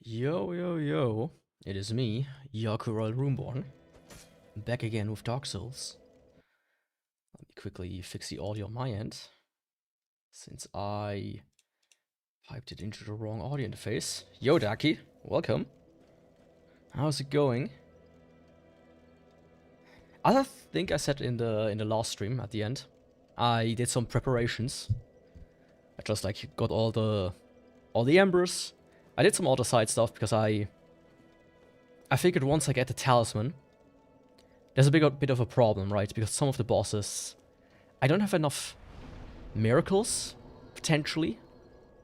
Yo, yo, yo. It is me, Yakuvrael Runeborne. Back again with Dark Souls. Let me quickly fix the audio on my end, since I piped it into the wrong audio interface. Yo, Daki, welcome. How's it going? I think I said in the last stream at the end, I did some preparations. I just got all the embers. I did some other side stuff because I figured once I get the talisman, there's a bit of a problem, right? Because some of the bosses, I don't have enough miracles, potentially.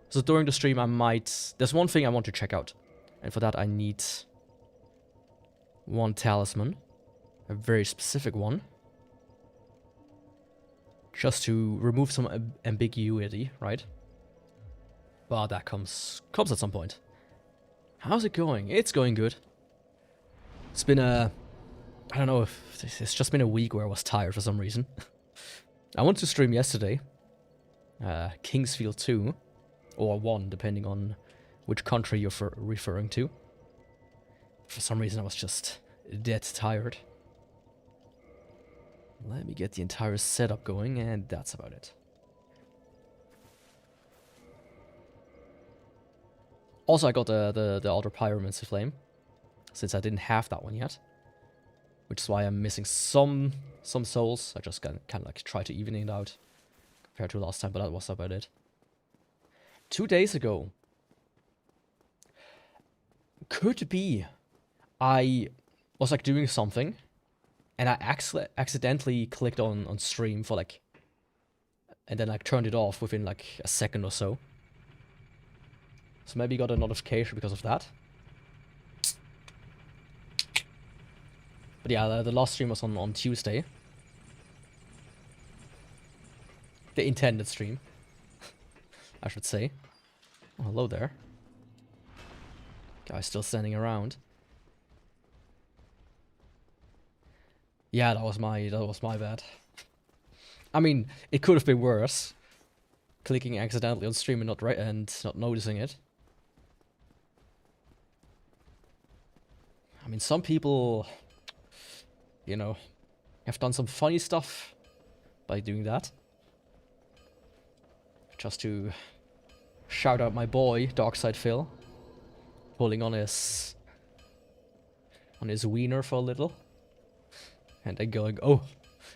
So during the stream I might... There's one thing I want to check out. And for that I need one talisman. A very specific one. Just to remove some ambiguity, right? But that comes at some point. How's it going? It's going good. It's been a... I don't know if... It's just been a week where I was tired for some reason. I wanted to stream yesterday. Kingsfield 2. Or 1, depending on which country you're referring to. For some reason I was just dead tired. Let me get the entire setup going, and that's about it. Also, I got the Altar Pyromancy Flame, since I didn't have that one yet. Which is why I'm missing some souls. I just kind of try to even it out compared to last time, but that was about it. 2 days ago. Could be I was doing something, and I accidentally clicked on stream for and then turned it off within a second or so. So maybe got a notification because of that. But yeah, the last stream was on Tuesday. The intended stream, I should say. Oh, hello there. Guy's still standing around. Yeah, that was my bad. I mean, it could have been worse. Clicking accidentally on stream and not noticing it. I mean, some people, you know, have done some funny stuff by doing that. Just to shout out my boy, Darkside Phil, pulling on his wiener for a little, and then going, "Oh,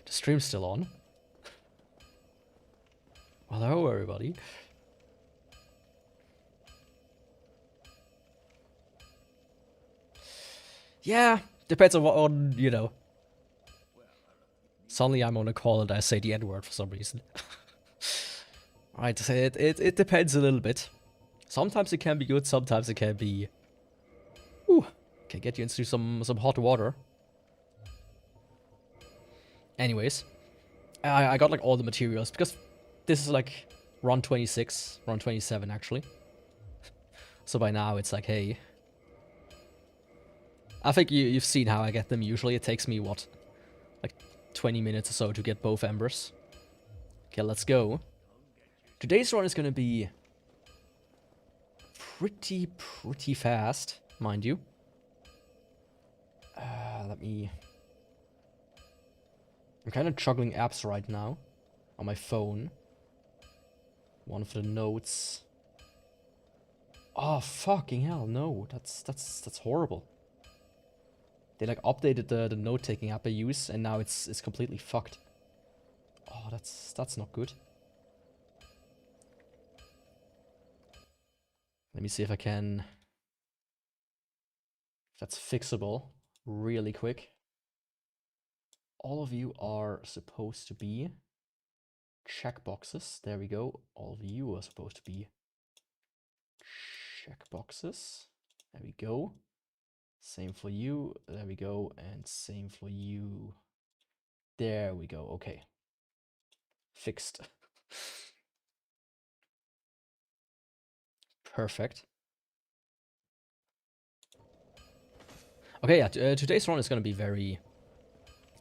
the stream's still on." Well, hello everybody. Yeah, depends on you know. Suddenly I'm on a call and I say the N-word for some reason. Right, it depends a little bit. Sometimes it can be good, sometimes it can be... Ooh, can get you into some hot water. Anyways, I got all the materials, because this is run 26, run 27 actually. So by now it's hey... I think you've seen how I get them usually. It takes me, what, 20 minutes or so to get both embers. Okay, let's go. Today's run is gonna be pretty fast, mind you. Let me... I'm kind of juggling apps right now on my phone. One of the notes. Oh, fucking hell, no. That's horrible. They updated the note-taking app I use, and now it's completely fucked. Oh, that's not good. Let me see if I can... If that's fixable really quick. All of you are supposed to be checkboxes. There we go. All of you are supposed to be checkboxes. There we go. Same for you. There we go. And same for you. There we go. Okay. Fixed. Perfect. Okay, yeah, today's run is going to be very...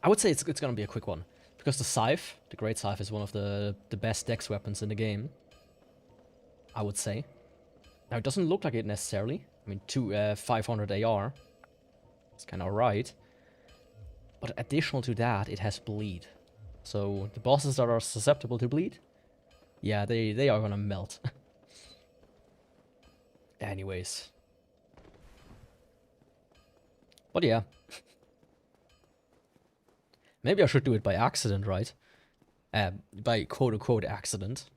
I would say it's going to be a quick one. Because the Scythe, the Great Scythe, is one of the best dex weapons in the game. I would say. Now, it doesn't look like it necessarily. I mean, 500 AR. It's kind of right. But additional to that, it has bleed. So the bosses that are susceptible to bleed, yeah, they are gonna melt. Anyways. But yeah. Maybe I should do it by accident, right? By quote-unquote accident.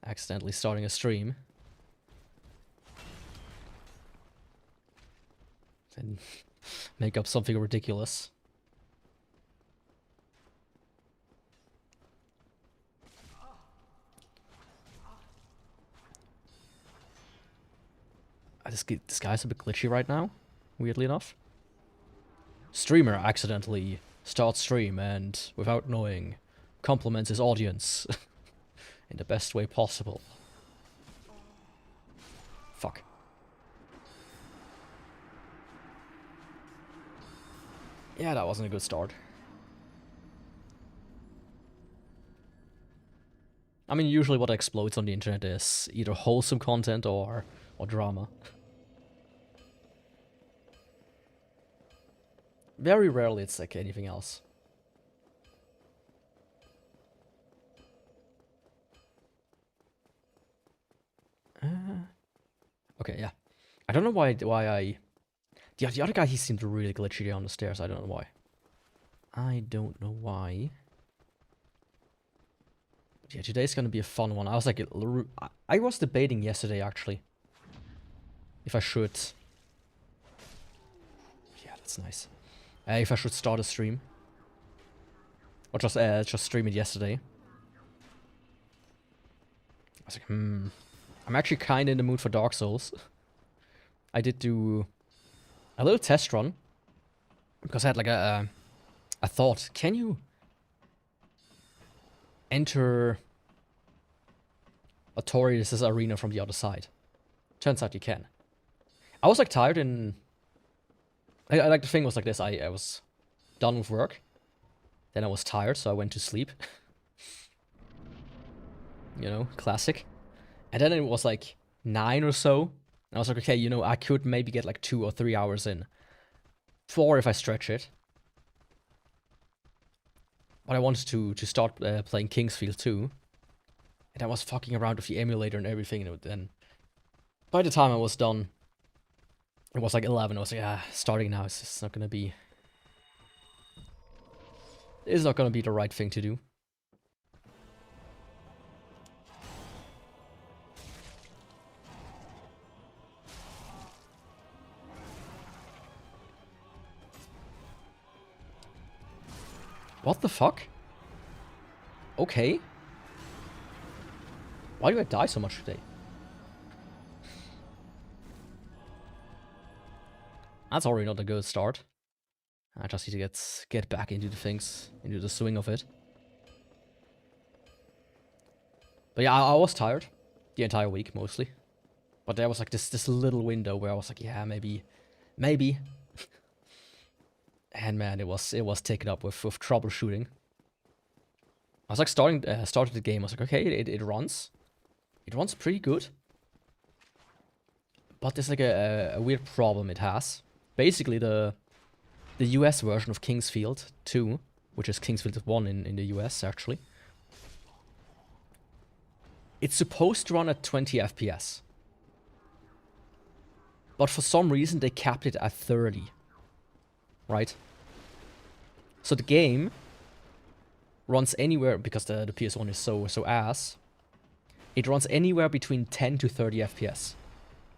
Accidentally starting a stream. And make up something ridiculous. This guy's a bit glitchy right now, weirdly enough. Streamer accidentally starts stream and, without knowing, compliments his audience in the best way possible. Fuck. Yeah, that wasn't a good start. I mean, usually what explodes on the internet is either wholesome content or drama. Very rarely it's like anything else. Okay, yeah. I don't know why I... The other guy, he seemed really glitchy on the stairs. I don't know why. I don't know why. Yeah, today's gonna be a fun one. I was like... I was debating yesterday, actually. If I should... Yeah, that's nice. If I should start a stream. Or just stream it yesterday. I was like, I'm actually kind of in the mood for Dark Souls. I did do a little test run. Because I had like a thought. Can you enter Autorius' arena from the other side? Turns out you can. I was like tired and... I like the thing was like this. I was done with work. Then I was tired, so I went to sleep. You know, classic. And then it was like 9 or so. And I was like, okay, you know, I could maybe get like 2 or 3 hours in. 4 if I stretch it. But I wanted to start playing Kingsfield too. And I was fucking around with the emulator and everything. And then by the time I was done, it was like 11. I was like, starting now is just not gonna be... It's not gonna be the right thing to do. What the fuck? Okay. Why do I die so much today? That's already not a good start. I just need to get back into the things, into the swing of it. But yeah, I was tired the entire week mostly. But there was like this little window where I was like, yeah, maybe. And man, it was taken up with troubleshooting. I was like started the game. I was like, okay, it runs. It runs pretty good. But there's like a weird problem it has. Basically, the US version of Kingsfield 2, which is Kingsfield 1 in the US actually, it's supposed to run at 20 FPS. But for some reason they capped it at 30. Right? So the game runs anywhere, because the PS1 is so ass, it runs anywhere between 10 to 30 FPS.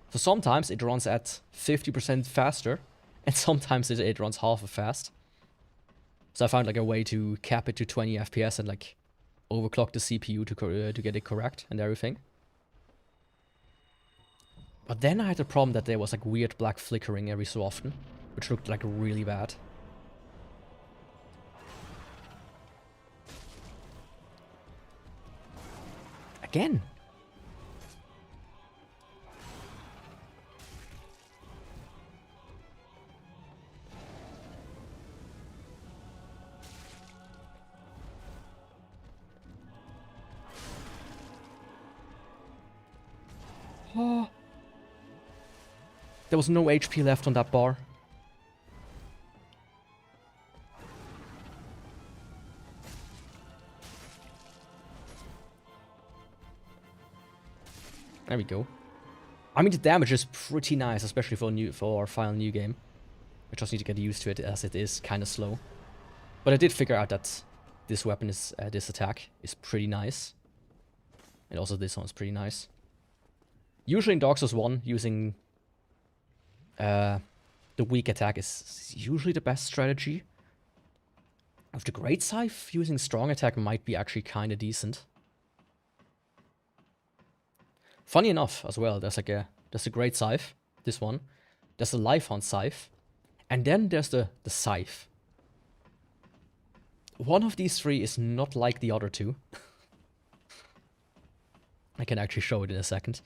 So sometimes it runs at 50% faster, and sometimes it runs half as fast. So I found like a way to cap it to 20 FPS and like overclock the CPU to get it correct and everything. But then I had the problem that there was like weird black flickering every so often, which looked like really bad. Again. Oh. There was no HP left on that bar. There we go. I mean, the damage is pretty nice, especially for a final new game. I just need to get used to it, as it is kind of slow. But I did figure out that this weapon is, this attack is pretty nice. And also this one is pretty nice. Usually in Dark Souls 1, using the weak attack is usually the best strategy. With the Great Scythe, using strong attack might be actually kind of decent. Funny enough, as well, there's a Great Scythe, this one. There's a Lifehound Scythe. And then there's the Scythe. One of these three is not like the other two. I can actually show it in a second.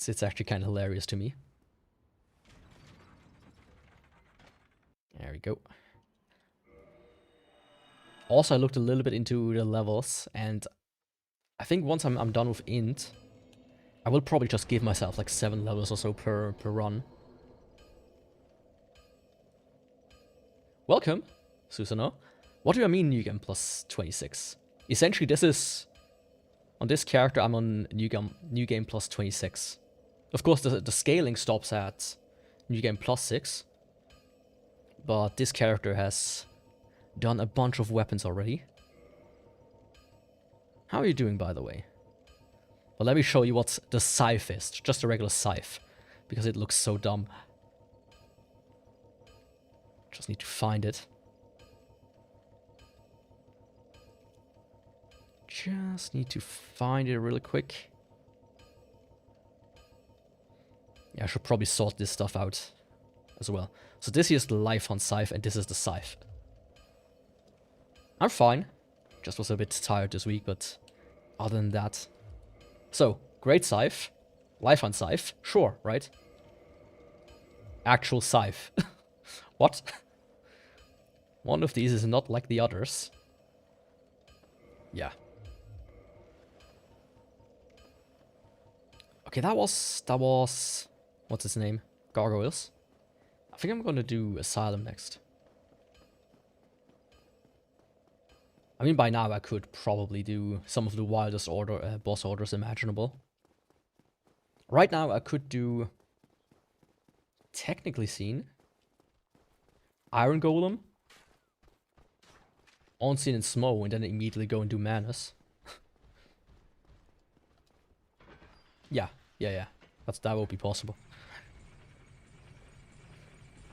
It's actually kind of hilarious to me. There we go. Also, I looked a little bit into the levels, and I think once I'm done with Int, I will probably just give myself like 7 levels or so per run. Welcome, Susano. What do I mean New Game Plus 26? Essentially, this is... On this character, I'm on New Game Plus 26. Of course, the scaling stops at New Game Plus 6. But this character has done a bunch of weapons already. How are you doing, by the way? Well, let me show you what the Scythe is. Just a regular Scythe. Because it looks so dumb. Just need to find it. Just need to find it really quick. Yeah, I should probably sort this stuff out as well. So this here is the Lifehound Scythe, and this is the Scythe. I'm fine. Just was a bit tired this week, but other than that. So, Great Scythe, Lifehound Scythe, sure, right? Actual Scythe. What? One of these is not like the others. Yeah. Okay, that was, what's his name? Gargoyles. I think I'm gonna do Asylum next. I mean, by now I could probably do some of the wildest boss orders imaginable. Right now I could do, technically seen, Iron Golem, Unseen and Smo, and then immediately go and do Manus. Yeah. That will be possible.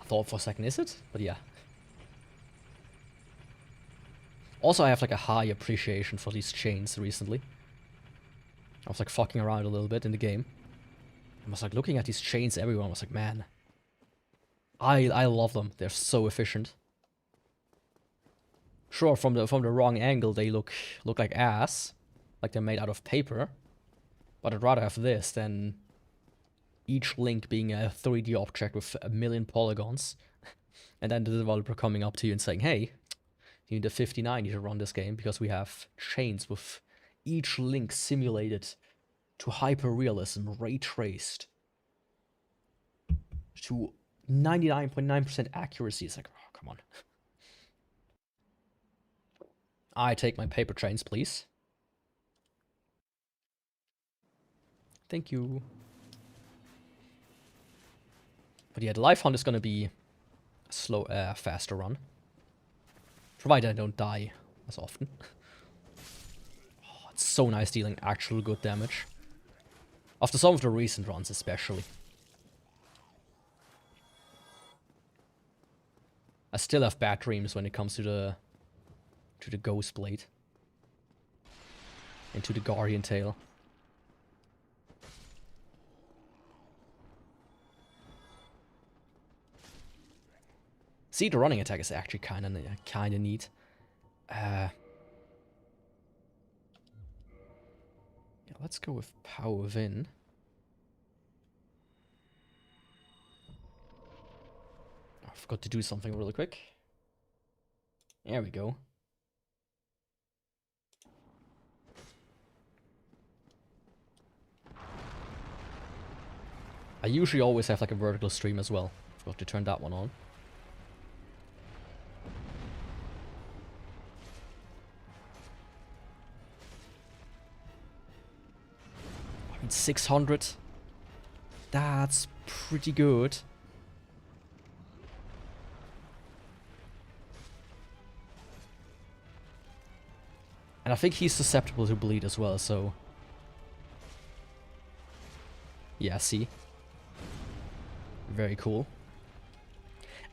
I thought for a second, is it? But yeah. Also, I have like a high appreciation for these chains recently. I was like fucking around a little bit in the game. I was like looking at these chains everywhere. I was like, man, I love them. They're so efficient. Sure, from the wrong angle, they look like ass, like they're made out of paper. But I'd rather have this than each link being a 3D object with a million polygons. And then the developer coming up to you and saying, hey, you need a 5090 to run this game because we have chains with each link simulated to hyper-realism, ray-traced to 99.9% accuracy. It's like, oh, come on. I take my paper chains, please. Thank you. But yeah, the Lifehound is gonna be a slow, faster run. Provided I don't die as often. Oh, it's so nice dealing actual good damage. After some of the recent runs especially. I still have bad dreams when it comes to the Ghost Blade. And to the Guardian Tail. See, the running attack is actually kind of neat. Yeah, let's go with Power Within. I forgot to do something really quick. There we go. I usually always have like a vertical stream as well. Forgot to turn that one on. I mean, 600. That's pretty good. And I think he's susceptible to bleed as well, so... Yeah, see? Very cool.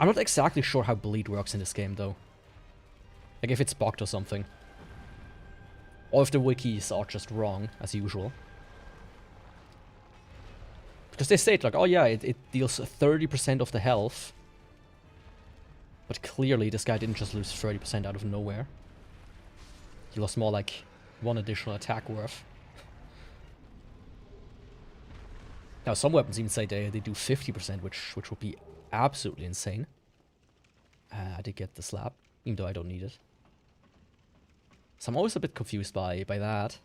I'm not exactly sure how bleed works in this game, though. Like, if it's bugged or something. Or if the wikis are just wrong, as usual. Because they state, like, oh yeah, it deals 30% of the health. But clearly, this guy didn't just lose 30% out of nowhere. He lost more like 1 additional attack worth. Now, some weapons even say they do 50%, which would be absolutely insane. I did get the slap, even though I don't need it. So I'm always a bit confused by that.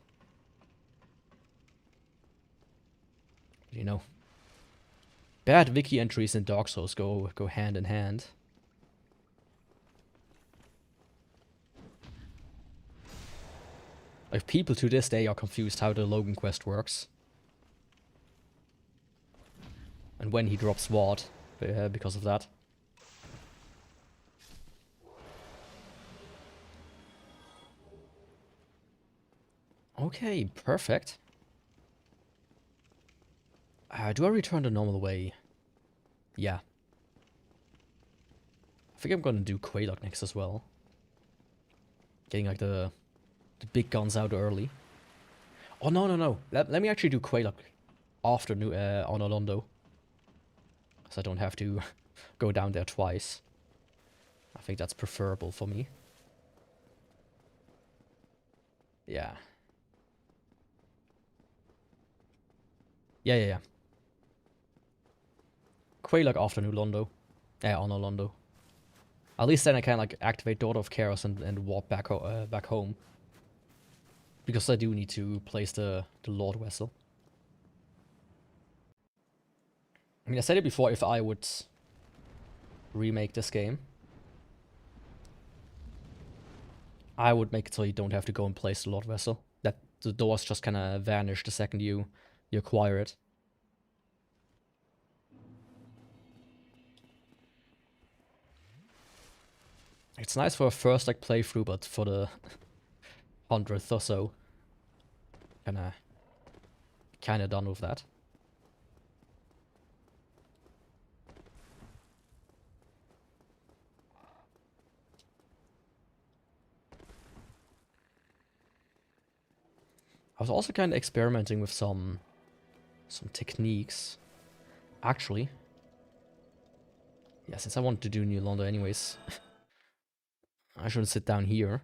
You know, bad wiki entries in Dark Souls go hand in hand. Like, people to this day are confused how the Logan quest works. And when he drops what, because of that. Okay, perfect. Do I return the normal way? Yeah. I think I'm gonna do Quaylock next as well. Getting like the big guns out early. Oh, no. Let me actually do Quaylock after Onolondo. So I don't have to go down there twice. I think that's preferable for me. Yeah. Yeah. Quaylock after Onolondo. Onolondo. At least then I can like activate Daughter of Chaos and warp back home. Because I do need to place the Lord Vessel. I mean, I said it before, if I would remake this game, I would make it so you don't have to go and place the Lord Vessel. That the doors just kind of vanish the second you acquire it. It's nice for a first like playthrough, but for the 100th or so, kinda done with that. I was also kind of experimenting with some techniques. Actually, yeah, since I wanted to do New Londo anyways, I shouldn't sit down here.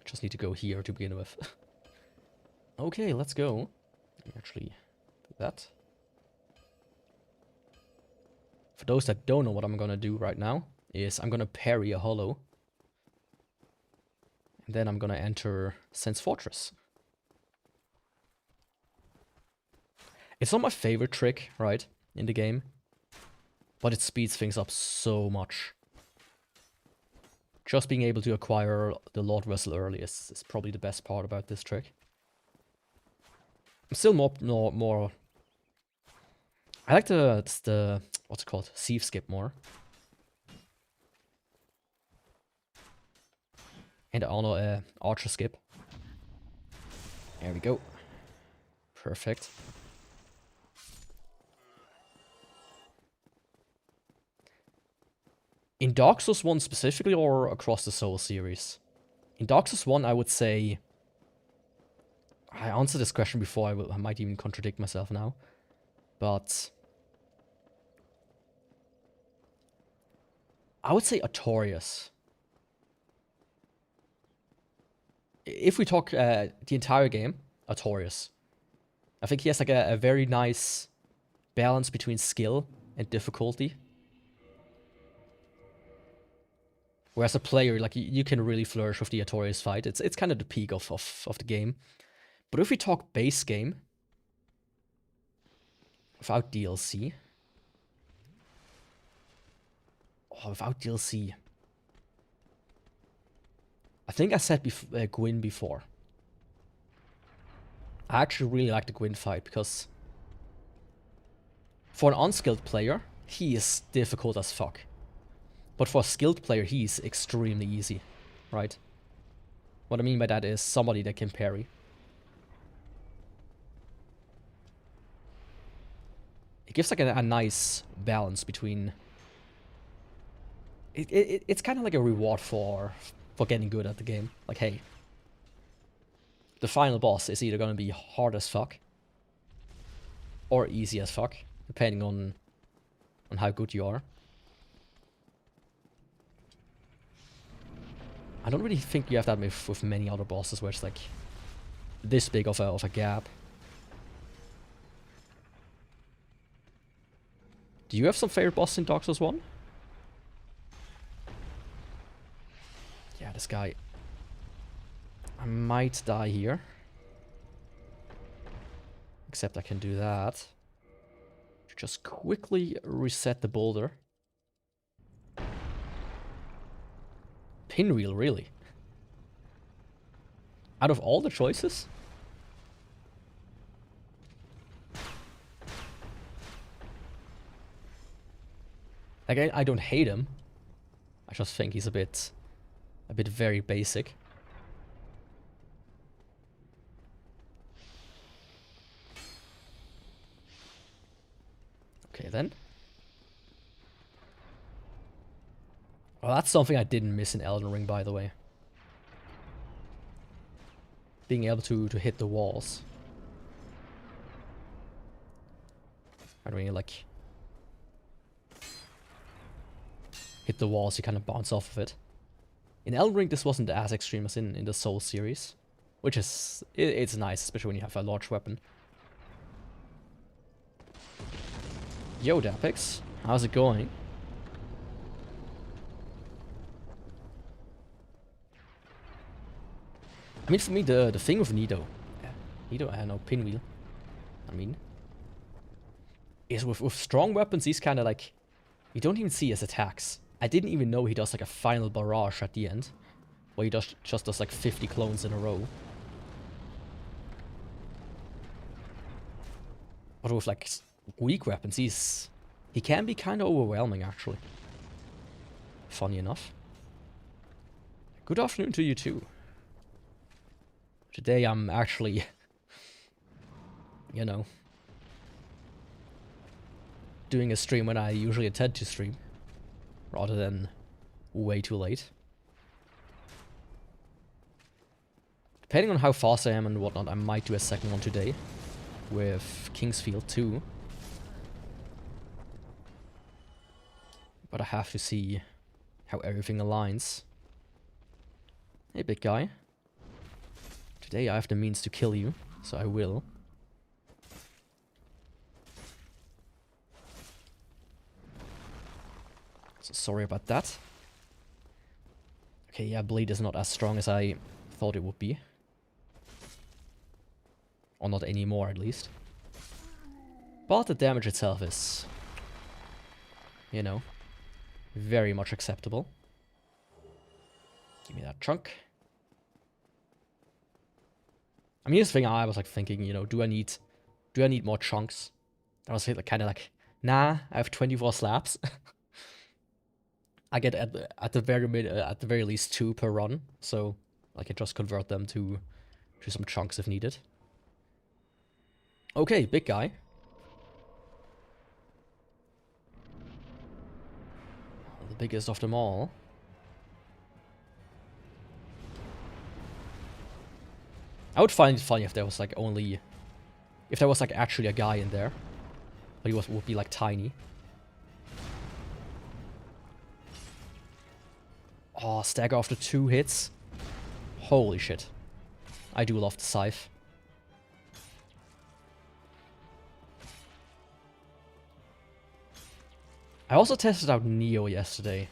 Just need to go here to begin with. Okay, let's go. Let me actually do that. For those that don't know what I'm gonna do right now, is I'm gonna parry a hollow. And then I'm gonna enter Sense Fortress. It's not my favorite trick, right, in the game. But it speeds things up so much. Just being able to acquire the Lord Vessel early is probably the best part about this trick. I'm still more... I like the what's it called? Sieve skip more. And the Archer skip. There we go. Perfect. In Dark Souls 1 specifically, or across the Souls series? In Dark Souls 1, I would say... I answered this question before, I might even contradict myself now. But... I would say Artorias. If we talk the entire game, Artorias. I think he has like a very nice balance between skill and difficulty. Whereas a player, like, you can really flourish with the Artorias fight. It's kind of the peak of the game. But if we talk base game, without DLC... Oh, without DLC... I think I said Gwyn before. I actually really like the Gwyn fight, because... for an unskilled player, he is difficult as fuck. But for a skilled player, he's extremely easy, right? What I mean by that is somebody that can parry. It gives like a nice balance between... It's kind of like a reward for getting good at the game. Like, hey, the final boss is either going to be hard as fuck or easy as fuck, depending on how good you are. I don't really think you have that with many other bosses where it's like this big of a gap. Do you have some favorite boss in Dark Souls 1? Yeah, this guy. I might die here. Except I can do that. Just quickly reset the boulder. Pinwheel, really? Out of all the choices? Like, I don't hate him. I just think he's a bit very basic. Okay, then. Well, that's something I didn't miss in Elden Ring, by the way. Being able to hit the walls. I mean, like... hit the walls, you kind of bounce off of it. In Elden Ring, this wasn't as extreme as in the Souls series. Which is... it's nice, especially when you have a large weapon. Yo, Dapix. How's it going? I mean, for me, the thing with Nido... Nido, I don't know, Pinwheel. I mean... is with strong weapons, he's kind of like... you don't even see his attacks. I didn't even know he does like a final barrage at the end. Where he just does like 50 clones in a row. But with like weak weapons, he can be kind of overwhelming, actually. Funny enough. Good afternoon to you too. Today I'm actually, you know, doing a stream when I usually intend to stream, rather than way too late. Depending on how fast I am and whatnot, I might do a second one today with Kingsfield 2. But I have to see how everything aligns. Hey, big guy. Today I have the means to kill you, so I will. So sorry about that. Okay, yeah, Bleed is not as strong as I thought it would be. Or not anymore, at least. But the damage itself is, you know, very much acceptable. Give me that chunk. I mean, here's the thing I was like thinking, you know, do I need more chunks? I was like, kind of like, nah, I have 24 slabs. I get at the very least 2 per run, so I can just convert them to some chunks if needed. Okay, big guy. The biggest of them all. I would find it funny if there was like if there was like actually a guy in there, but he would be like tiny. Oh, stagger after 2 hits. Holy shit. I do love the Scythe. I also tested out Neo yesterday.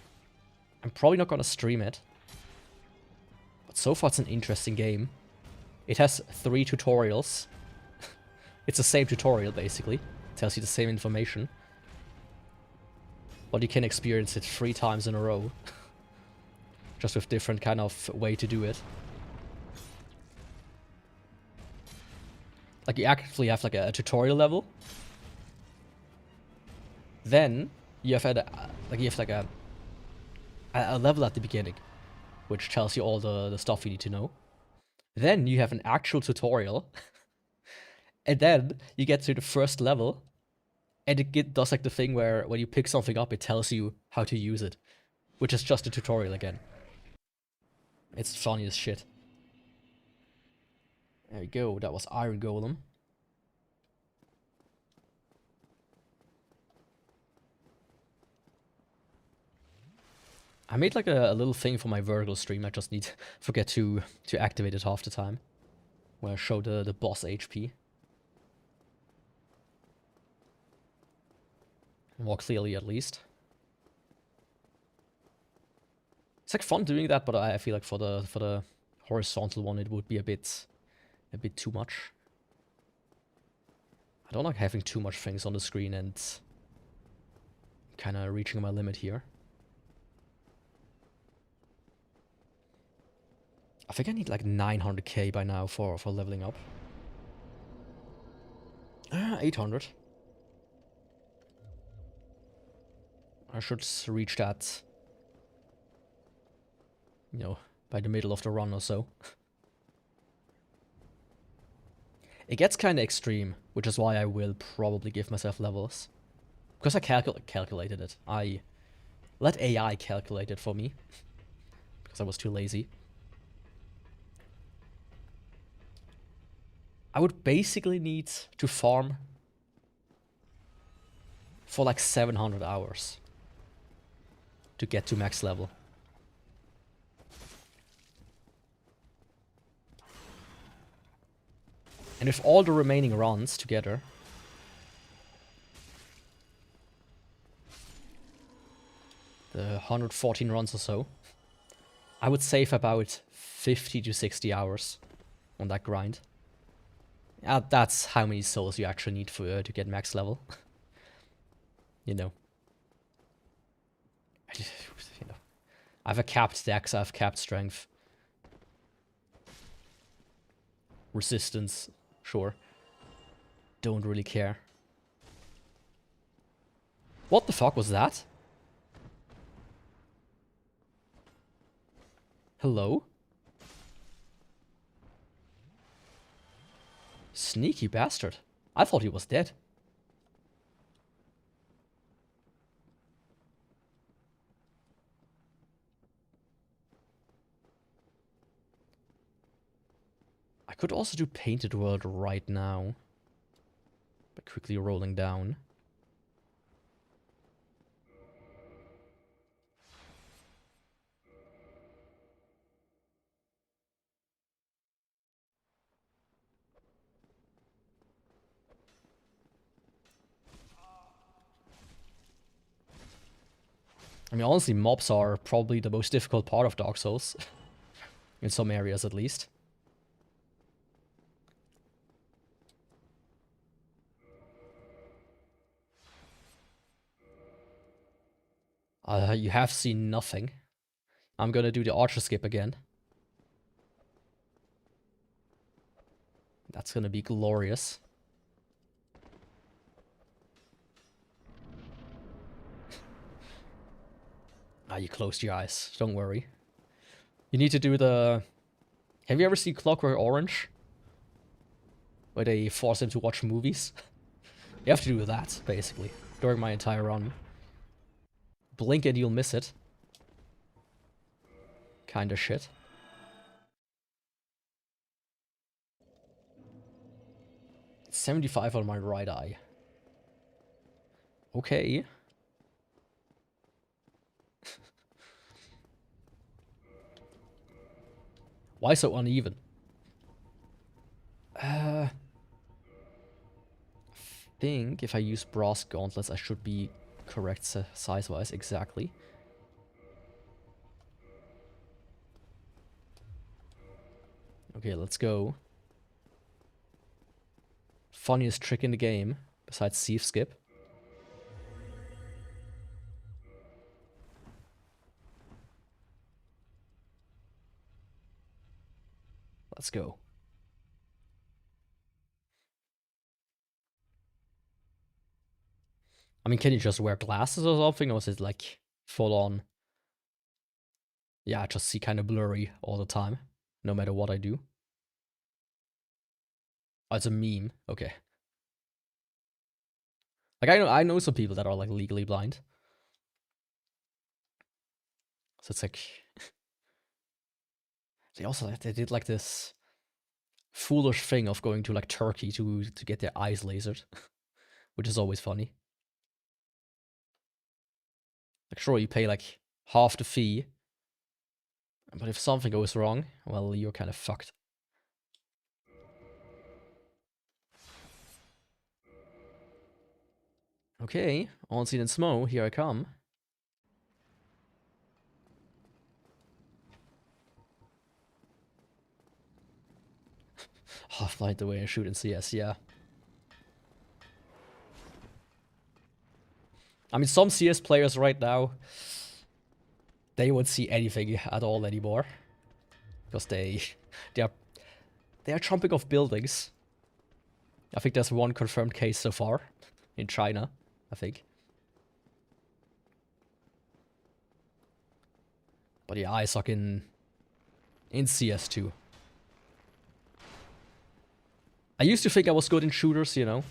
I'm probably not gonna stream it. But so far it's an interesting game. It has 3 tutorials. It's the same tutorial, basically. Tells you the same information. But you can experience it 3 times in a row. Just with different kind of way to do it. Like, you actually have like a tutorial level. Then you have a level at the beginning, which tells you all the stuff you need to know. Then you have an actual tutorial, and then you get to the first level, and it does like the thing where when you pick something up, it tells you how to use it, which is just a tutorial again. It's funny as shit. There we go. That was Iron Golem. I made like a little thing for my vertical stream. I just need forget to activate it half the time, where I show the boss HP more clearly, at least. It's like fun doing that, but I feel like for the horizontal one, it would be a bit too much. I don't like having too much things on the screen and kind of reaching my limit here. I think I need like 900k by now for leveling up. 800. I should reach that, you know, by the middle of the run or so. It gets kind of extreme, which is why I will probably give myself levels. Because I calculated it. I let AI calculate it for me. Because I was too lazy. I would basically need to farm for like 700 hours to get to max level. And with all the remaining runs together, the 114 runs or so, I would save about 50 to 60 hours on that grind. That's how many souls you actually need for to get max level. You know. I have a capped dex, I have capped strength. Resistance, sure. Don't really care. What the fuck was that? Hello? Sneaky bastard. I thought he was dead. I could also do Painted World right now. By quickly rolling down. I mean, honestly, mobs are probably the most difficult part of Dark Souls. In some areas, at least. You have seen nothing. I'm gonna do the archer skip again. That's gonna be glorious. You closed your eyes. Don't worry. You need to do the... Have you ever seen Clockwork Orange? Where they force him to watch movies? You have to do that, basically. During my entire run. Blink and you'll miss it. Kinda shit. It's 75 on my right eye. Okay. Why so uneven? I think if I use brass gauntlets, I should be correct size-wise, exactly. Okay, let's go. Funniest trick in the game, besides thief skip. Let's go. I mean, can you just wear glasses or something, or is it like full on? Yeah, I just see kind of blurry all the time, no matter what I do. Oh, it's a meme. Okay. Like I know some people that are like legally blind. So it's like they did like this foolish thing of going to like Turkey to get their eyes lasered, which is always funny. Like sure, you pay like half the fee, but if something goes wrong, well, you're kind of fucked. Okay, on scene and Smo, here I come. Half-blind the way I shoot in CS, yeah. I mean, some CS players right now, they won't see anything at all anymore. Because they are jumping off buildings. I think there's one confirmed case so far. In China, I think. But yeah, I suck in CS2. I used to think I was good in shooters, you know.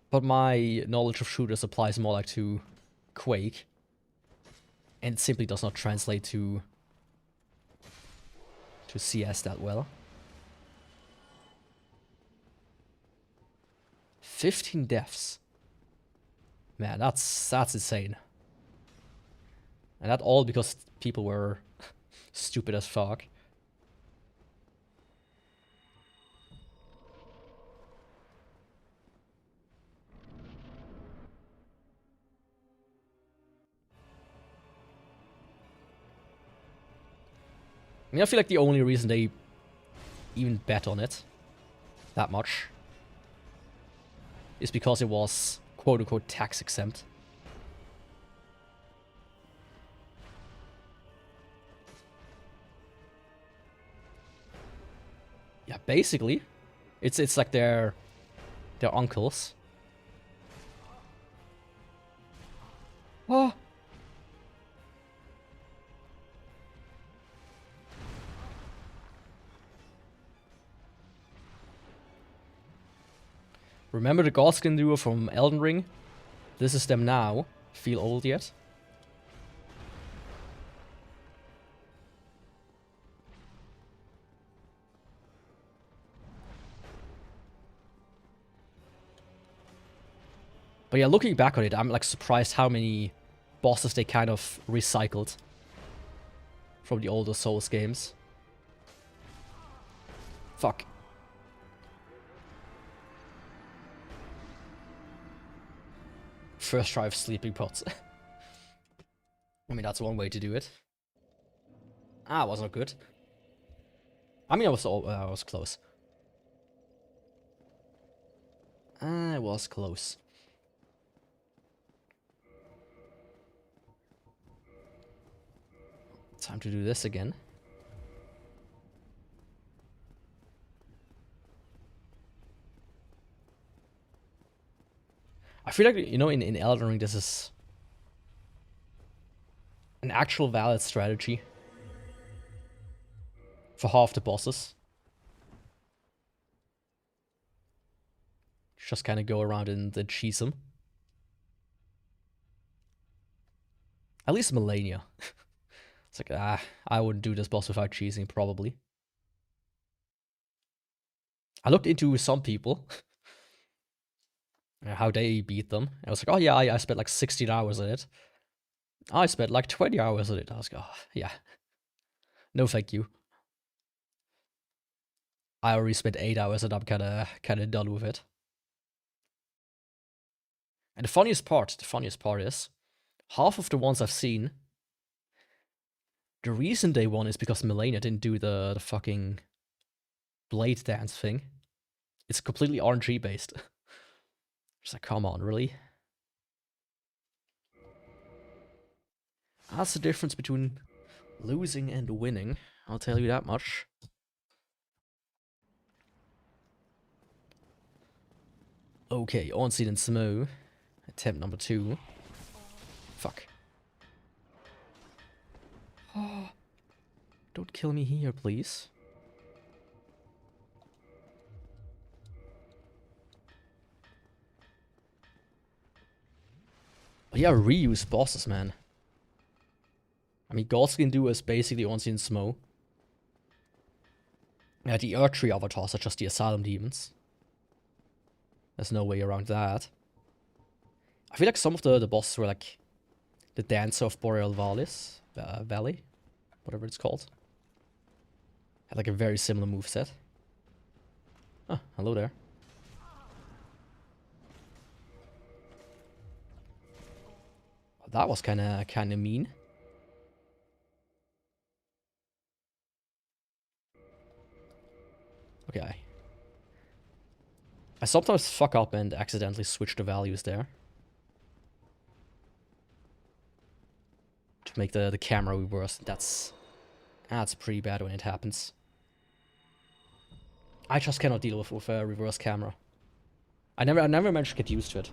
But my knowledge of shooters applies more like to Quake. And it simply does not translate to CS that well. 15 deaths. Man, that's insane. And that all because people were stupid as fuck. I mean, I feel like the only reason they even bet on it that much is because it was quote-unquote tax exempt. Yeah, basically. It's like their uncles. Oh. Remember the Godskin duo from Elden Ring? This is them now. Feel old yet? But yeah, looking back on it, I'm like surprised how many bosses they kind of recycled from the older Souls games. Fuck. First try of sleeping pots. I mean, that's one way to do it. Ah, was not good. I mean, I was close. I was close. Time to do this again. I feel like, you know, in Elden Ring, this is an actual valid strategy for half the bosses. Just kind of go around and cheese them. At least Melania. It's like, I wouldn't do this boss without cheesing, probably. I looked into some people, how they beat them. I was like, oh yeah, I spent like 16 hours in it. I spent like 20 hours in it. I was like, oh, yeah. No thank you. I already spent 8 hours and I'm kinda done with it. And the funniest part is, half of the ones I've seen, The reason they won is because Melania didn't do the fucking blade dance thing. It's completely RNG based. Just like, come on, really? That's the difference between losing and winning, I'll tell you that much. Okay, on-scene and Smo. Attempt number 2. Fuck. Oh, don't kill me here, please. But yeah, reuse bosses, man. I mean, Godskin Duo is basically on-scene Smo. Yeah, the Earth Tree avatars are just the Asylum demons. There's no way around that. I feel like some of the bosses were like the Dancer of Boreal Valley, whatever it's called. Had like a very similar moveset. Oh, hello there. That was kinda mean. Okay. I sometimes fuck up and accidentally switch the values there. To make the camera reverse. That's pretty bad when it happens. I just cannot deal with a reverse camera. I never managed to get used to it.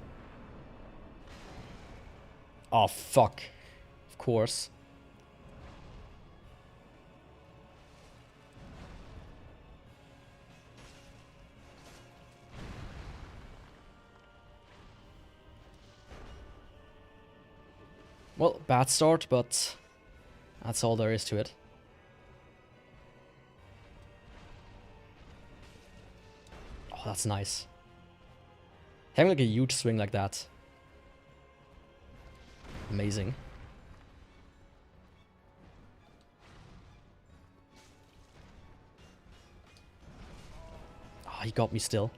Oh fuck. Of course. Well, bad start, but that's all there is to it. Oh, that's nice. Having like a huge swing like that. Amazing. Oh, he got me still.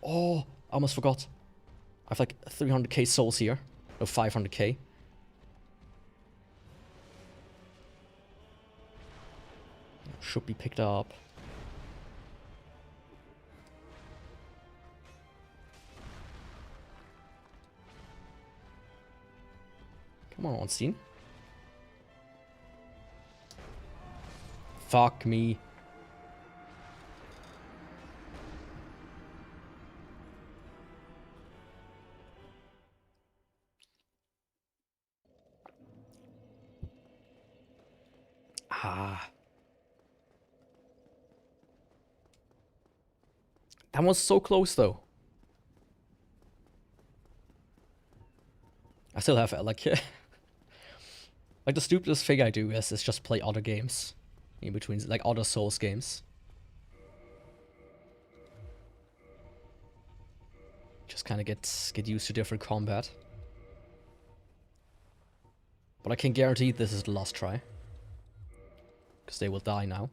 Oh, I almost forgot. I have like 300k souls here. No, 500k. Should be picked up. Come on, scene. Fuck me. Ah. That was so close, though. I still have, like... like, the stupidest thing I do is just play other games. In between, like, other Souls games. Just kind of get used to different combat. But I can guarantee this is the last try. Because they will die now.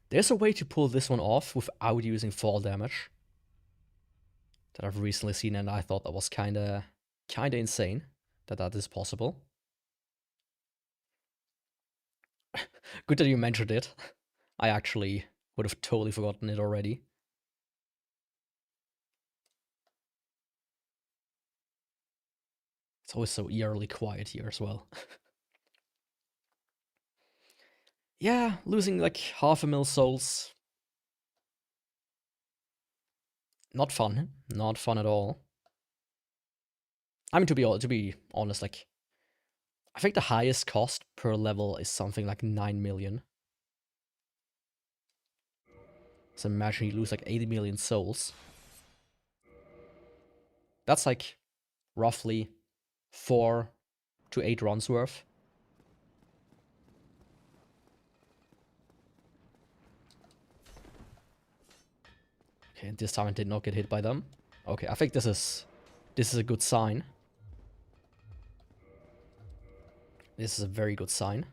There's a way to pull this one off without using fall damage. That I've recently seen, and I thought that was kinda insane. That is possible. Good that you mentioned it. I actually would have totally forgotten it already. It's always so eerily quiet here as well. Yeah, losing like 500,000 souls. Not fun. Not fun at all. I mean, to be honest, like, I think the highest cost per level is something like 9 million. So imagine you lose like 80 million souls. That's like roughly 4 to 8 runs worth. Okay, and this time I did not get hit by them. Okay, I think this is a good sign. This is a very good sign.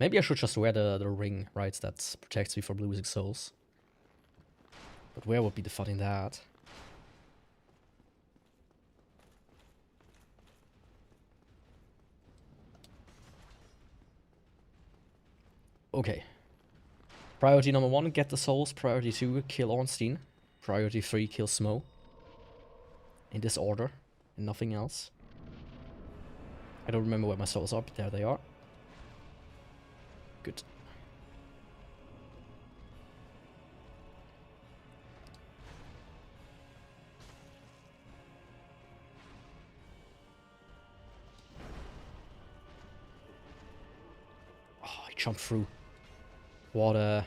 Maybe I should just wear the ring, right? That protects me from losing souls. But where would be the fun in that? Okay. Priority number 1, get the souls. Priority 2, kill Ornstein. Priority 3, kill Smo. In this order, and nothing else. I don't remember where my souls are, but there they are. Good. Oh, I jumped through. What a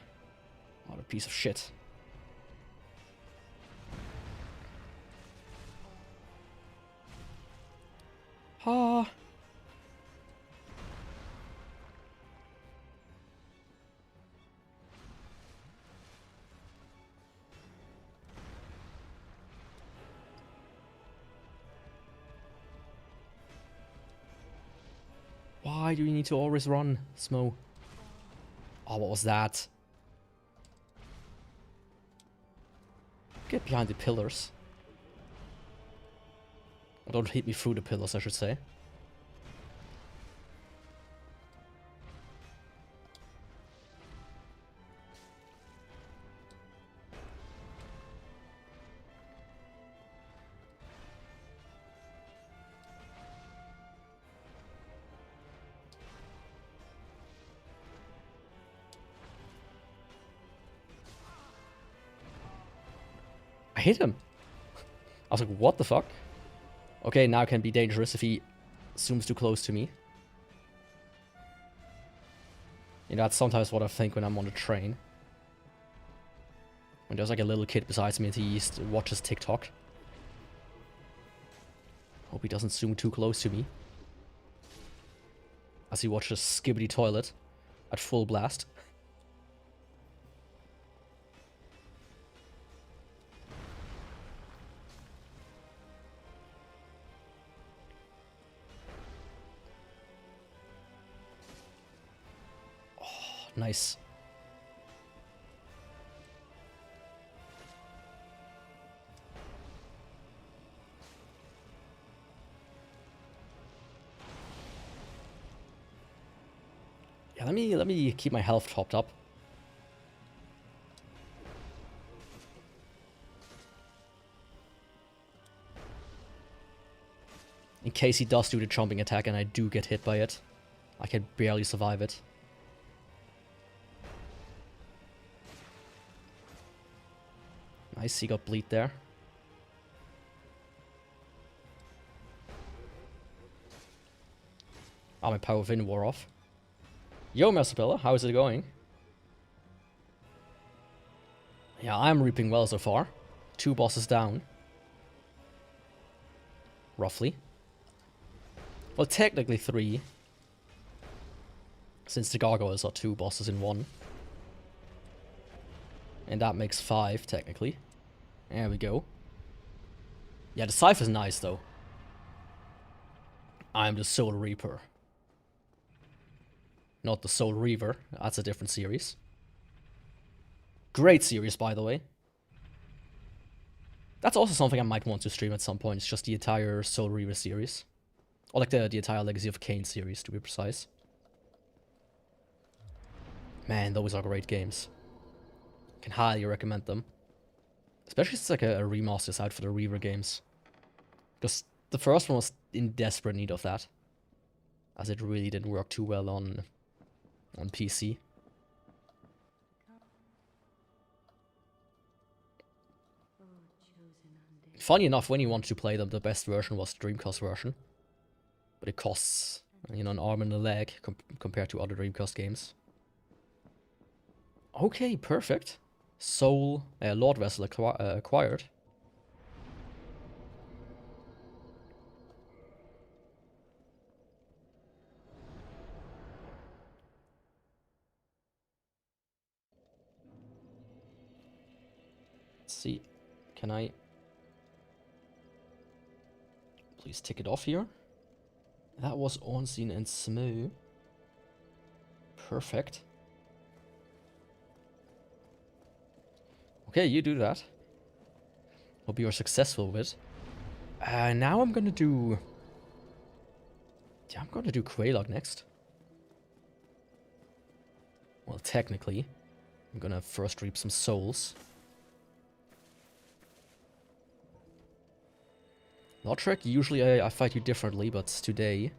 piece of shit. Ah. Why do you need to always run, Smo? Oh, what was that? Get behind the pillars. Or don't hit me through the pillars, I should say. I hit him. I was like, what the fuck? Okay, now it can be dangerous if he zooms too close to me. You know, that's sometimes what I think when I'm on the train. When there's like a little kid besides me and he watches TikTok. Hope he doesn't zoom too close to me. As he watches Skibbity Toilet at full blast. Nice. Yeah, let me keep my health topped up. In case he does do the jumping attack and I do get hit by it. I can barely survive it. Nice, he got bleed there. Oh, my power of wind wore off. Yo, Masterpillar, how is it going? Yeah, I'm reaping well so far. 2 bosses down. Roughly. Well, technically 3. Since the gargoyles are 2 bosses in 1. And that makes 5, technically. There we go. Yeah, the Scythe is nice, though. I'm the Soul Reaper. Not the Soul Reaver. That's a different series. Great series, by the way. That's also something I might want to stream at some point. It's just the entire Soul Reaver series. Or like the entire Legacy of Kain series, to be precise. Man, those are great games. Can highly recommend them. Especially since like a remaster is out for the Reaver games. Because the first one was in desperate need of that. As it really didn't work too well on PC. Funny enough, when you wanted to play them, the best version was the Dreamcast version. But it costs, you know, an arm and a leg compared to other Dreamcast games. Okay, perfect. Soul, Lord Vessel acquired. Let's see, can I please tick it off here? That was Ornstein and Smo. Perfect. Okay, you do that. Hope you're successful with it. Now I'm gonna do... Yeah, I'm gonna do Quelaag next. Well, technically. I'm gonna first reap some souls. Lotrek, usually I fight you differently, but today...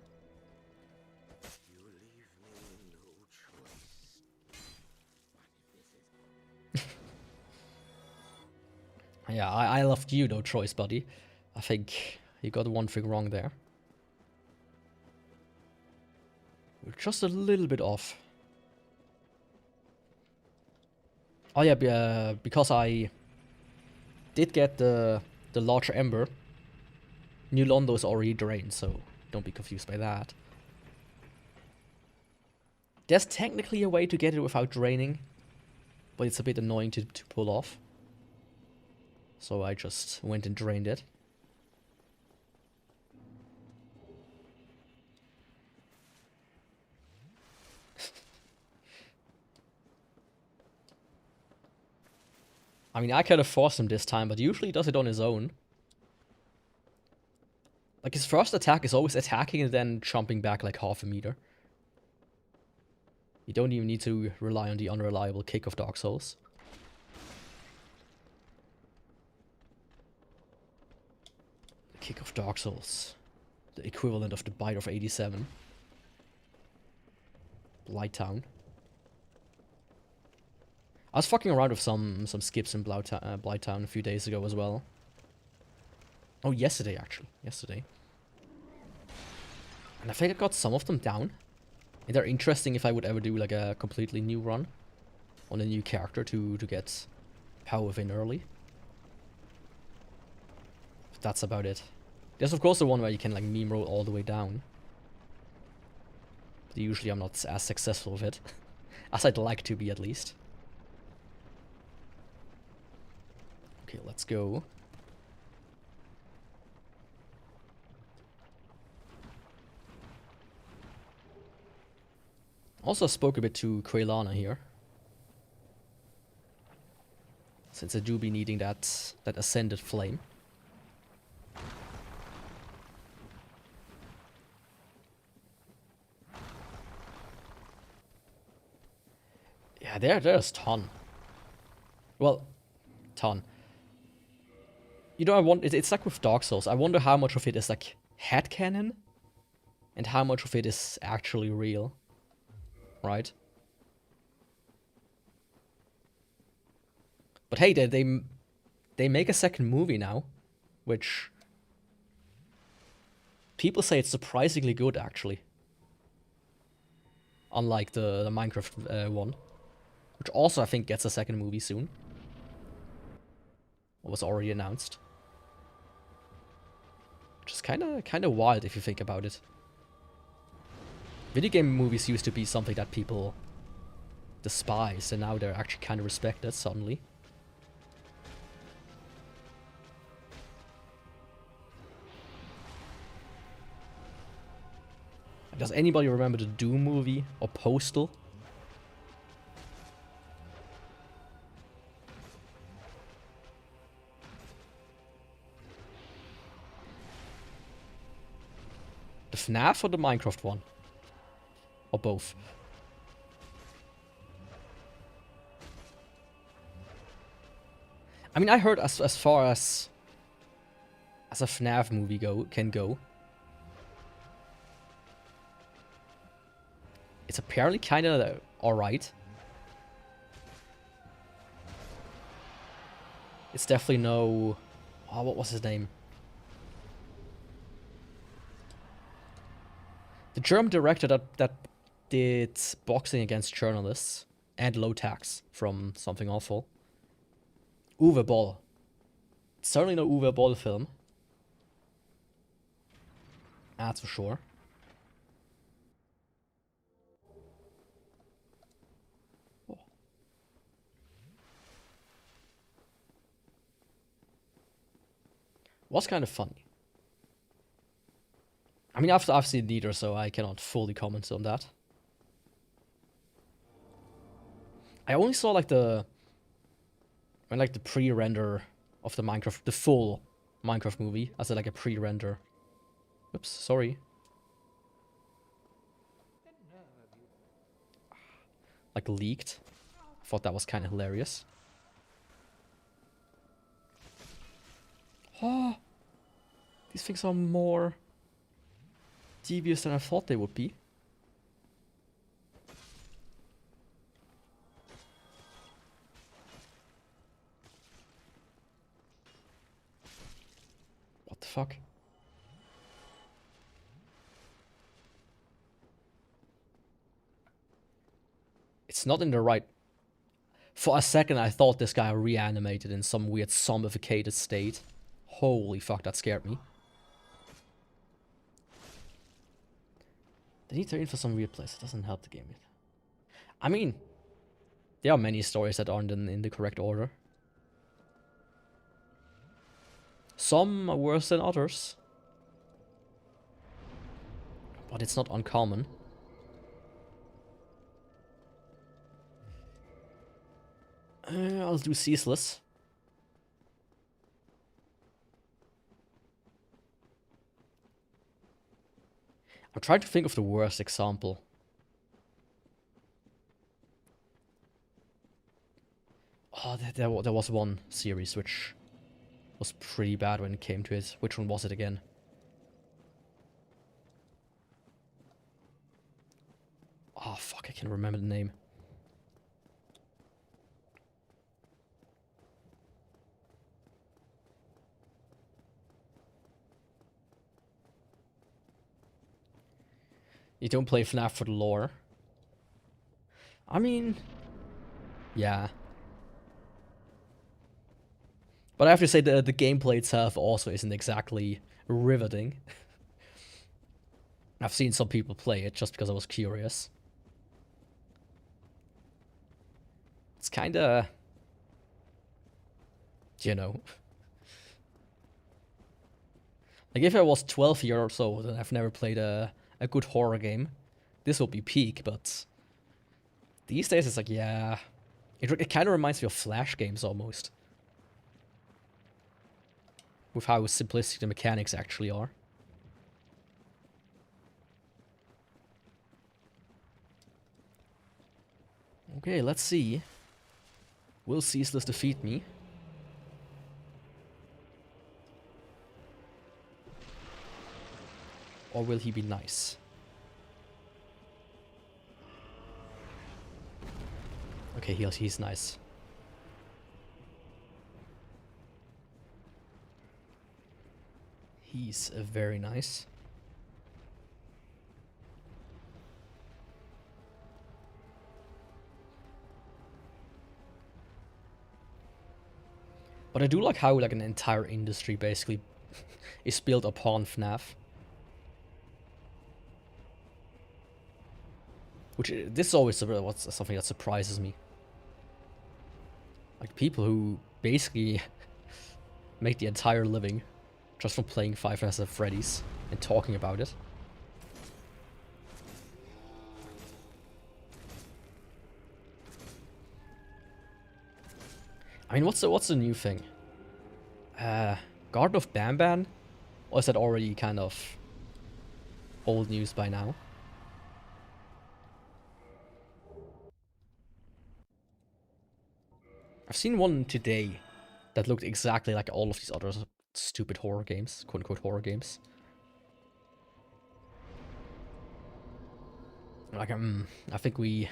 Yeah, I left you no choice, buddy. I think you got one thing wrong there. We're just a little bit off. Oh yeah, because I did get the larger ember. New Londo is already drained, so don't be confused by that. There's technically a way to get it without draining, but it's a bit annoying to pull off. So I just went and drained it. I mean, I could have forced him this time, but usually he does it on his own. Like, his first attack is always attacking and then jumping back like half a meter. You don't even need to rely on the unreliable kick of Dark Souls. The kick of Dark Souls. The equivalent of the bite of 87. Blighttown. I was fucking around with some skips in Blighttown a few days ago as well. Oh, yesterday actually. Yesterday. And I think I got some of them down. And they're interesting if I would ever do like a completely new run on a new character to get power within early. But that's about it. There's of course the one where you can like meme roll all the way down. But usually I'm not as successful with it. As I'd like to be at least. Okay, let's go. Also spoke a bit to Quailana here. Since I do be needing that ascended flame. Yeah, there's ton. Well, ton. You know, it's like with Dark Souls. I wonder how much of it is like headcanon and how much of it is actually real. Right? But hey, they make a second movie now, which people say it's surprisingly good actually. Unlike the Minecraft one, which also I think gets a second movie soon. Or was already announced. Which is kind of wild if you think about it. Video game movies used to be something that people despised, and now they're actually kind of respected suddenly. Does anybody remember the Doom movie or Postal? The FNAF or the Minecraft one? Or both? I mean, I heard as far as a FNAF movie can go. It's apparently kind of alright. It's definitely no... Oh, what was his name? The German director that did boxing against journalists and low tax from Something Awful. Uwe Boll. It's certainly no Uwe Boll film. That's for sure. Oh. Was kind of funny. I mean, I've seen neither, so I cannot fully comment on that. I only saw like the pre-render of the Minecraft, the full Minecraft movie. I said like a pre-render. Oops, sorry. Like leaked. I thought that was kind of hilarious. Oh, these things are more devious than I thought they would be. What the fuck? It's not in the right... For a second I thought this guy reanimated in some weird zombificated state. Holy fuck, that scared me. They need to in for some weird place. It doesn't help the game yet. I mean, there are many stories that aren't in the correct order. Some are worse than others. But it's not uncommon. I'll do ceaseless. I'm trying to think of the worst example. Oh, there was one series which was pretty bad when it came to it. Which one was it again? Oh fuck, I can't remember the name. You don't play FNAF for the lore. I mean, yeah. But I have to say the gameplay itself also isn't exactly riveting. I've seen some people play it just because I was curious. It's kinda... you know... like if I was 12 years old and I've never played a good horror game, this will be peak, but... these days it's like, yeah... It kinda reminds me of Flash games almost. With how simplistic the mechanics actually are. Okay, let's see. Will Ceaseless defeat me? Or will he be nice? Okay, he's nice. He's very nice. But I do like how like an entire industry basically is built upon FNAF. Which, this is always something that surprises me. Like people who basically make the entire living just from playing Five Nights at Freddy's and talking about it. I mean, what's the new thing? Garden of Banban? Or is that already kind of old news by now? I've seen one today that looked exactly like all of these other stupid horror games, quote-unquote horror games. Like, I think we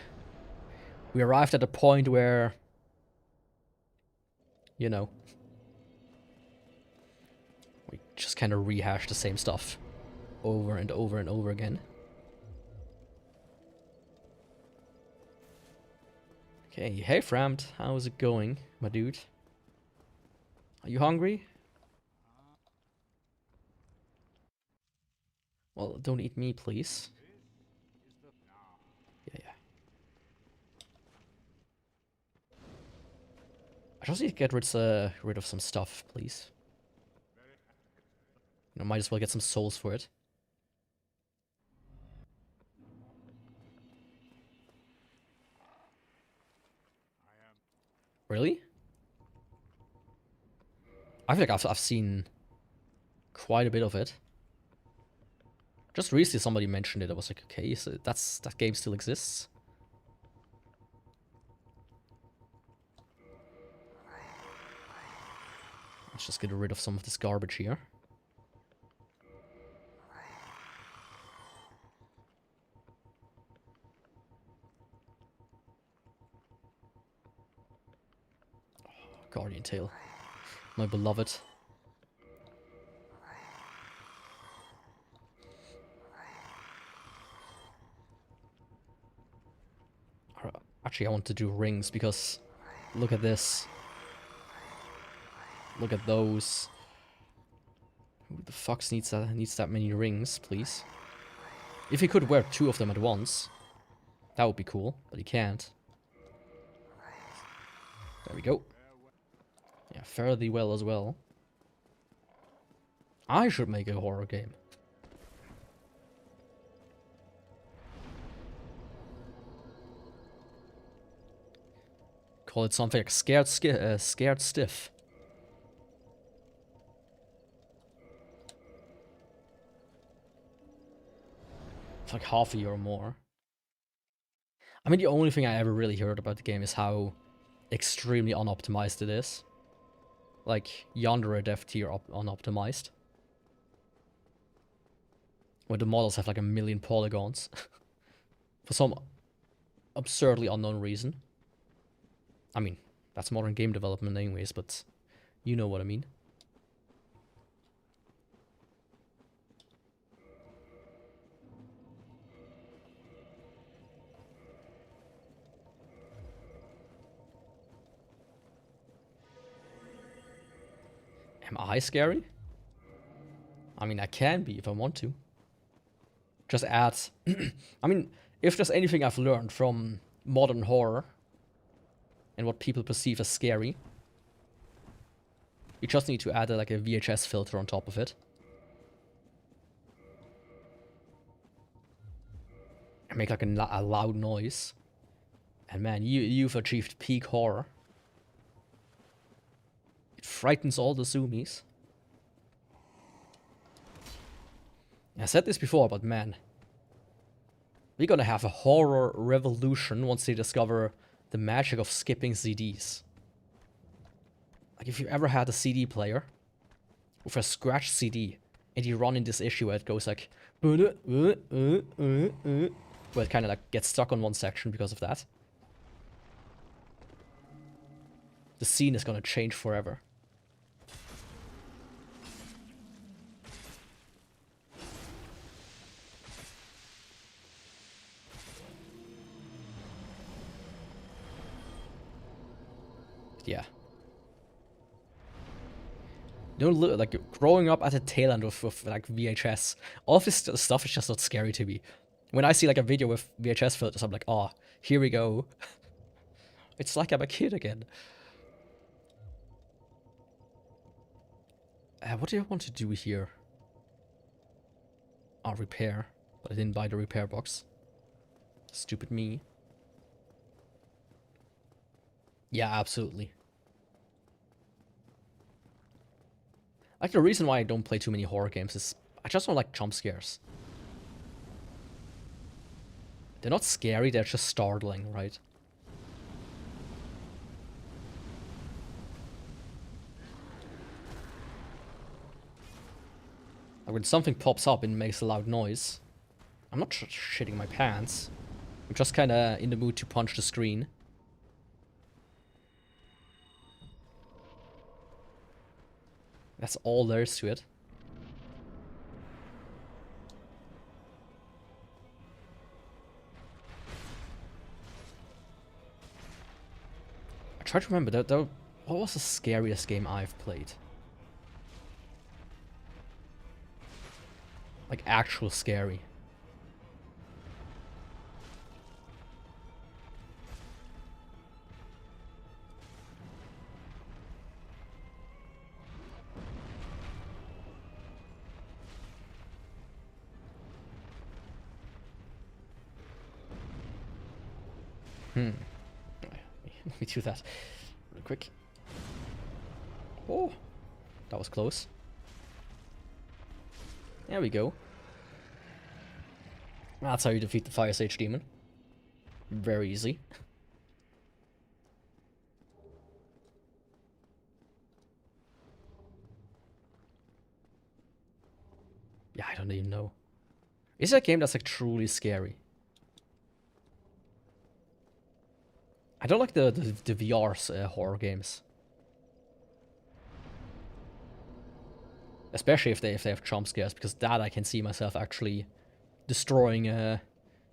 arrived at a point where, you know, we just kind of rehash the same stuff over and over and over again. Okay, hey Frammed, how's it going, my dude? Are you hungry? Well, don't eat me, please. Yeah. I just need to get rid of some stuff, please. You know, might as well get some souls for it. Really? I feel like I've seen quite a bit of it. Just recently somebody mentioned it. I was like, okay, so that game still exists. Let's just get rid of some of this garbage here. Oh, Guardian Tail. My beloved. Actually, I want to do rings because look at this. Look at those. Who the fuck needs that many rings, please? If he could wear 2 of them at once, that would be cool, but he can't. There we go. Yeah, fare thee well as well. I should make a horror game. Call it something like Scared Stiff. It's like half a year or more. I mean, the only thing I ever really heard about the game is how extremely unoptimized it is. Like, yonder a dev tier unoptimized. Where the models have like 1,000,000 polygons. For some absurdly unknown reason. I mean, that's modern game development anyways, but you know what I mean. Am I scary? I mean, I can be if I want to. Just add... I mean, if there's anything I've learned from modern horror and what people perceive as scary, you just need to add like a VHS filter on top of it. And make like a loud noise. And man, you've achieved peak horror. It frightens all the zoomies. I said this before, but man, we're gonna have a horror revolution once they discover the magic of skipping CDs. Like, if you ever had a CD player with a scratched CD and you run in this issue where it goes like, where it kind of like gets stuck on one section because of that, the scene is gonna change forever. Yeah. You know, like, growing up at the tail end with like VHS, all of this stuff is just not scary to me. When I see like a video with VHS filters, I'm like, oh, here we go. It's like I'm a kid again. What do I want to do here? Oh, repair. But I didn't buy the repair box. Stupid me. Yeah, absolutely. Like, the reason why I don't play too many horror games is I just don't like jump scares. They're not scary, they're just startling, right? Like, when something pops up and makes a loud noise, I'm not shitting my pants. I'm just kinda in the mood to punch the screen. That's all there is to it. I try to remember, what was the scariest game I've played? Like, actual scary. Let me do that. quick. Oh, that was close. There we go. That's how you defeat the Fire Sage Demon. Very easy. Yeah, I don't even know. Is it a game that's like truly scary? I don't like the VR horror games. Especially if they have jump scares, because that I can see myself actually destroying a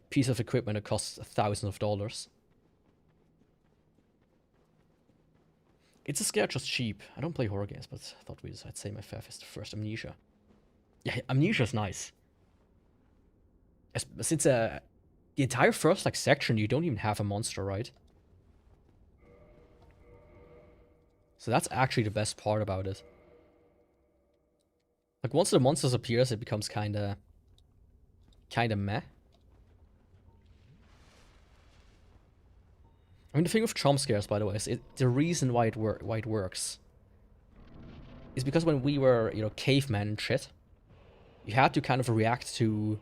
piece of equipment that costs thousands of dollars. It's a scare just cheap. I don't play horror games, but I thought I'd say my fair fist first. Amnesia. Yeah, Amnesia's nice. Since the entire first like section, you don't even have a monster, right? So that's actually the best part about it. Like once the monsters appears, it becomes kinda meh. I mean, the thing with jump scares, by the way, is the reason why it works is because when we were, you know, cavemen and shit, you had to kind of react to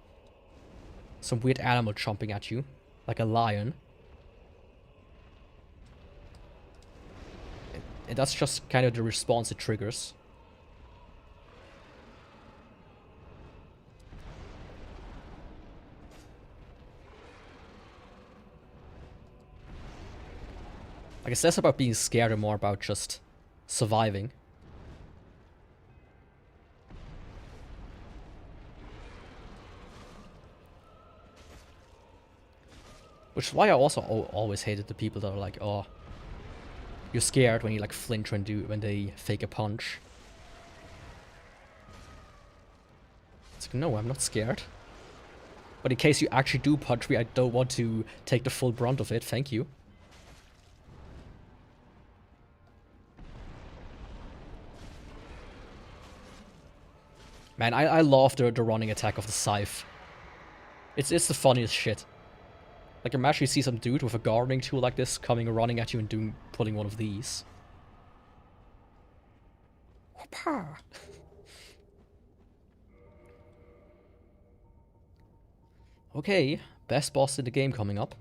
some weird animal jumping at you, like a lion. And that's just kind of the response it triggers. Like, it's less about being scared and more about just surviving. Which is why I also always hated the people that are like, oh, you're scared when you like flinch when they fake a punch. It's like, no, I'm not scared. But in case you actually do punch me, I don't want to take the full brunt of it, thank you. Man, I love the running attack of the Scythe. It's the funniest shit. Like, imagine you see some dude with a gardening tool like this coming running at you and pulling one of these. Whoopah! Okay, best boss in the game coming up.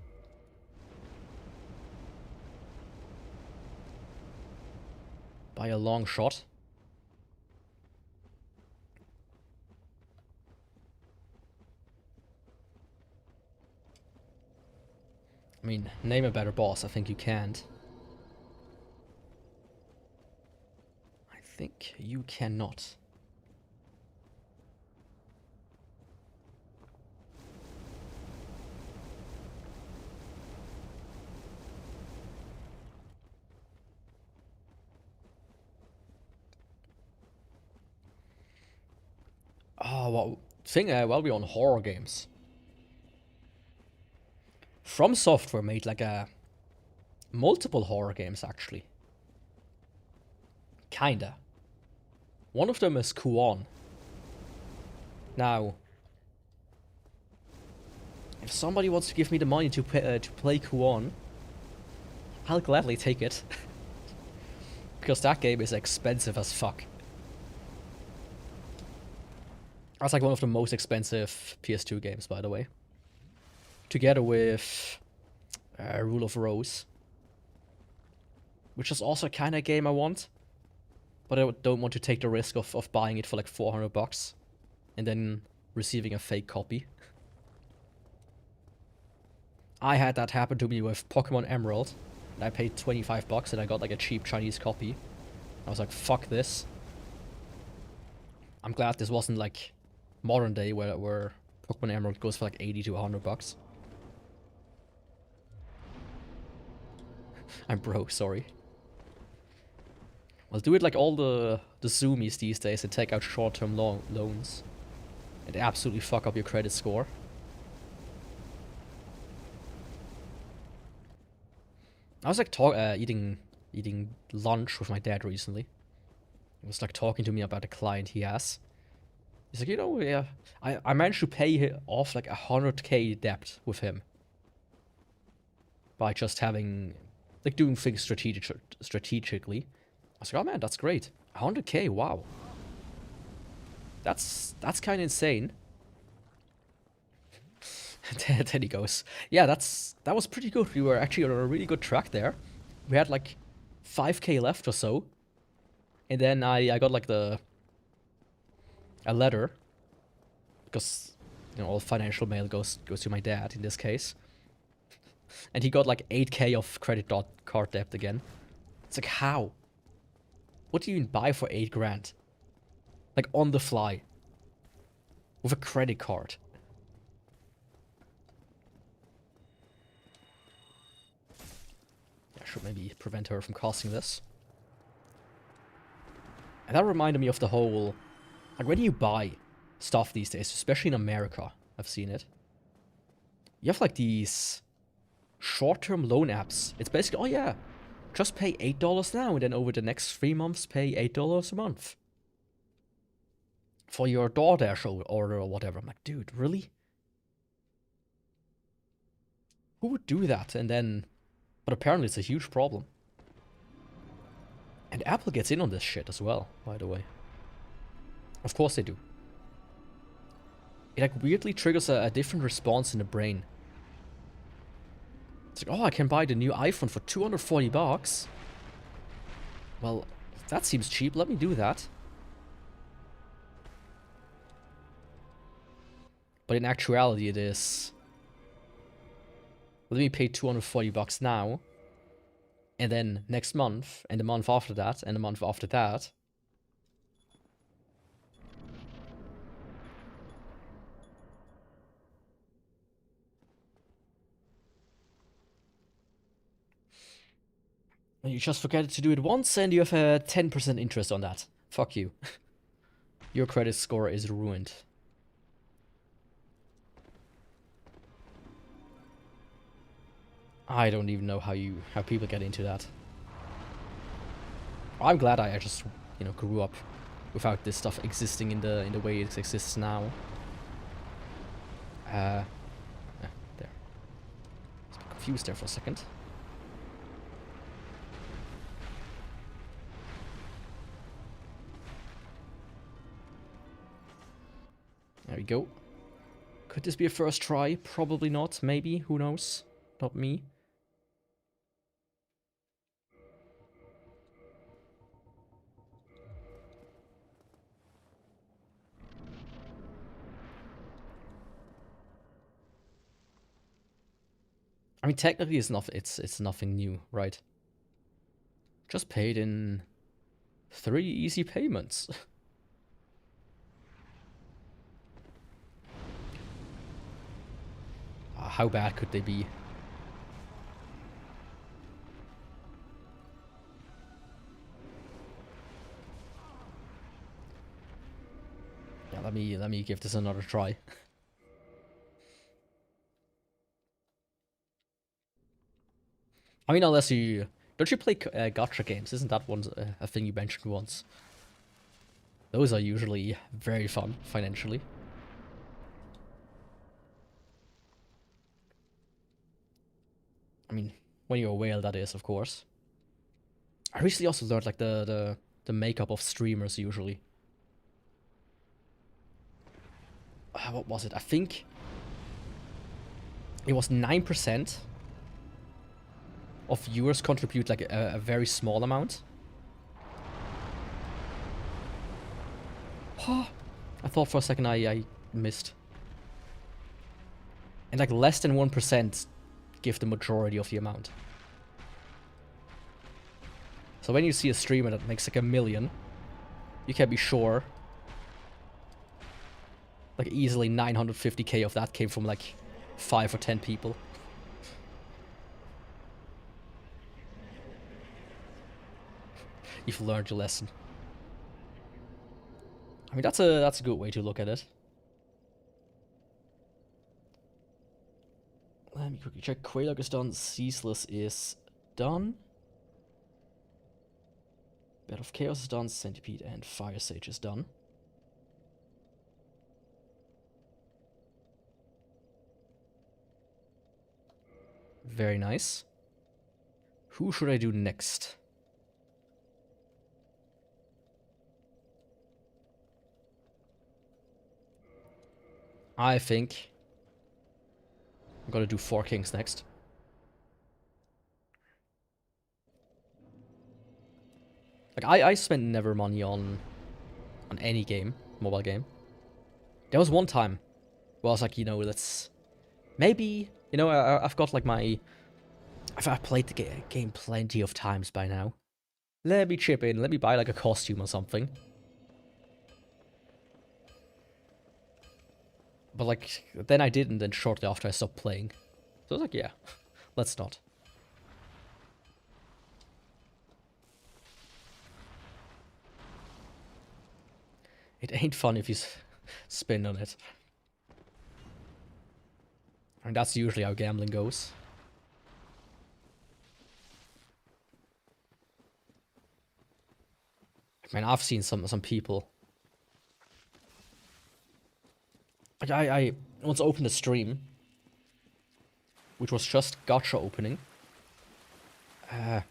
By a long shot. I mean, name a better boss, I think you can't. I think you cannot. Oh, well, while we're on horror games. From Software made like multiple horror games, actually. Kinda. One of them is Kuon. Now, if somebody wants to give me the money to play Kuon, I'll gladly take it. Because that game is expensive as fuck. That's like one of the most expensive PS2 games, by the way. Together with Rule of Rose. Which is also kind of a game I want. But I don't want to take the risk of buying it for like 400 bucks. And then receiving a fake copy. I had that happen to me with Pokemon Emerald. And I paid 25 bucks and I got like a cheap Chinese copy. I was like, fuck this. I'm glad this wasn't like modern day where Pokemon Emerald goes for like 80 to 100 bucks. I'm broke, sorry. Well, do it like all the Zoomies these days and take out short-term loans. And absolutely fuck up your credit score. I was like eating lunch with my dad recently. He was like talking to me about a client he has. He's like, you know, yeah, I managed to pay off like 100k debt with him. By just having like doing things strategically. I was like, oh man, that's great. 100k, wow. That's kind of insane. Then he goes, yeah, that was pretty good. We were actually on a really good track there. We had like 5k left or so. And then I got like a letter, because you know all financial mail goes to my dad in this case. And he got like 8k of credit card debt again. It's like, how? What do you even buy for 8 grand? Like on the fly. With a credit card. I should maybe prevent her from casting this. And that reminded me of the whole... Like when you buy stuff these days, especially in America, I've seen it. You have like these short-term loan apps. It's basically, oh yeah, just pay $8 now and then over the next 3 months pay $8 a month. For your DoorDash order or whatever. I'm like, dude, really? Who would do that? And then... But apparently it's a huge problem. And Apple gets in on this shit as well, by the way. Of course they do. It like weirdly triggers a different response in the brain. It's like, oh, I can buy the new iPhone for 240 bucks. Well, that seems cheap. Let me do that. But in actuality, it is... Let me pay 240 bucks now. And then next month, and the month after that, and the month after that. And you just forget to do it once, and you have a 10% interest on that. Fuck you. Your credit score is ruined. I don't even know how people get into that. I'm glad I just, you know, grew up without this stuff existing in the way it exists now. There. I was a bit confused there for a second. There we go. Could this be a first try? Probably not. Maybe. Who knows? Not me. I mean, technically, it's nothing new, right? Just paid in 3 easy payments. How bad could they be? Yeah, let me give this another try. I mean, unless you... Don't you play gacha games? Isn't that one a thing you mentioned once? Those are usually very fun, financially. I mean, when you're a whale, that is, of course. I recently also learned, like, the makeup of streamers, usually. What was it? I think... It was 9%. Of viewers contribute like a very small amount. I thought for a second I missed. And like less than 1% give the majority of the amount. So when you see a streamer that makes like 1 million, you can be sure like easily 950k of that came from like 5 or 10 people. You've learned your lesson. I mean, that's a good way to look at it. Let me quickly check. Quaylog is done. Ceaseless is done. Bed of Chaos is done. Centipede and Fire Sage is done. Very nice. Who should I do next? I think I'm gonna do 4 Kings next. Like, I spent never money on any game, mobile game. There was one time where I was like, you know, let's... Maybe, you know, I've got like my... I've played the game plenty of times by now. Let me chip in, let me buy like a costume or something. But like, then I didn't, and shortly after I stopped playing. So I was like, yeah, let's not. It ain't fun if you spin on it. And that's usually how gambling goes. I mean, I've seen some people. Like I once opened a stream, which was just gacha opening. Let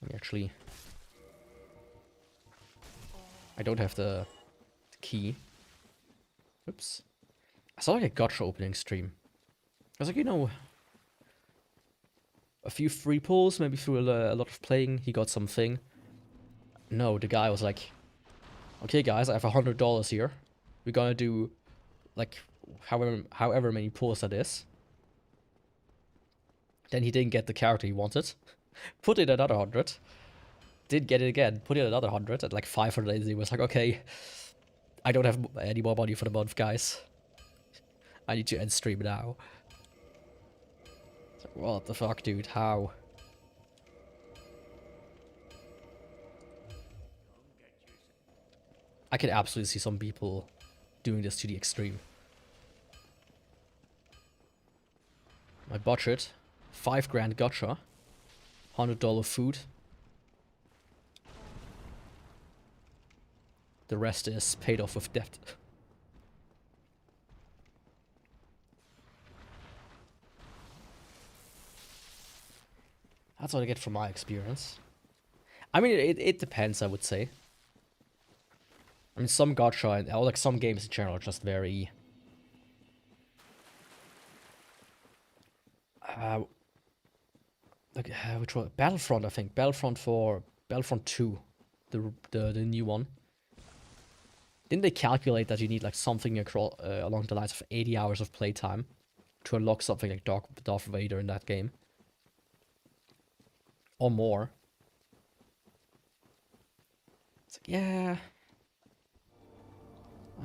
me actually... I don't have the key. Oops. I saw like a gacha opening stream. I was like, you know, a few free pulls, maybe through a lot of playing, he got something. No, the guy was like, okay guys, I have $100 here. We're gonna do like however many pulls that is. Then he didn't get the character he wanted. Put in another 100. Did get it again. Put in another 100 at like 500. He was like, okay, I don't have any more money for the month, guys. I need to end stream now. Like, what the fuck, dude? How? I can absolutely see some people doing this to the extreme. My budget, 5 grand gacha, $100 food. The rest is paid off with debt. That's what I get from my experience. I mean, it depends, I would say. I mean, some gacha, or like some games in general, are just very... which one? Battlefront, I think. Battlefront 2, the new one. Didn't they calculate that you need like something across, along the lines of 80 hours of playtime to unlock something like Darth Vader in that game? Or more. It's like, yeah...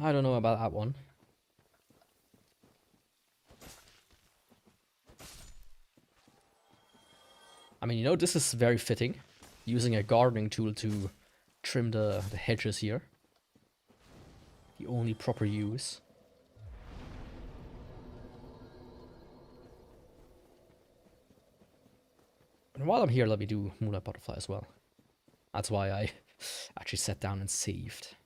I don't know about that one. I mean, you know, this is very fitting. Using a gardening tool to trim the hedges here. The only proper use. And while I'm here, let me do Moonlight Butterfly as well. That's why I actually sat down and saved.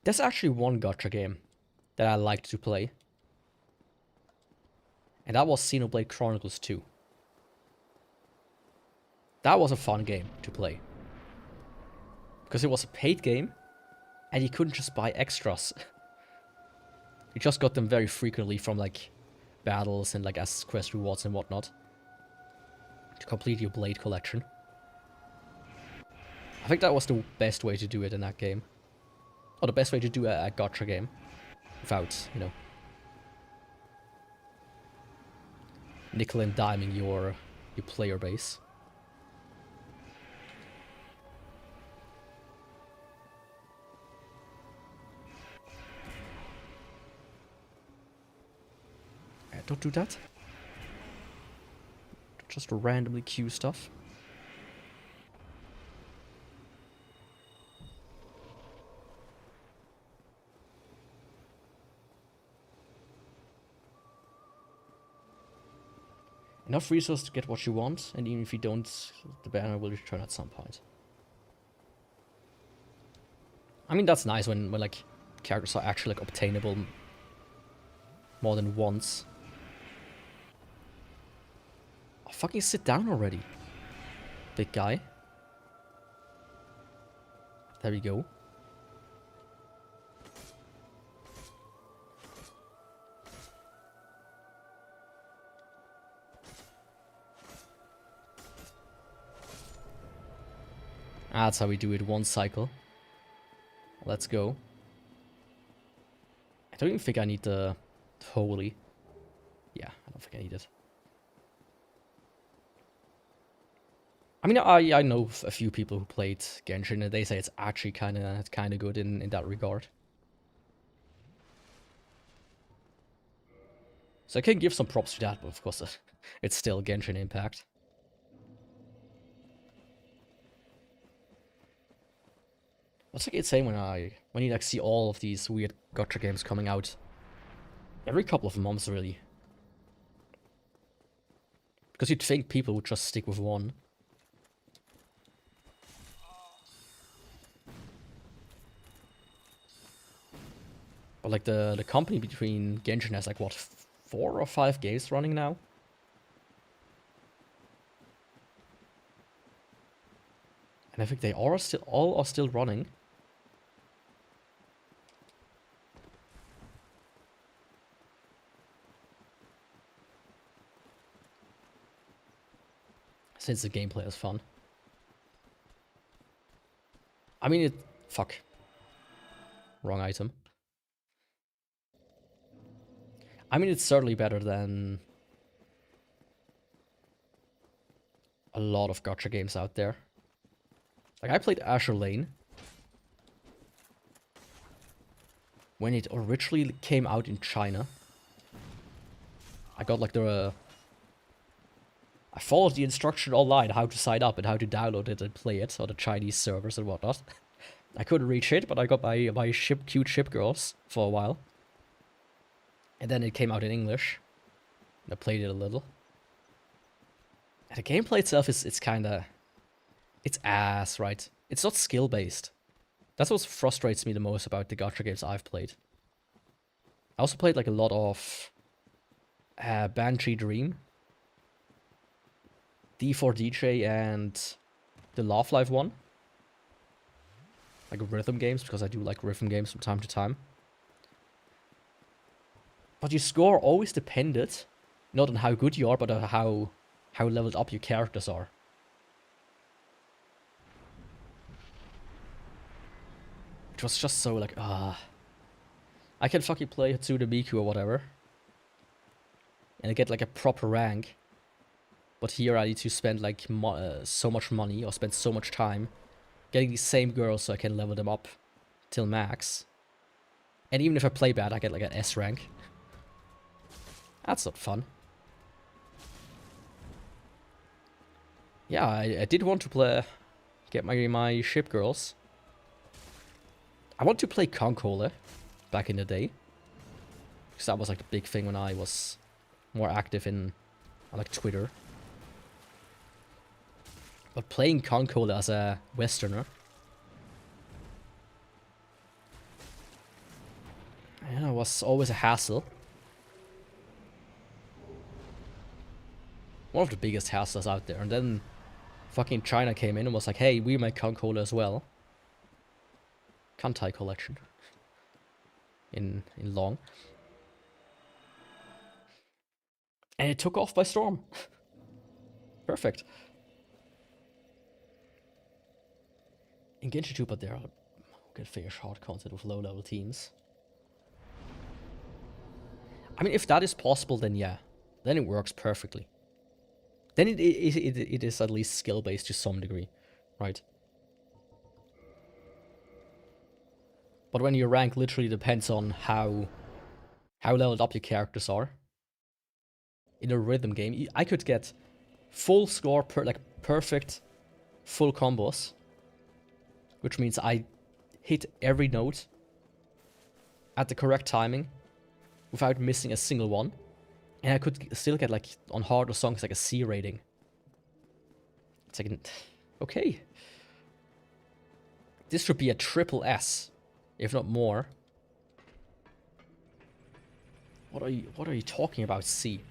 There's actually one gacha game that I liked to play. And that was Xenoblade Chronicles 2. That was a fun game to play. Because it was a paid game, and you couldn't just buy extras. You just got them very frequently from like battles and like as quest rewards and whatnot. To complete your Blade collection. I think that was the best way to do it in that game. Or the best way to do a gacha game. Without, you know, nickel and diming your player base. Don't do that. Just randomly queue stuff. Enough resources to get what you want, and even if you don't, the banner will return at some point. I mean, that's nice when like, characters are actually, like, obtainable more than once. Oh, fucking sit down already, big guy. There we go. That's how we do it, one cycle. Let's go. I don't even think I need the holy. Yeah, I don't think I need it. I mean, I know a few people who played Genshin, and they say it's actually kind of good in that regard. So I can give some props to that, but of course it's still Genshin Impact. What's like insane when you like see all of these weird gacha games coming out every couple of months, really. Because you'd think people would just stick with one. But like the company between Genshin has like what, 4 or 5 games running now? And I think they are all are still running. Since the gameplay is fun. I mean, fuck. Wrong item. I mean, it's certainly better than a lot of gacha games out there. Like, I played Azure Lane when it originally came out in China. I got like I followed the instruction online how to sign up and how to download it and play it on the Chinese servers and whatnot. I couldn't reach it, but I got my cute ship girls for a while. And then it came out in English. And I played it a little. And the gameplay itself it's kinda... It's ass, right? It's not skill-based. That's what frustrates me the most about the gacha games I've played. I also played like a lot of... Banshee Dream. D4DJ and the Love Live one. Like rhythm games, because I do like rhythm games from time to time. But your score always depended, not on how good you are, but on how leveled up your characters are. It was just so like, I can fucking play Hatsune Miku or whatever. And I get like a proper rank. But here I need to spend like so much money or spend so much time getting these same girls so I can level them up till max. And even if I play bad, I get like an S rank. That's not fun. Yeah, I did want to get my ship girls. I want to play Concola back in the day. Because that was like the big thing when I was more active on like Twitter. But playing Concola as a Westerner, yeah, was always a hassle. One of the biggest hassles out there. And then fucking China came in and was like, hey, we make Concola as well. Kantai collection. In long. And it took off by storm. Perfect. In Genshin 2, but there are good finish hard content with low level teams. I mean, if that is possible, then yeah. Then it works perfectly. Then it is at least skill based to some degree, right? But when your rank literally depends on how leveled up your characters are. In a rhythm game, I could get full score, perfect full combos. Which means I hit every note at the correct timing without missing a single one. And I could still get, like, on harder songs, like a C rating. It's like, okay. This should be a triple S, if not more. What are you talking about, C?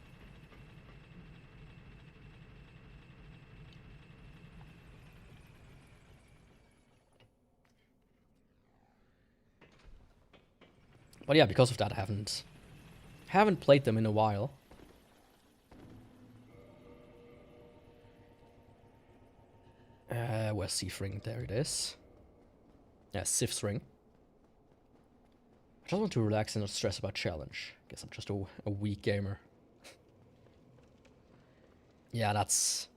But yeah, because of that, I haven't played them in a while. Where's Scythe ring? There it is. Yeah, Scythe's ring. I just want to relax and not stress about challenge. Guess I'm just a weak gamer. Yeah, that's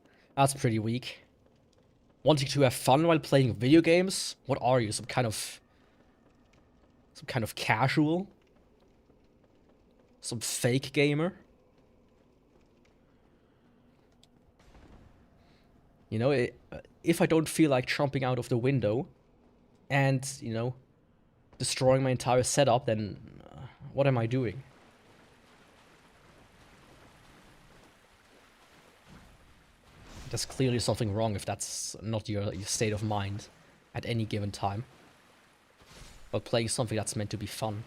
pretty weak. Wanting to have fun while playing video games? What are you? Some kind of casual? Some fake gamer? You know, if I don't feel like jumping out of the window and, you know, destroying my entire setup, then what am I doing? There's clearly something wrong if that's not your state of mind at any given time. But playing something that's meant to be fun.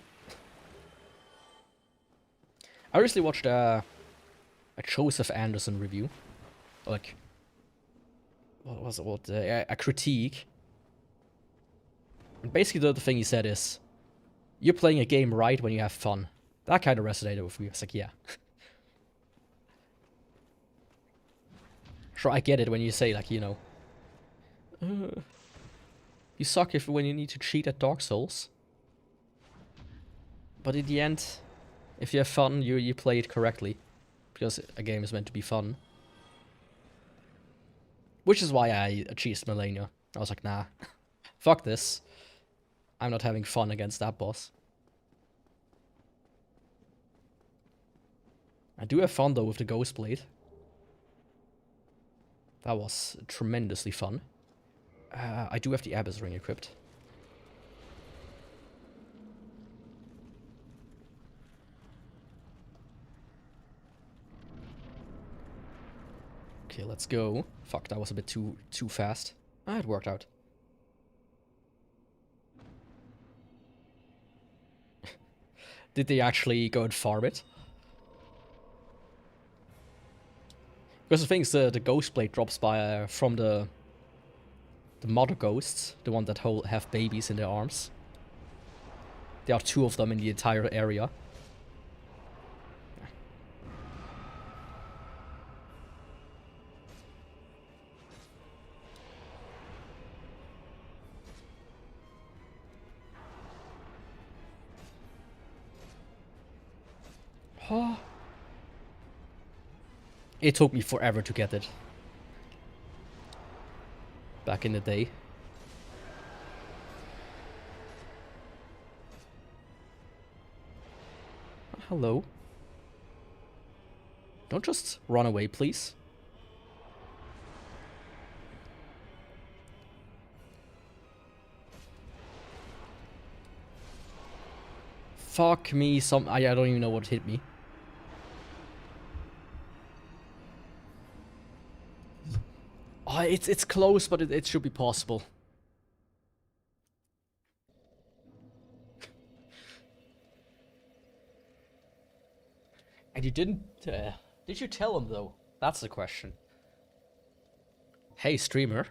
I recently watched a Joseph Anderson review. Like, what was it? A critique. And basically the thing he said is, you're playing a game right when you have fun. That kind of resonated with me. I was like, yeah. Sure, I get it when you say, like, you know, you suck when you need to cheat at Dark Souls. But in the end, if you have fun, you play it correctly. Because a game is meant to be fun. Which is why I achieved Millennia. I was like, nah, fuck this. I'm not having fun against that boss. I do have fun though with the Ghost Blade. That was tremendously fun. I do have the Abyss Ring equipped. Okay, let's go. Fuck, that was a bit too fast. Ah, it worked out. Did they actually go and farm it? Because the thing is, the Ghost Blade drops by from the mother ghosts, the one that have babies in their arms. There are 2 of them in the entire area. Oh. It took me forever to get it. Back in the day. Hello. Don't just run away, please. Fuck me, I don't even know what hit me. Oh, it's close, but it should be possible. And you didn't... did you tell him, though? That's the question. Hey, streamer.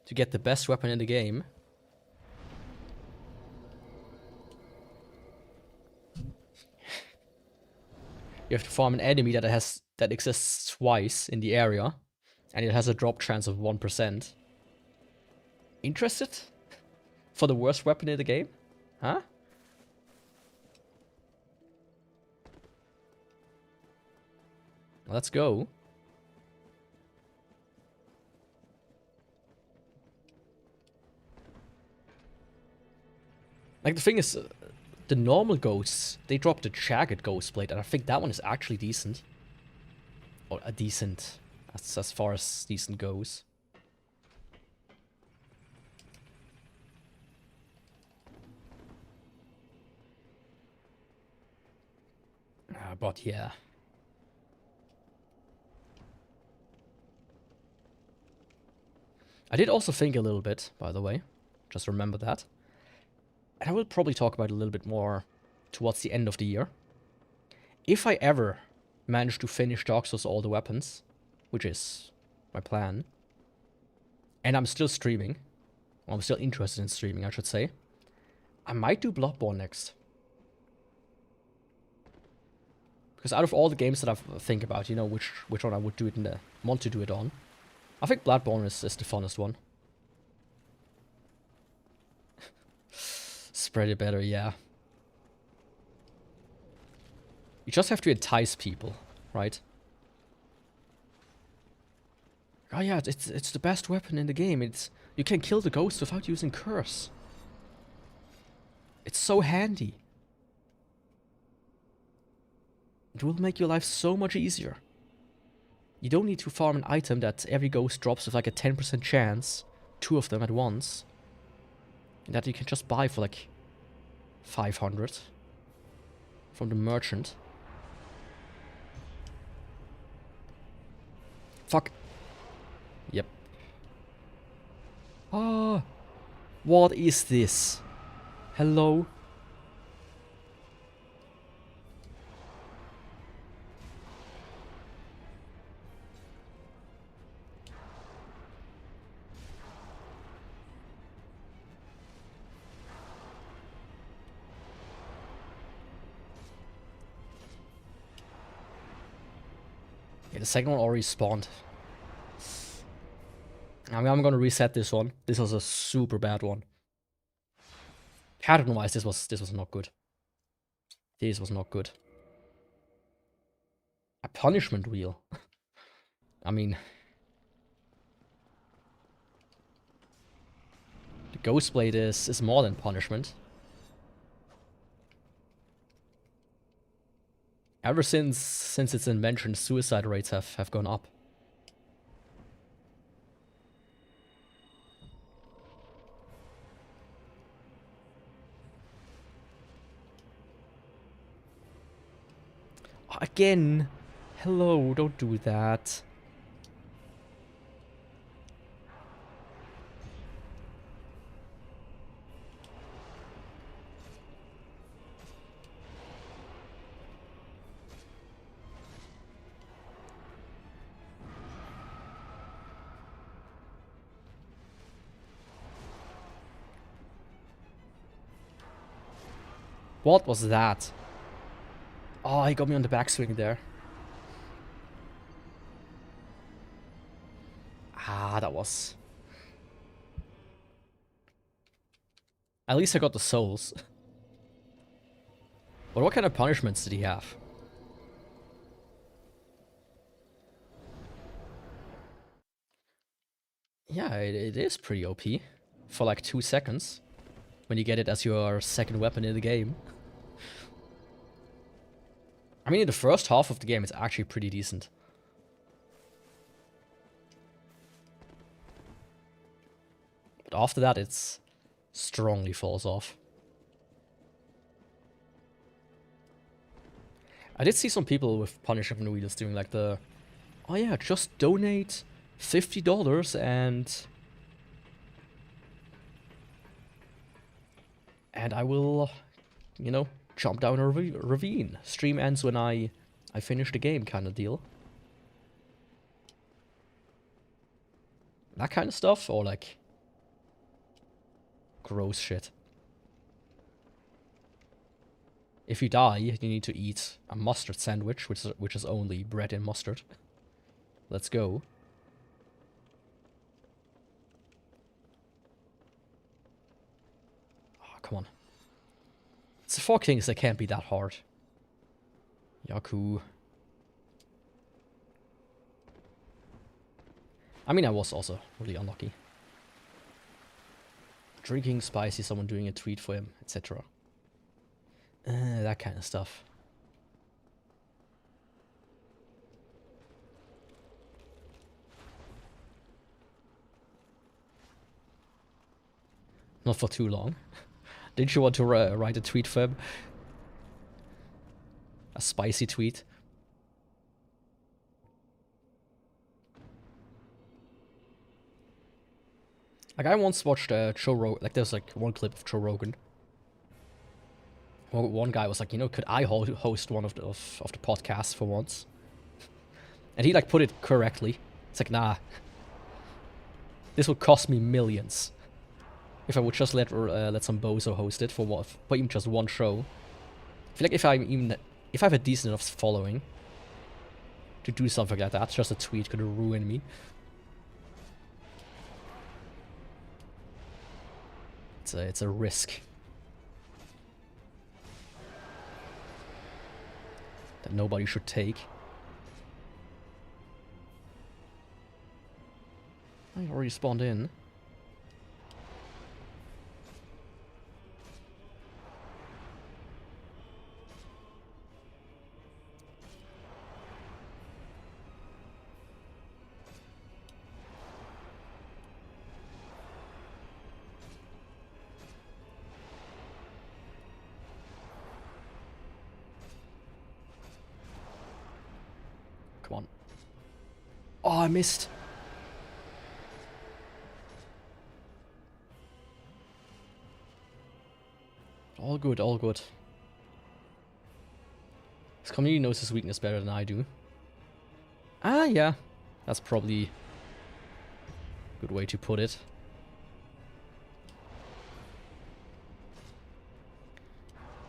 To get the best weapon in the game... you have to farm an enemy that exists twice in the area. And it has a drop chance of 1%. Interested? For the worst weapon in the game? Huh? Let's go. Like, the thing is, the normal ghosts, they drop the jagged ghost blade, and I think that one is actually decent. Or a decent... that's as far as decent goes. But yeah. I did also think a little bit, by the way. Just remember that. And I will probably talk about it a little bit more towards the end of the year. If I ever manage to finish Dark Souls all the weapons, which is my plan, and I'm still streaming, or I'm still interested in streaming, I should say, I might do Bloodborne next. Because out of all the games that I think about, you know, which one I would do it in the want to do it on, I think Bloodborne is the funnest one. Spread it better, yeah. You just have to entice people, right? Oh yeah, it's the best weapon in the game. You can kill the ghost without using curse. It's so handy. It will make your life so much easier. You don't need to farm an item that every ghost drops with like a 10% chance, 2 of them at once, and that you can just buy for like 500 from the merchant. Fuck. Yep. Ah, what is this? Hello? Yeah, the second one already spawned. I'm gonna reset this one. This was a super bad one. Pattern-wise, this was not good. This was not good. A punishment wheel. I mean, the Ghost Blade is more than punishment. Ever since its invention, suicide rates have gone up. Again! Hello, don't do that. What was that? Oh, he got me on the backswing there. Ah, that was... At least I got the souls. But what kind of punishments did he have? Yeah, it is pretty OP. For like 2 seconds. When you get it as your second weapon in the game. I mean, in the first half of the game, it's actually pretty decent. But after that, it's strongly falls off. I did see some people with punishment wheels doing like the... Oh yeah, just donate $50 and I will, you know, jump down a ravine. Stream ends when I finish the game kind of deal. That kind of stuff, or like gross shit. If you die, you need to eat a mustard sandwich, which is only bread and mustard. Let's go. Oh, come on. It's the 4 kings, they can't be that hard. Yaku. I mean, I was also really unlucky. Drinking spicy, someone doing a tweet for him, etc. That kind of stuff. Not for too long. Didn't you want to write a tweet for him? A spicy tweet? Like, I once watched Joe Rogan, like, there's, like, one clip of Joe Rogan. One guy was like, you know, could I host one of the podcasts for once? And he, like, put it correctly. It's like, nah. This would cost me millions. If I would just let some bozo host it for even just one show. I feel like if I have a decent enough following to do something like that, just a tweet could ruin me. It's a risk that nobody should take. I already spawned in. Come on. Oh, I missed. All good, all good. His community knows his weakness better than I do. Ah, yeah. That's probably a good way to put it.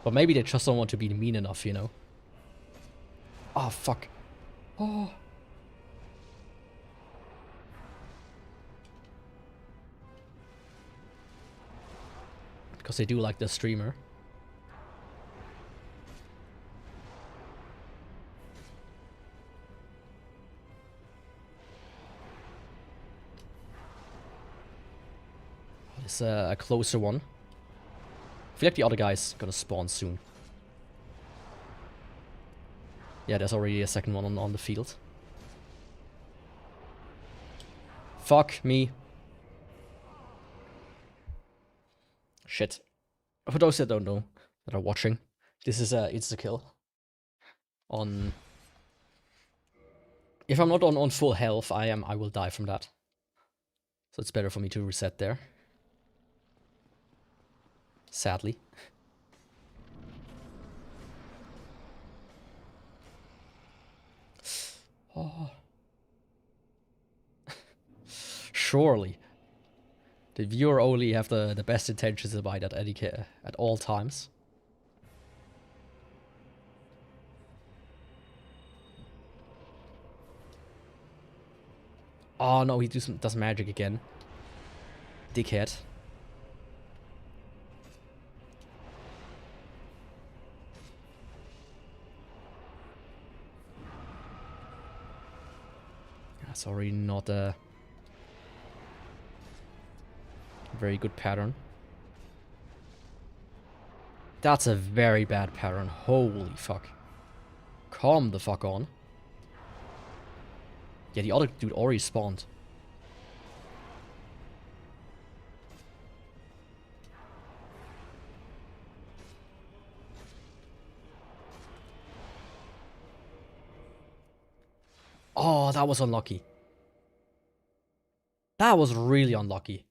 But maybe they just don't want to be mean enough, you know? Oh, fuck. Oh. Because they do like the streamer. It's a closer one. I feel like the other guy's gonna spawn soon. Yeah, there's already a second one on the field. Fuck me. Shit. For those that don't know, that are watching, this is a insta-kill. On... If I'm not on full health, I will die from that. So it's better for me to reset there. Sadly. Oh. Surely. The viewer only have the best intentions in mind at all times. Oh no, he does magic again. Dickhead. That's already not a very good pattern. That's a very bad pattern. Holy fuck. Calm the fuck on. Yeah, the other dude already spawned. Oh, that was unlucky. That was really unlucky.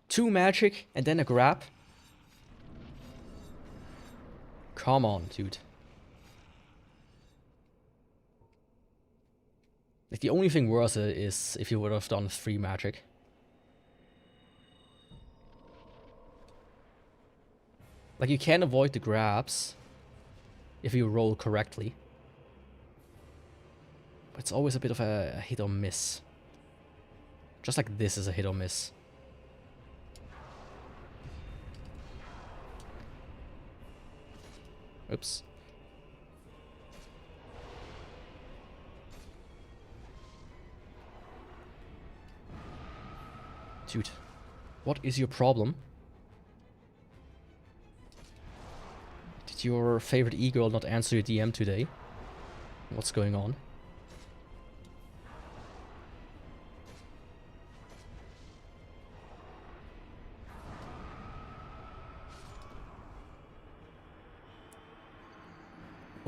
2 magic and then a grab. Come on, dude. Like, the only thing worse is if you would have done 3 magic. Like, you can avoid the grabs if you roll correctly. But it's always a bit of a hit or miss. Just like this is a hit or miss. Oops. Dude, what is your problem? Did your favorite e-girl not answer your DM today? What's going on?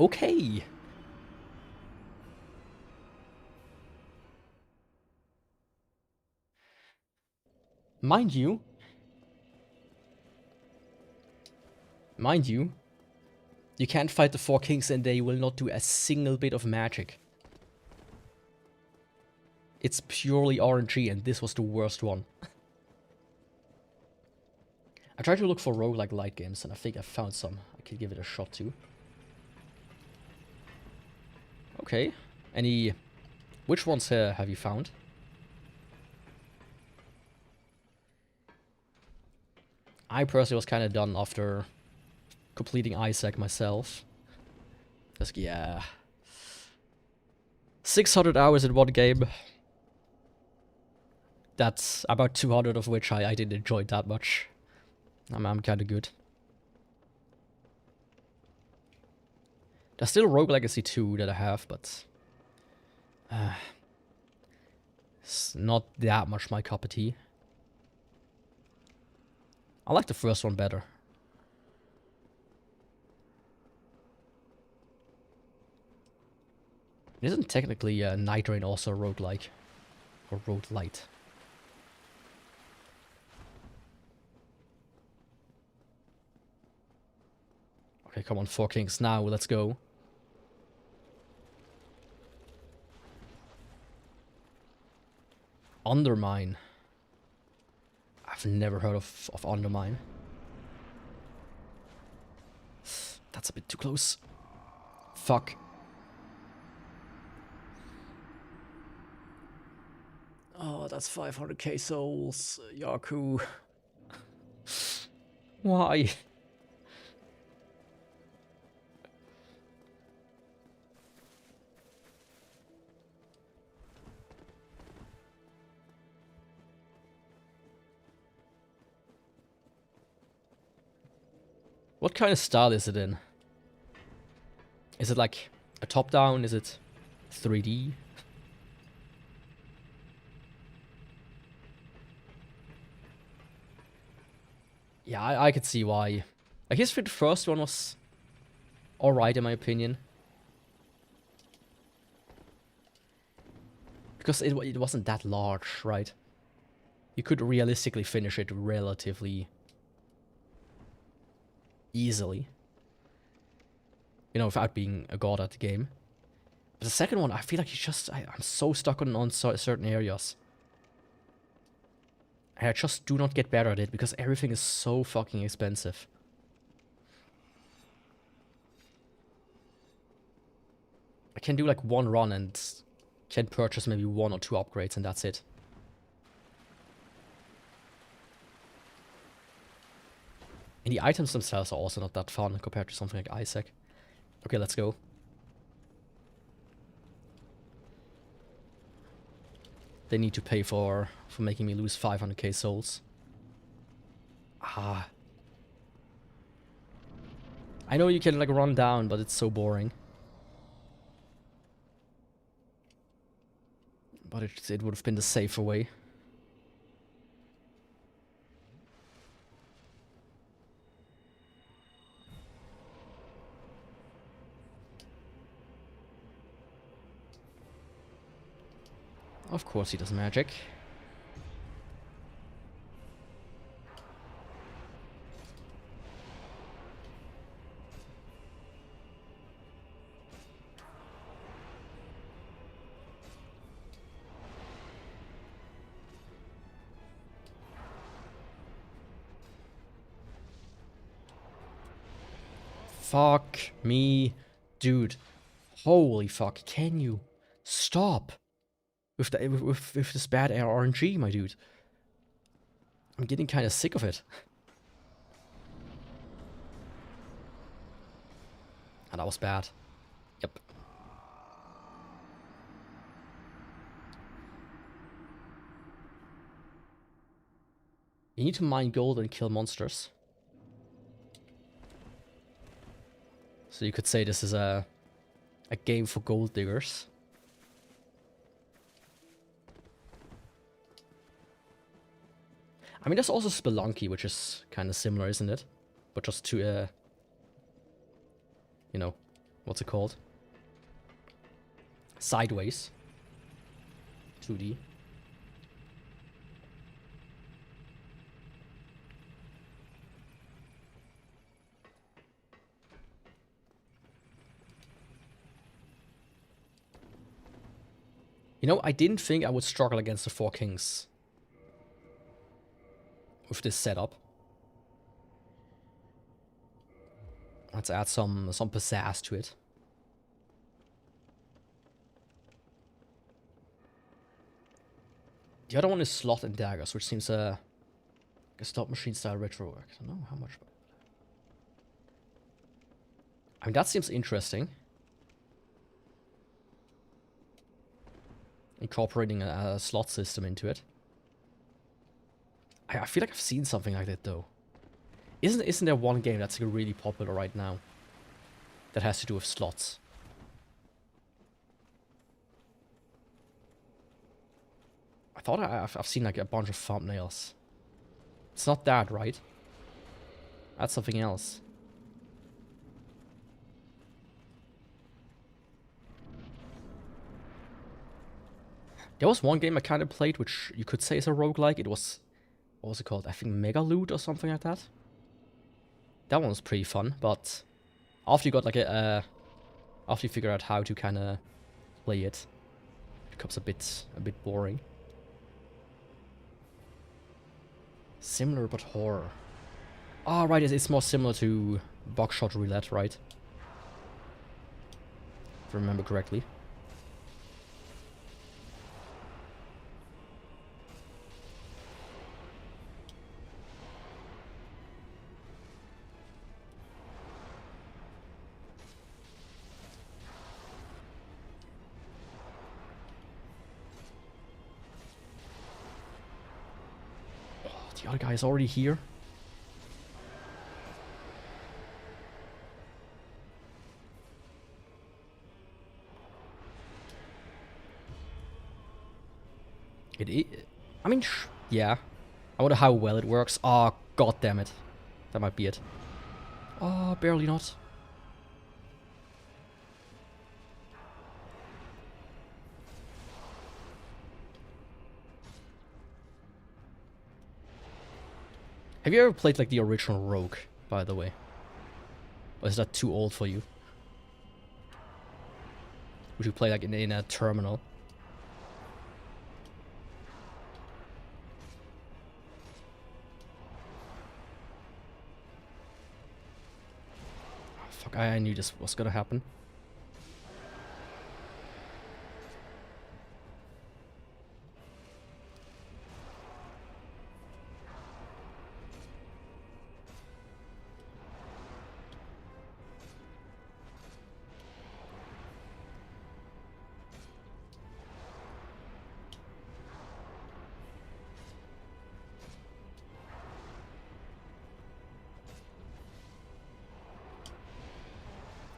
Okay. Mind you, you can't fight the 4 kings and they will not do a single bit of magic. It's purely RNG, and this was the worst one. I tried to look for roguelike light games, and I think I found some. I could give it a shot too. Okay. Which ones have you found? I personally was kind of done after completing Isaac myself. Just, yeah. 600 hours in one game. That's about 200 of which I didn't enjoy that much. I'm kind of good. There's still Rogue Legacy 2 that I have, but it's not that much my cup of tea. I like the first one better. Isn't technically Night Rain also roguelike? Or roguelite? Okay, come on, 4 kings now, let's go. Undermine. I've never heard of Undermine. That's a bit too close. Fuck. Oh, that's 500k souls, Yaku. Why? What kind of style is it in? Is it like a top-down? Is it 3D? Yeah, I could see why. I guess the first one was alright in my opinion. Because it wasn't that large, right? You could realistically finish it relatively easily. You know, without being a god at the game. But the second one, I feel like I'm so stuck on certain areas. And I just do not get better at it because everything is so fucking expensive. I can do like one run and can purchase maybe 1 or 2 upgrades and that's it. And the items themselves are also not that fun compared to something like Isaac. Okay, let's go. They need to pay for making me lose 500k souls. Ah. I know you can like run down, but it's so boring. But it would have been the safer way. Of course he does magic. Fuck me, dude. Holy fuck, can you stop? With this bad RNG, my dude. I'm getting kind of sick of it. And that was bad. Yep. You need to mine gold and kill monsters. So you could say this is a game for gold diggers. I mean, there's also Spelunky, which is kind of similar, isn't it? But just to, you know, what's it called? Sideways. 2D. You know, I didn't think I would struggle against the 4 kings with this setup. Let's add some pizzazz to it. The other one is slot and daggers, which seems like a slot machine style retro work. I don't know how much. I mean, that seems interesting. Incorporating a slot system into it. I feel like I've seen something like that though. Isn't there one game that's really popular right now that has to do with slots? I thought I've seen like a bunch of thumbnails. It's not that, right? That's something else. There was one game I kind of played, which you could say is a roguelike. It was, what was it called? I think Mega Loot or something like that. That one was pretty fun, but after you got like after you figure out how to kind of play it, it becomes a bit boring. Similar but horror. Ah, right, it's more similar to Buckshot Roulette, right? If I remember correctly. The other guy is already here. I mean, yeah. I wonder how well it works. Oh, god damn it. That might be it. Oh, barely not. Have you ever played like the original Rogue, by the way? Or is that too old for you? Would you play like in a terminal? Oh, fuck, I knew this was gonna happen.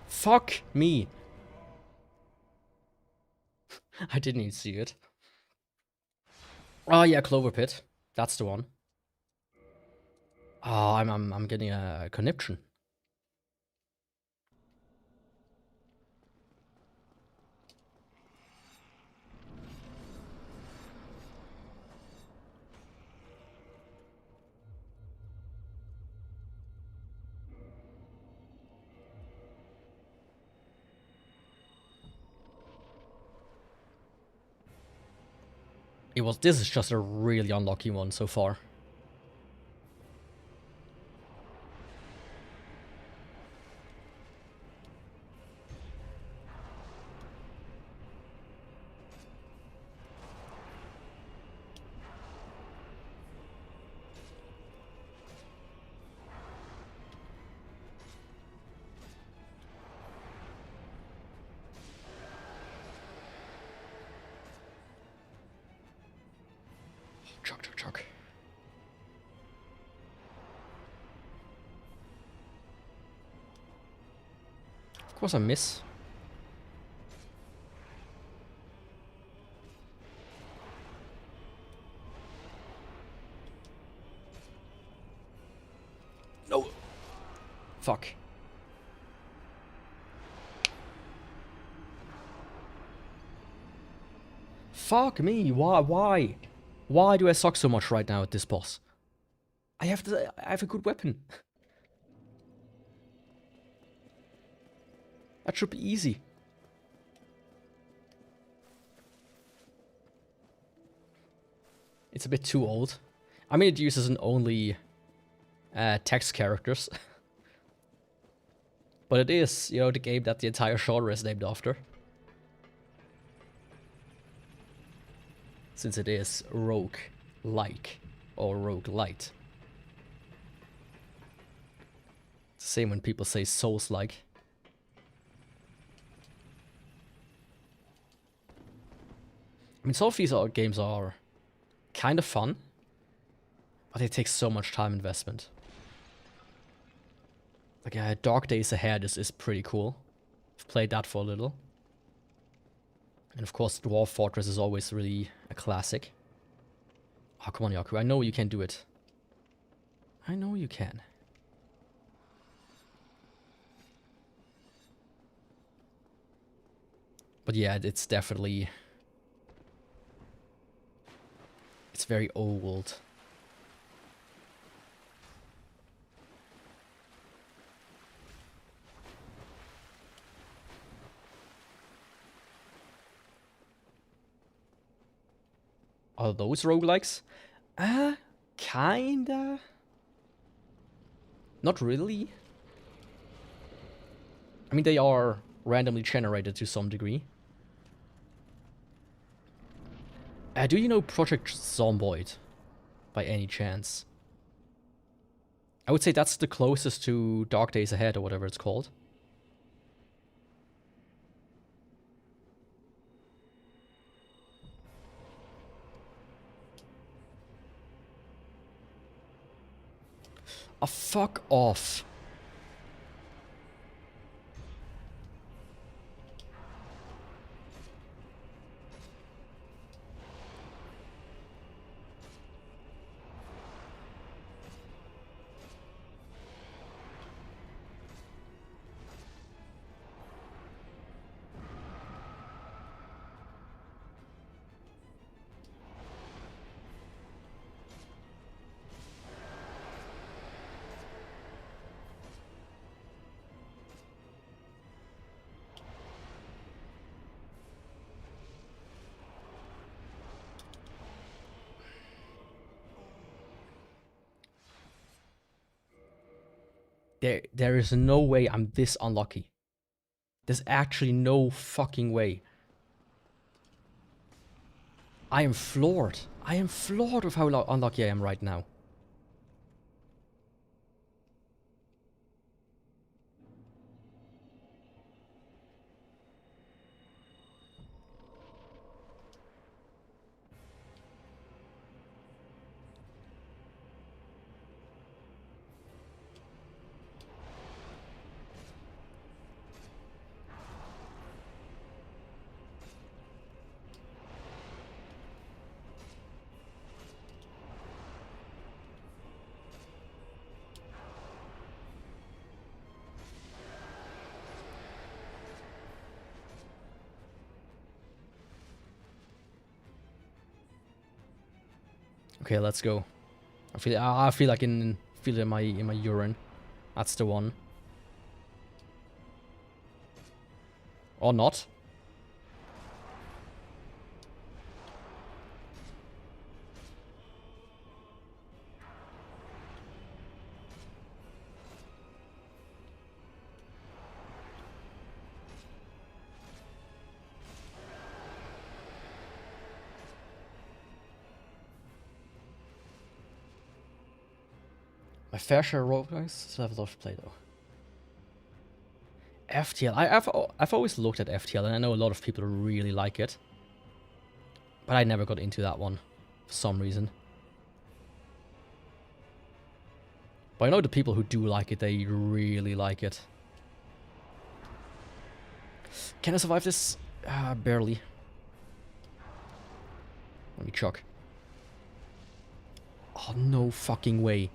Fuck me. I didn't even see it. Oh yeah, Clover Pit. That's the one. Oh, I'm getting a conniption. This is just a really unlucky one so far. Chuck. Of course I miss. No. Fuck. Fuck me. Why? Why do I suck so much right now at this boss? I have a good weapon. That should be easy. It's a bit too old. I mean, it uses an only text characters. But it is, you know, the game that the entire genre is named after. Since it is rogue-like or roguelite. It's the same when people say Souls-like. I mean, some of these games are kind of fun, but they take so much time investment. Like, Dark Days Ahead is pretty cool. I've played that for a little. And of course, Dwarf Fortress is always really a classic. Oh, come on, Yaku. I know you can do it. I know you can. But yeah, it's definitely... It's very old. Are those roguelikes? Kinda. Not really. I mean, they are randomly generated to some degree. Do you know Project Zomboid, by any chance? I would say that's the closest to Dark Days Ahead, or whatever it's called. Oh, fuck off. There is no way I'm this unlucky. There's actually no fucking way. I am floored. I am floored with how unlucky I am right now. Okay, let's go. I feel like feel it in my urine. That's the one. Or not. My fair share of roguelikes still have a lot to play though. FTL. I've always looked at FTL and I know a lot of people really like it. But I never got into that one for some reason. But I know the people who do like it, they really like it. Can I survive this? Barely. Let me chuck. Oh, no fucking way.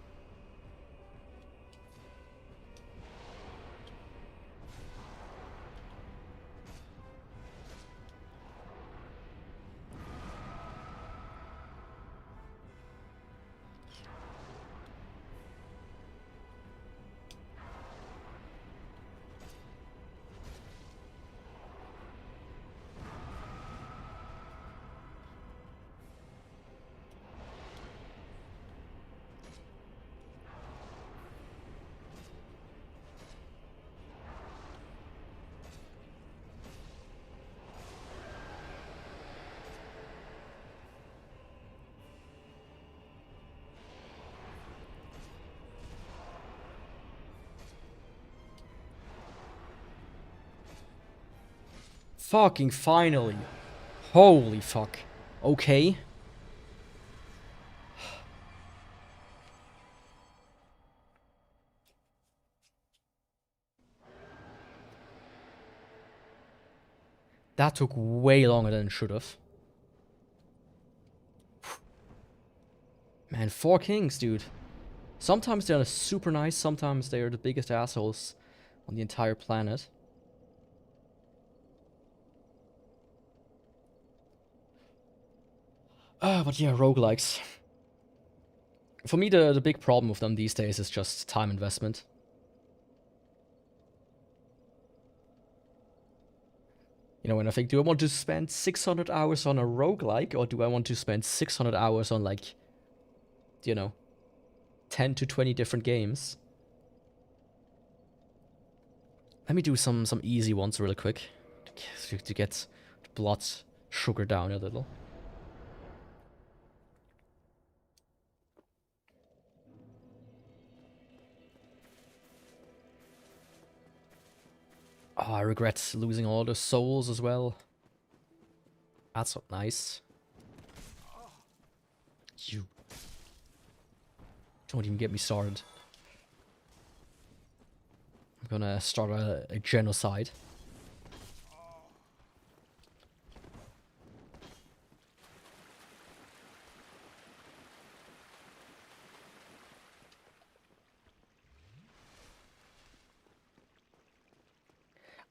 Fucking finally. Holy fuck. Okay. That took way longer than it should have. Man, 4 kings, dude. Sometimes they're super nice, sometimes they're the biggest assholes on the entire planet. But yeah, roguelikes. For me, the big problem with them these days is just time investment. You know, when I think, do I want to spend 600 hours on a roguelike, or do I want to spend 600 hours on, like, you know, 10 to 20 different games? Let me do some easy ones really quick to get blood sugar down a little. Oh, I regret losing all the souls as well. That's not nice. You don't even get me started. I'm gonna start a genocide.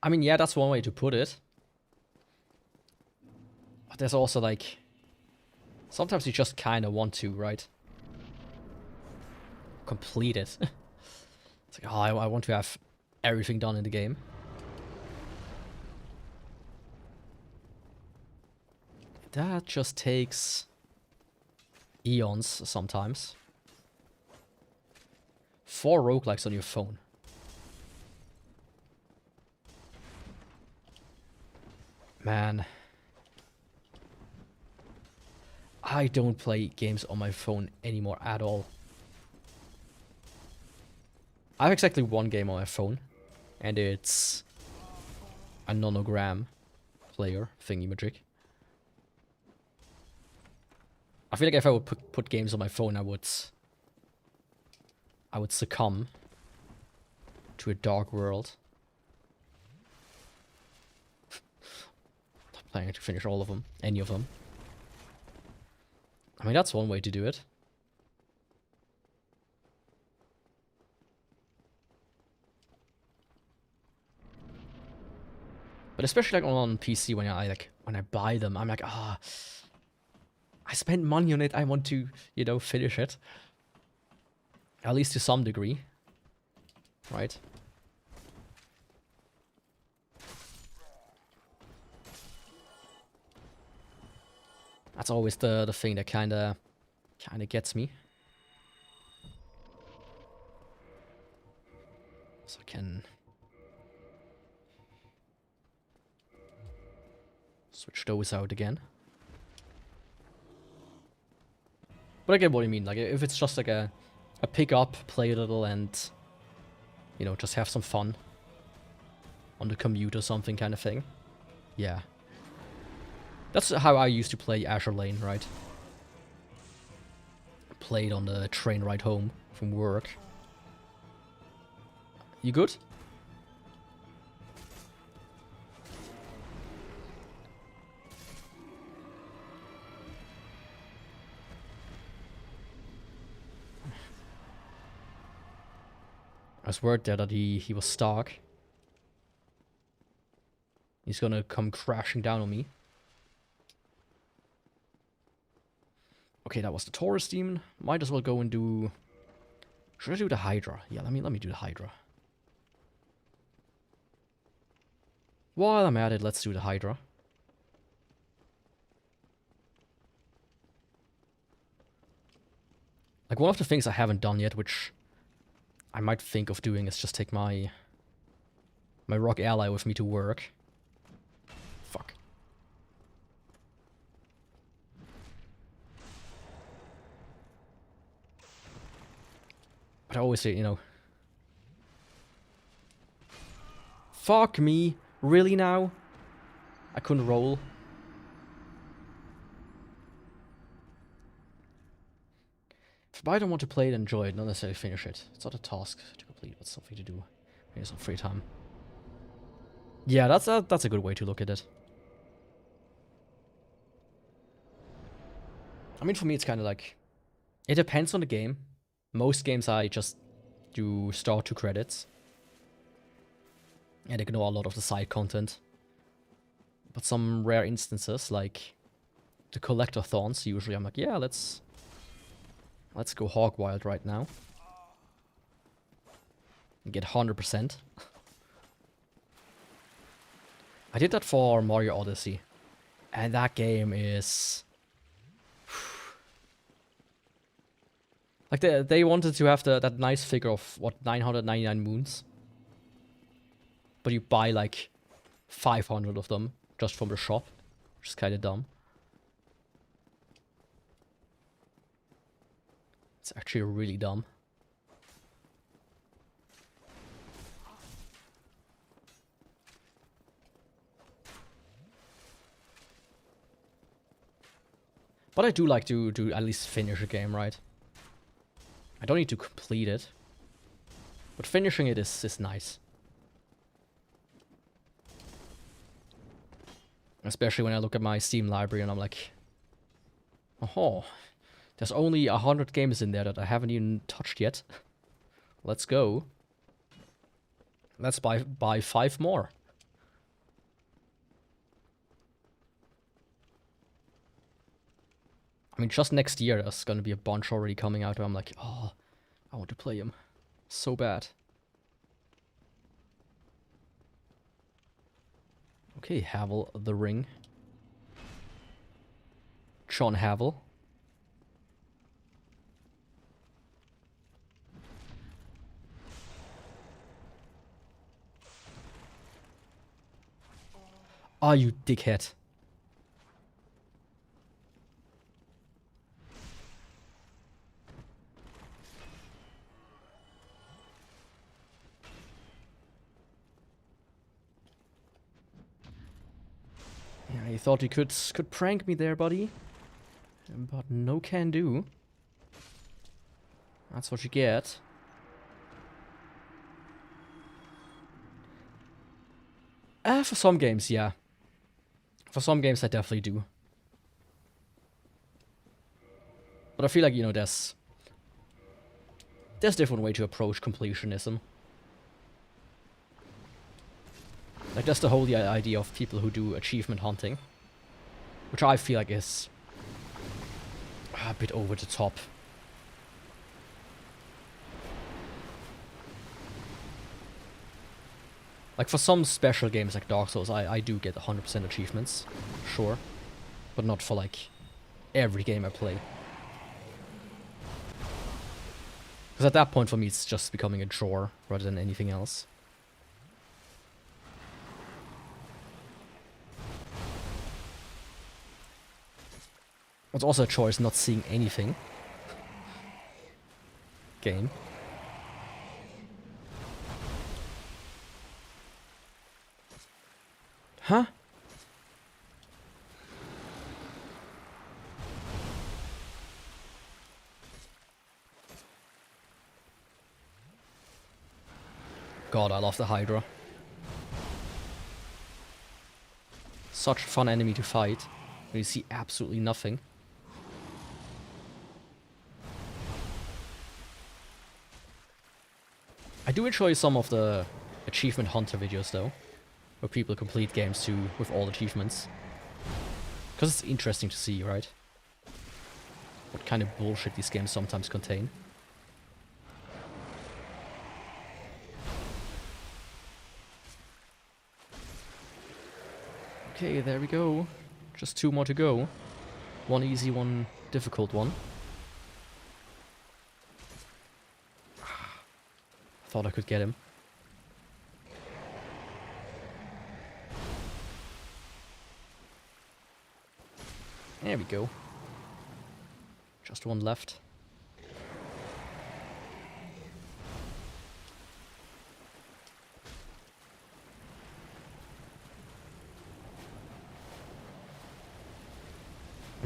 I mean, yeah, that's one way to put it. But there's also, like, sometimes you just kind of want to, right? Complete it. It's like, oh, I want to have everything done in the game. That just takes eons sometimes. 4 roguelikes on your phone. Man. I don't play games on my phone anymore at all. I have exactly 1 game on my phone, and it's a nonogram player thingy-majig. I feel like if I would put games on my phone, I would succumb to a dark world. Not planning to finish all of them, any of them. I mean, that's one way to do it. But especially like on PC, when I buy them, I'm like, ah, I spent money on it. I want to, you know, finish it. At least to some degree, right? That's always the thing that kinda gets me. So I can switch those out again. But I get what you mean. Like, if it's just like a pick up, play a little, and, you know, just have some fun on the commute or something kind of thing. Yeah. That's how I used to play Azure Lane, right? Played on the train ride home from work. You good? I was worried there that he was stuck. He's gonna come crashing down on me. Okay, that was the Taurus Demon. Might as well go and do... Should I do the Hydra? Yeah, let me do the Hydra. While I'm at it, let's do the Hydra. Like, one of the things I haven't done yet, which I might think of doing, is just take my rock ally with me to work. Fuck. But I always say, you know... Fuck me. Really now? I couldn't roll. If I don't want to play it, enjoy it, not necessarily finish it. It's not a task to complete, but something to do in some free time. Yeah, that's a good way to look at it. I mean, for me, it's kind of like, it depends on the game. Most games I just do start 2 credits and ignore a lot of the side content. But some rare instances, like the collectathons, usually I'm like, yeah, let's go hog wild right now and get 100%. I did that for Mario Odyssey, and that game is like they wanted to have that nice figure of what, 999 moons, but you buy like 500 of them just from the shop, which is kind of dumb. It's actually really dumb. But I do like to at least finish a game, right? I don't need to complete it, but finishing it is nice. Especially when I look at my Steam library and I'm like, oh, there's only 100 games in there that I haven't even touched yet. Let's go. Let's buy 5 more. I mean, just next year there's gonna be a bunch already coming out where I'm like, oh, I want to play them so bad. Okay, Havel the Ring. John Havel. Ah, you dickhead. Yeah, you thought you could prank me there, buddy. But no can do. That's what you get. For some games, yeah. For some games, I definitely do. But I feel like, you know, there's a different way to approach completionism. Like, that's the whole idea of people who do achievement hunting, which I feel like is a bit over the top. Like, for some special games like Dark Souls, I do get 100% achievements, sure. But not for, like, every game I play. Because at that point, for me, it's just becoming a chore rather than anything else. It's also a choice not seeing anything. Game. Huh? God, I love the Hydra. Such a fun enemy to fight when you see absolutely nothing. I do enjoy some of the achievement hunter videos though, where people complete games too with all achievements. Because it's interesting to see, right? What kind of bullshit these games sometimes contain. Okay, there we go. Just 2 more to go. One easy, one difficult one. Thought I could get him. There we go. Just one left.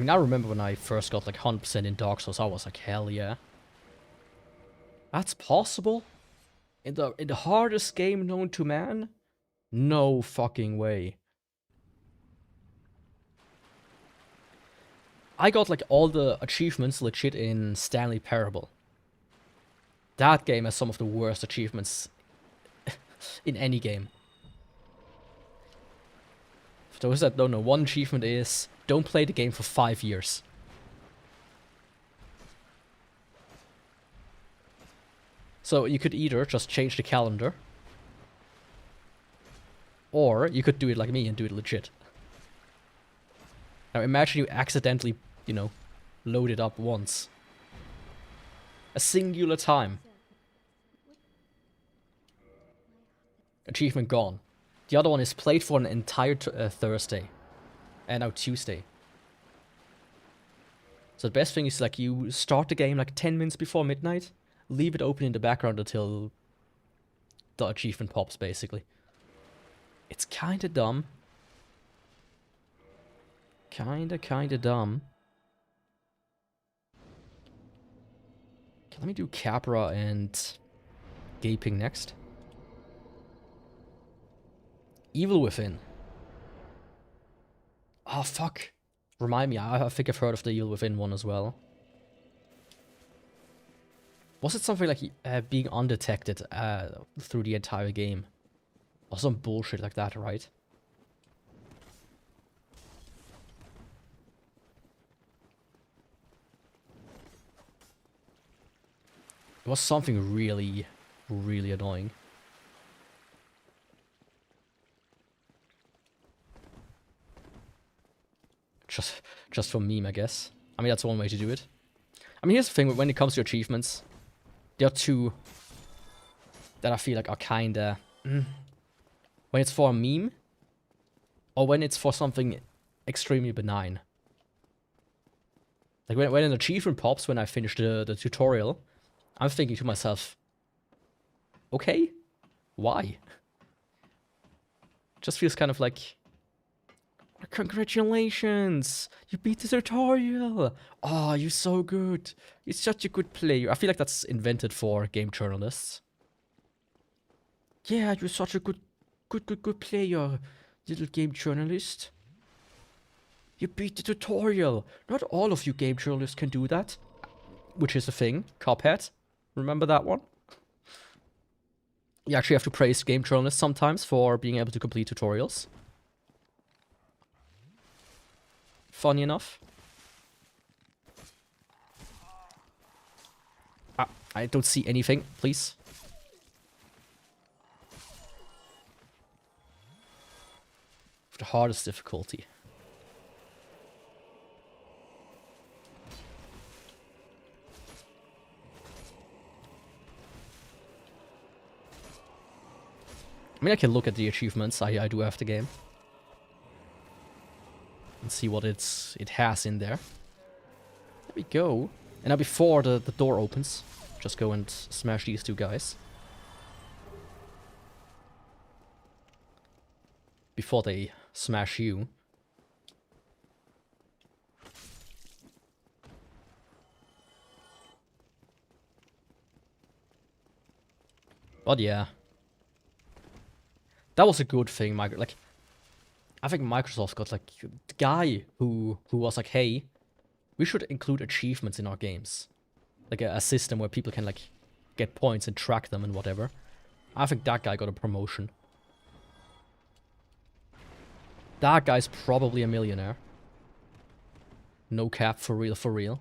mean, I remember when I first got like 100% in Dark Souls, I was like, hell yeah. That's possible? In the hardest game known to man? No fucking way. I got like all the achievements legit in Stanley Parable. That game has some of the worst achievements in any game. For those that don't know, one achievement is don't play the game for 5 years. So you could either just change the calendar, or you could do it like me and do it legit. Now imagine you accidentally, you know, load it up once. A singular time. Achievement gone. The other one is played for an entire Thursday. And now Tuesday. So the best thing is like you start the game like 10 minutes before midnight, leave it open in the background until the achievement pops, basically. It's kinda dumb. Kinda dumb. Okay, let me do Capra and Gaping next. Evil Within. Oh, fuck. Remind me, I think I've heard of the Evil Within one as well. Was it something like being undetected through the entire game? Or some bullshit like that, right? It was something really, really annoying. Just for meme, I guess. I mean, that's one way to do it. I mean, here's the thing, when it comes to achievements, there are two that I feel like are kinda... when it's for a meme, or when it's for something extremely benign. Like when an achievement pops when I finish the tutorial, I'm thinking to myself, okay, why? Just feels kind of like, congratulations, you beat the tutorial. Oh, you're so good. You're such a good player. I feel like that's invented for game journalists. Yeah, you're such a good player, little game journalist. You beat the tutorial. Not all of you game journalists can do that. Which is a thing. Cuphead. Remember that one? You actually have to praise game journalists sometimes for being able to complete tutorials. Funny enough. Ah, I don't see anything, please. The hardest difficulty. I mean, I can look at the achievements. I do have the game. And see what it has in there. There we go. And now before the door opens, just go and smash these two guys. Before they smash you. But yeah. That was a good thing, like, I think Microsoft got, like, the guy who was like, hey, we should include achievements in our games. Like, a system where people can, like, get points and track them and whatever. I think that guy got a promotion. That guy's probably a millionaire. No cap, for real, for real.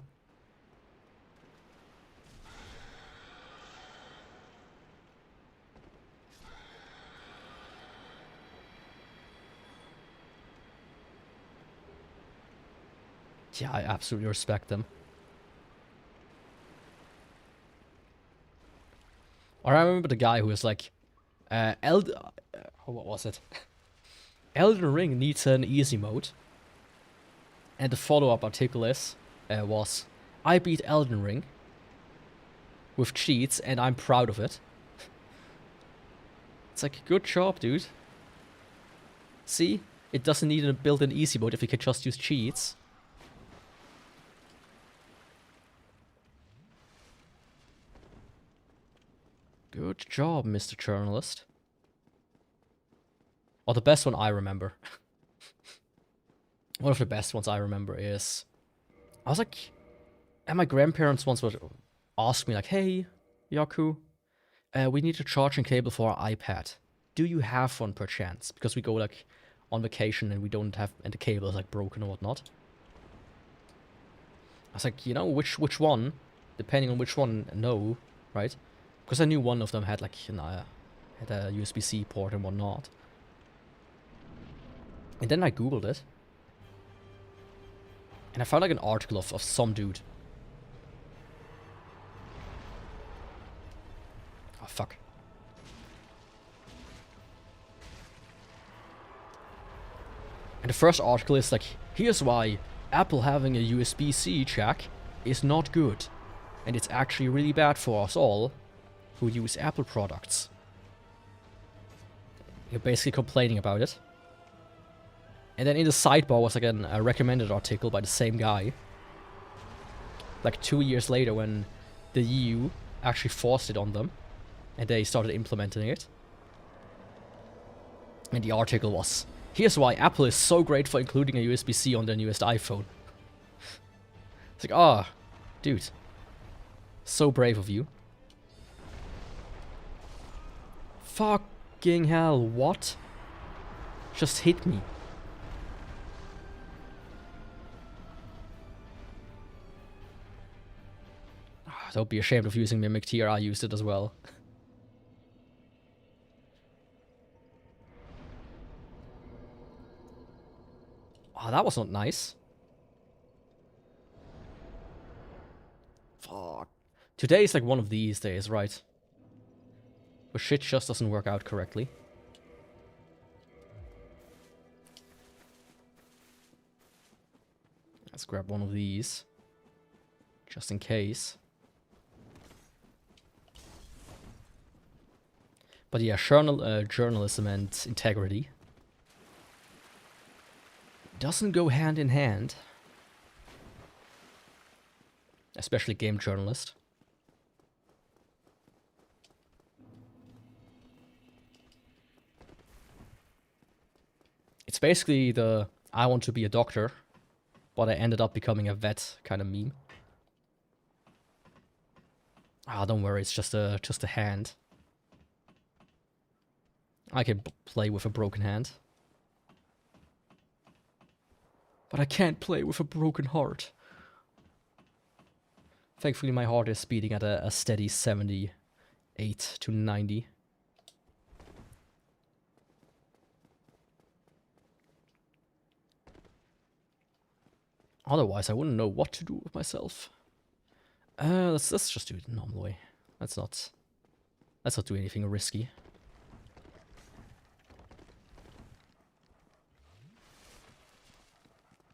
Yeah, I absolutely respect them. Or I remember the guy who was like, what was it? Elden Ring needs an easy mode. And the follow-up article was, I beat Elden Ring with cheats and I'm proud of it. It's like, good job, dude. See? It doesn't need a built-in easy mode if you can just use cheats. Good job, Mr. Journalist. Or the best one I remember. One of the best ones I remember is... I was like... And my grandparents once would ask me like, hey, Yaku, we need a charging cable for our iPad. Do you have one per chance? Because we go like on vacation and we don't have... And the cable is like broken or whatnot. I was like, you know, which one? Depending on which one, no, right? Because I knew one of them had like, you know, had a USB-C port and whatnot. And then I googled it. And I found like an article of some dude. Oh, fuck. And the first article is like, here's why Apple having a USB-C jack is not good. And it's actually really bad for us all who use Apple products. You're basically complaining about it. And then in the sidebar was like a recommended article by the same guy. Like 2 years later when the EU actually forced it on them. And they started implementing it. And the article was, here's why Apple is so great for including a USB-C on their newest iPhone. It's like, ah, oh, dude. So brave of you. Fucking hell, what? Just hit me. Don't be ashamed of using Mimic Tier, I used it as well. Oh, that was not nice. Fuck. Today is like one of these days, right? Where shit just doesn't work out correctly. Let's grab one of these. Just in case. But yeah, journalism and integrity doesn't go hand in hand. Especially game journalist. It's basically the I want to be a doctor, but I ended up becoming a vet kind of meme. Ah, don't worry, it's just a hand. I can play with a broken hand. But I can't play with a broken heart. Thankfully my heart is beating at a steady 78 to 90. Otherwise I wouldn't know what to do with myself. Let's just do it the normal way. Let's not do anything risky.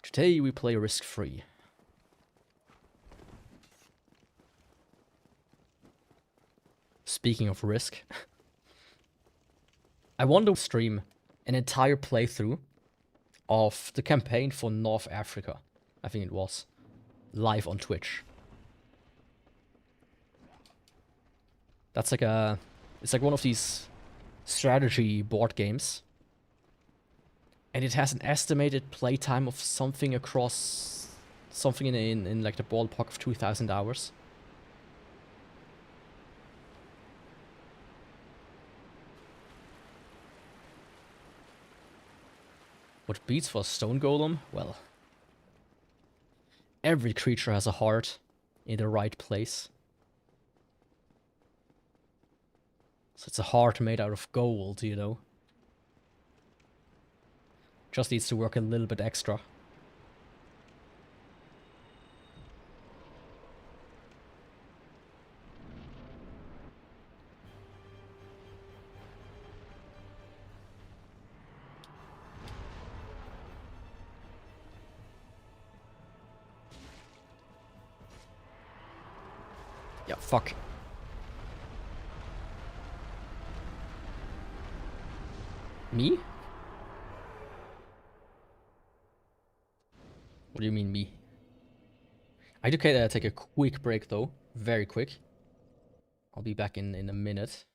Today we play risk-free. Speaking of risk, I want to stream an entire playthrough of the campaign for North Africa. I think it was. Live on Twitch. That's like it's like one of these strategy board games. And it has an estimated playtime of something across... Something in like the ballpark of 2,000 hours. What beats for a stone golem? Well... Every creature has a heart in the right place. So it's a heart made out of gold, you know. Just needs to work a little bit extra. Yeah, fuck. Me? What do you mean, me? I do take a quick break, though. Very quick. I'll be back in a minute.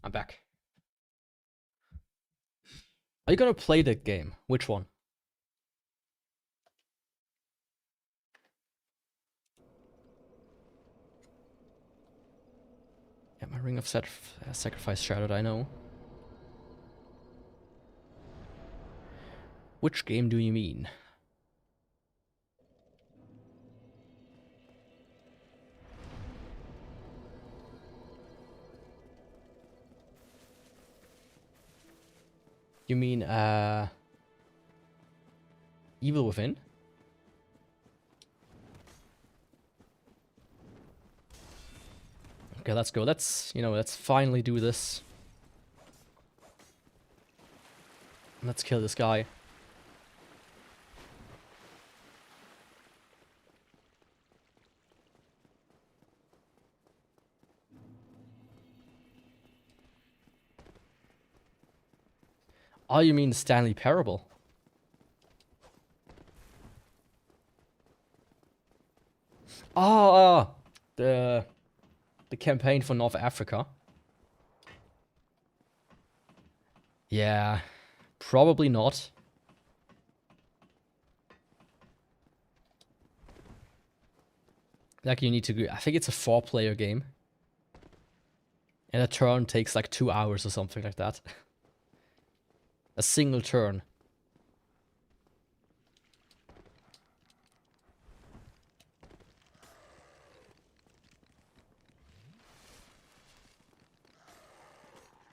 I'm back. Are you gonna play the game? Which one? Yeah, my Ring of Sacrifice shattered, I know. Which game do you mean? You mean, Evil Within? Okay, let's go. Let's finally do this. Let's kill this guy. Oh, you mean Stanley Parable? Oh, the campaign for North Africa. Yeah, probably not. Like, you need to... I think it's a 4-player game. And a turn takes like 2 hours or something like that. A single turn.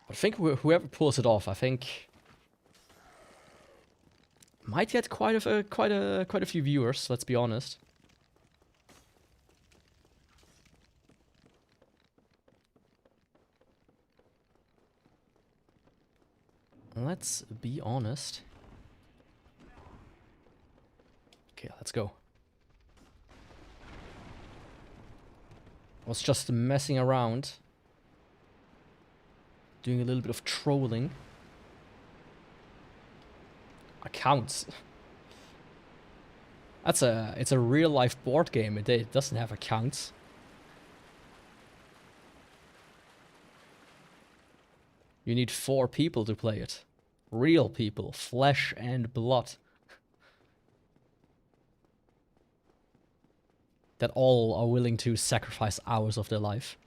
I think whoever pulls it off, I think, might get quite a few viewers. Let's be honest. Let's be honest. Okay, let's go. I was just messing around. Doing a little bit of trolling. Accounts. It's a real life board game. It doesn't have accounts. You need 4 people to play it. Real people, flesh and blood. That all are willing to sacrifice hours of their life.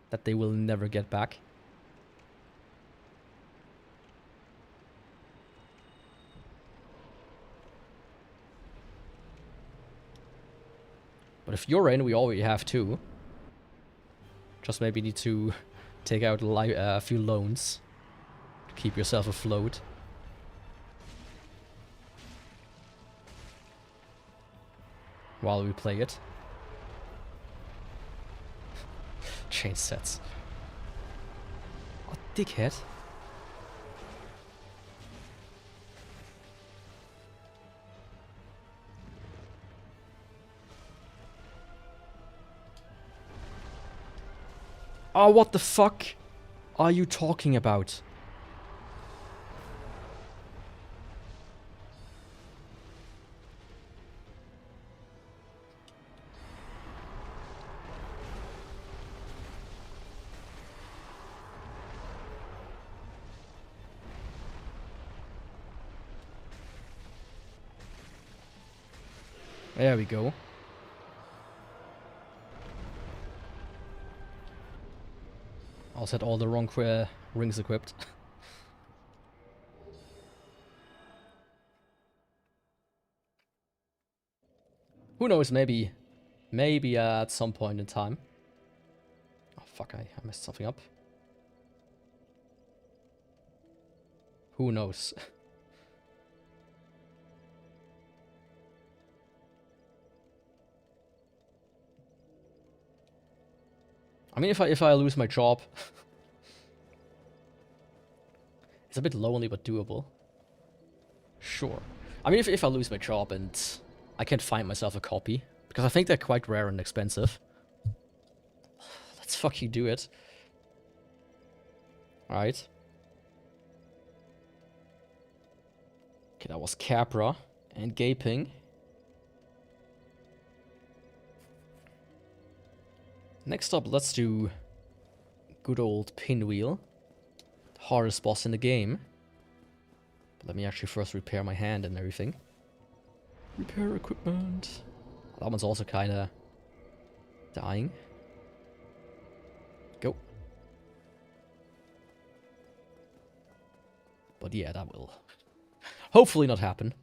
That they will never get back. But if you're in, we already have 2. Just maybe need to take out a few loans to keep yourself afloat. While we play it. Chain sets. Oh, dickhead. Oh, what the fuck are you talking about? There we go. Also had all the wrong rings equipped. Who knows, maybe at some point in time. Oh fuck, I messed something up. Who knows? I mean, if I lose my job, it's a bit lonely but doable. Sure. I mean, if I lose my job and I can't find myself a copy, because I think they're quite rare and expensive. Let's fucking do it. Alright. Okay, that was Capra and Gaping. Next up, let's do good old Pinwheel. The hardest boss in the game. But let me actually first repair my hand and everything. Repair equipment. That one's also kinda dying. Go. But yeah, that will hopefully not happen.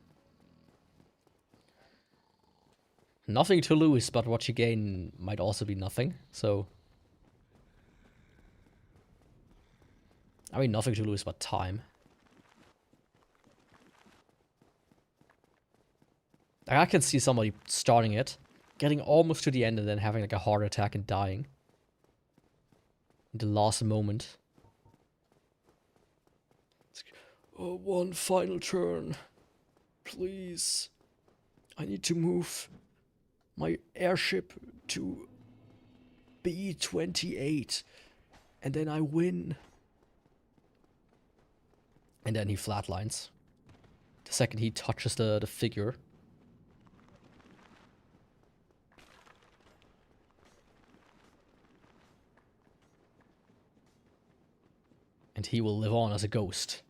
Nothing to lose, but what you gain might also be nothing, so... I mean, nothing to lose but time. Like, I can see somebody starting it, getting almost to the end and then having like a heart attack and dying. In the last moment. Oh, one final turn. Please. I need to move my airship to B28 and then I win. And then he flatlines. The second he touches the figure. And he will live on as a ghost.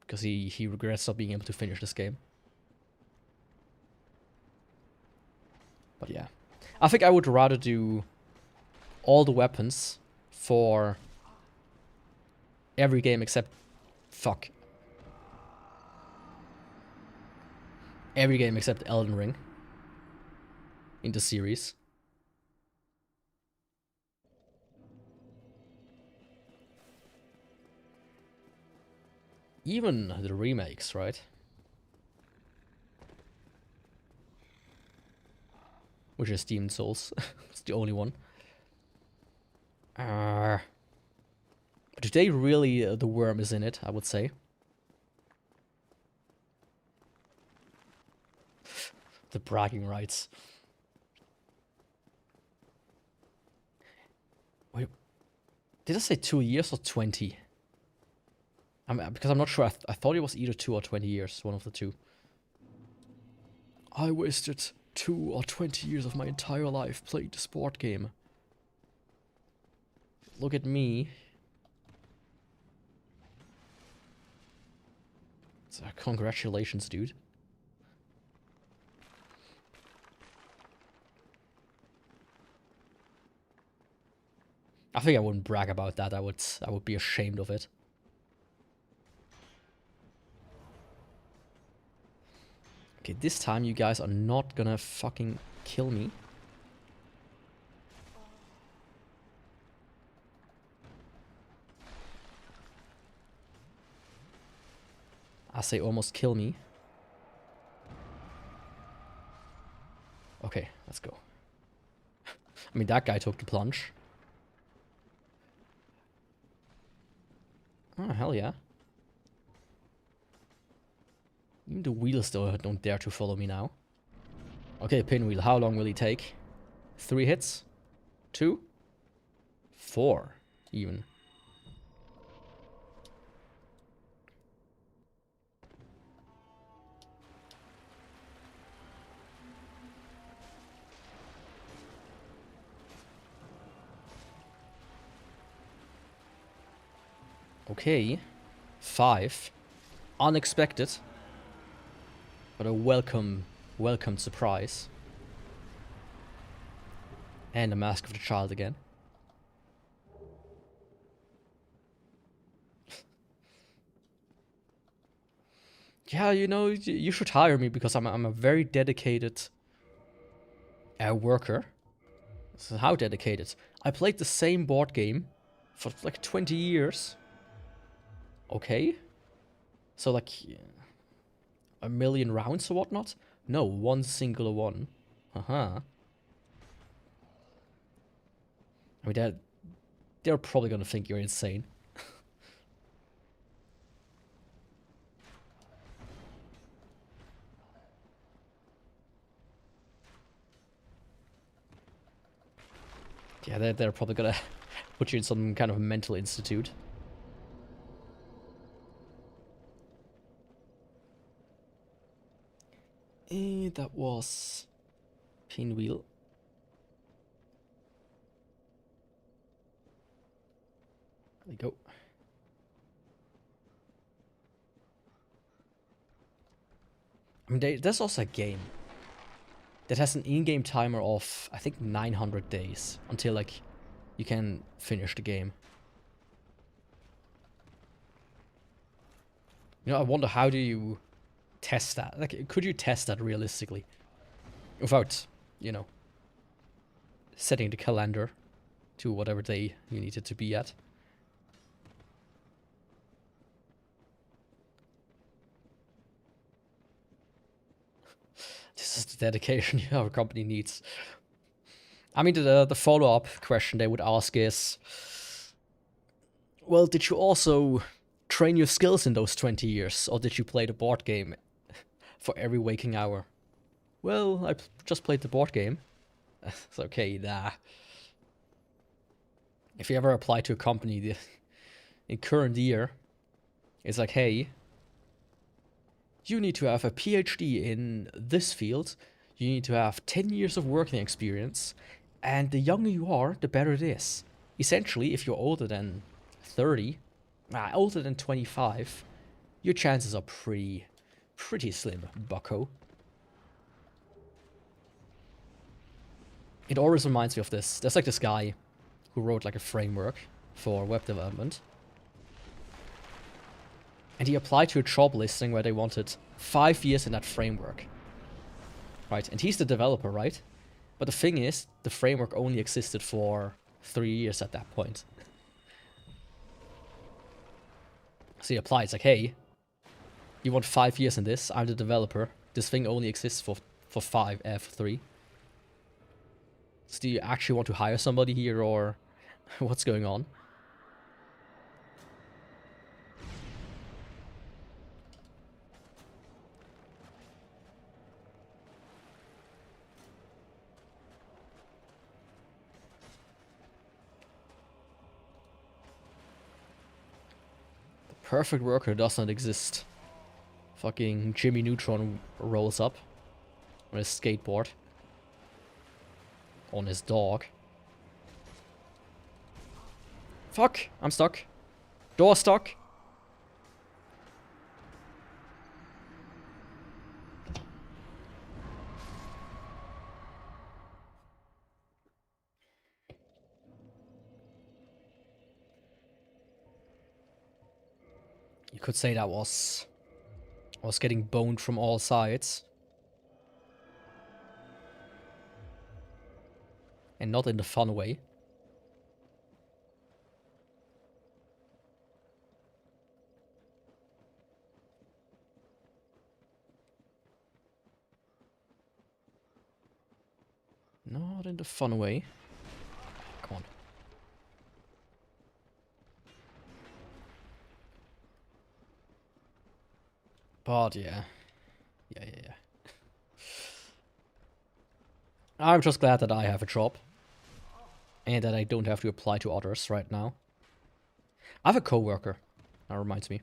Because he regrets not being able to finish this game. But yeah. I think I would rather do all the weapons for every game except... Fuck. Every game except Elden Ring. In the series. Even the remakes, right? Which is Demon Souls. It's the only one. But today really the worm is in it, I would say. The bragging rights. Wait, did I say 2 years or 20? Because I'm not sure. I thought it was either 2 or 20 years, one of the two. I wasted 2 or 20 years of my entire life playing the sport game. Look at me. So, congratulations, dude. I think I wouldn't brag about that. I would be ashamed of it. Okay, this time you guys are not gonna fucking kill me. I say almost kill me. Okay, let's go. I mean, that guy took the plunge. Oh, hell yeah. Even the wheels don't dare to follow me now. Okay, Pinwheel, how long will he take? 3 hits? 2? 4, even. Okay. 5. Unexpected. But a welcome surprise. And a Mask of the Child again. Yeah, you know, you should hire me because I'm a very dedicated worker. So how dedicated? I played the same board game for like 20 years. Okay. So like a million rounds or whatnot? No, one singular one. Haha. I mean, they're probably gonna think you're insane. Yeah, they're probably gonna put you in some kind of mental institute. That was Pinwheel. There we go. I mean, there's also a game that has an in-game timer of, I think, 900 days until, like, you can finish the game. You know, I wonder, how do you test that? Like, could you test that realistically? Without, you know, setting the calendar to whatever day you need it to be at. This is the dedication our company needs. I mean, the follow-up question they would ask is, well, did you also train your skills in those 20 years? Or did you play the board game for every waking hour? Well, I just played the board game. It's okay, nah. If you ever apply to a company in current year, it's like, hey, you need to have a PhD in this field, you need to have 10 years of working experience, and the younger you are, the better it is. Essentially, if you're older than 30, older than 25, your chances are pretty slim, bucko. It always reminds me of this. There's like this guy who wrote like a framework for web development. And he applied to a job listing where they wanted 5 years in that framework. Right, and he's the developer, right? But the thing is, the framework only existed for 3 years at that point. So he applied, it's like, hey, you want 5 years in this? I'm the developer. This thing only exists for 3. So do you actually want to hire somebody here, or what's going on? The perfect worker does not exist. Fucking Jimmy Neutron rolls up on his skateboard. On his dog. Fuck! I'm stuck. Door stuck. You could say that was getting boned from all sides. And not in the fun way. Not in the fun way. Come on. But yeah. Yeah. I'm just glad that I have a job. And that I don't have to apply to others right now. I have a coworker. That reminds me.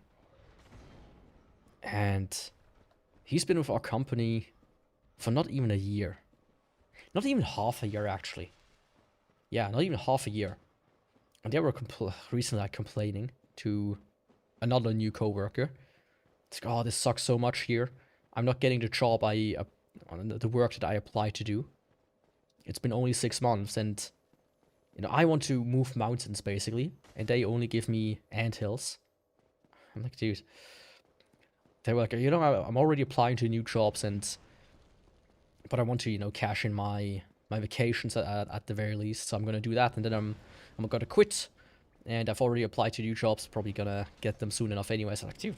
And he's been with our company for not even a year. Not even half a year, actually. Yeah, not even half a year. And they were recently complaining to another new coworker. It's like, oh, this sucks so much here. I'm not getting the job the work that I applied to do. It's been only 6 months, and you know, I want to move mountains basically, and they only give me anthills. I'm like, dude. They were like, you know, I'm already applying to new jobs, but I want to, you know, cash in my vacations at the very least. So I'm gonna do that, and then I'm gonna quit. And I've already applied to new jobs, probably gonna get them soon enough anyway. So I'm like, dude,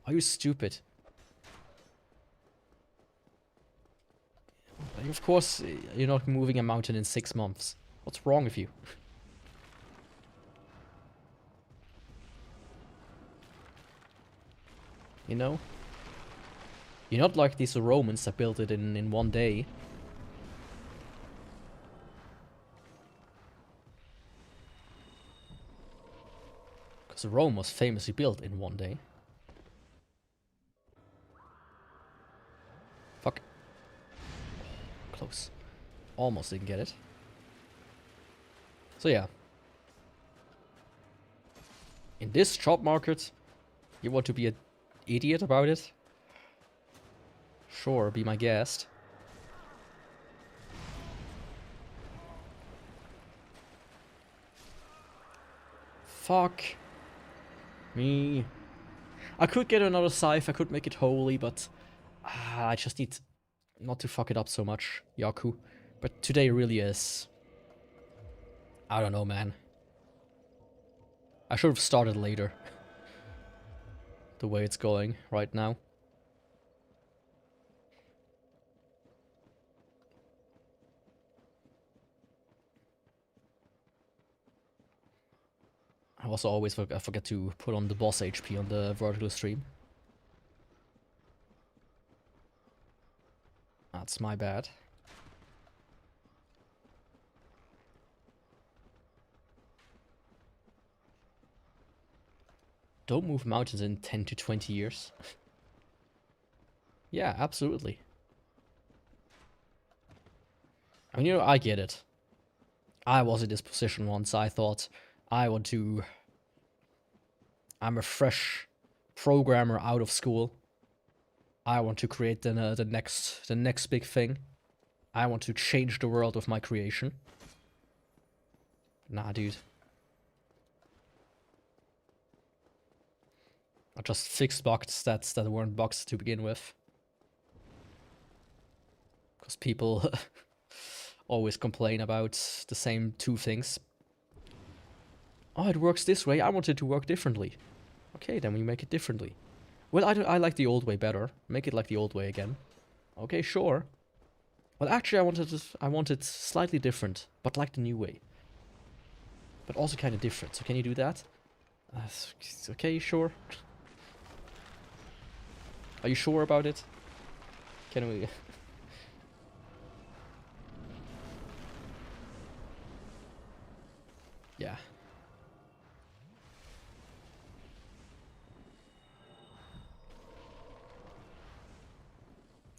are you stupid? Like, of course, you're not moving a mountain in 6 months. What's wrong with you? You know? You're not like these Romans that built it in 1 day. Because Rome was famously built in 1 day. Fuck. Close. Almost didn't get it. So yeah. In this job market, you want to be an idiot about it? Sure, be my guest. Fuck me. I could get another Scythe, I could make it holy, but I just need not to fuck it up so much, Yaku. But today really is... I don't know, man. I should have started later. The way it's going right now. I also always forget to put on the boss HP on the vertical stream. That's my bad. Don't move mountains in 10 to 20 years. Yeah, absolutely. I mean, you know, I get it. I was in this position once. I thought I want to... I'm a fresh programmer out of school. I want to create the next big thing. I want to change the world with my creation. Nah, dude. I just fixed bugs that weren't bugs to begin with. Because people always complain about the same 2 things. Oh, it works this way. I want it to work differently. Okay, then we make it differently. Well, I like the old way better. Make it like the old way again. Okay, sure. Well, actually, I want it slightly different, but like the new way. But also kind of different. So can you do that? Okay, sure. Are you sure about it? Can we... Yeah.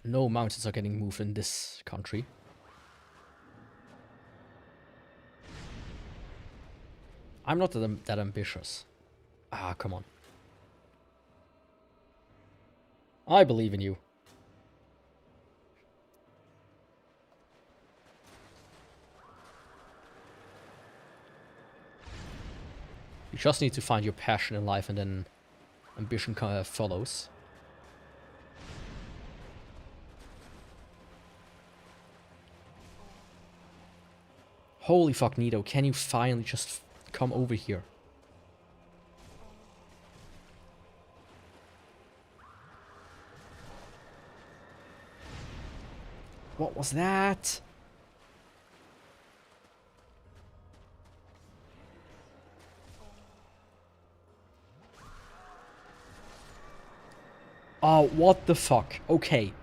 No mountains are getting moved in this country. I'm not that ambitious. Ah, come on. I believe in you. You just need to find your passion in life and then ambition follows. Holy fuck, Nido, can you finally just come over here? What was that? Oh, what the fuck? Okay.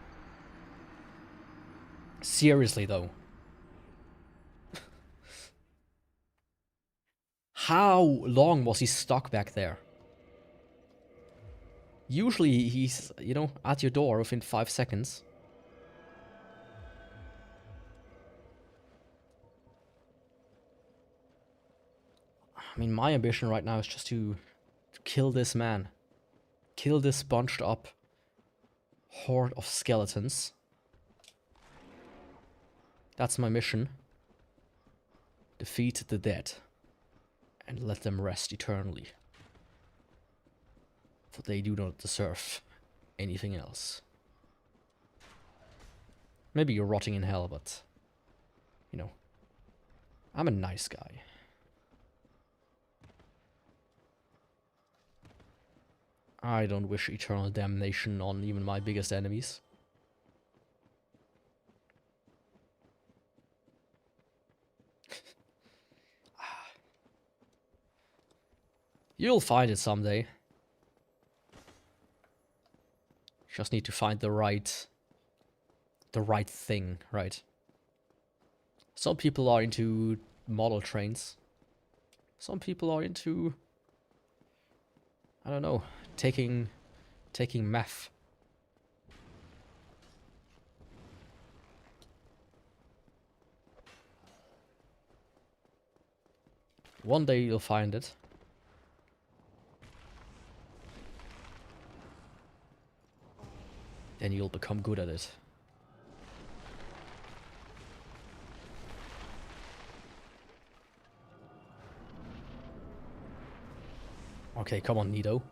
Seriously, though. How long was he stuck back there? Usually he's, you know, at your door within 5 seconds. I mean, my ambition right now is just to kill this man. Kill this bunched up horde of skeletons. That's my mission. Defeat the dead. And let them rest eternally. For they do not deserve anything else. Maybe you're rotting in hell, but... you know... I'm a nice guy. I don't wish eternal damnation on even my biggest enemies. You'll find it someday. Just need to find the right thing, right? Some people are into model trains. Some people are into, I don't know, taking meth. One day you'll find it. Then you'll become good at it. Okay, come on, Nido.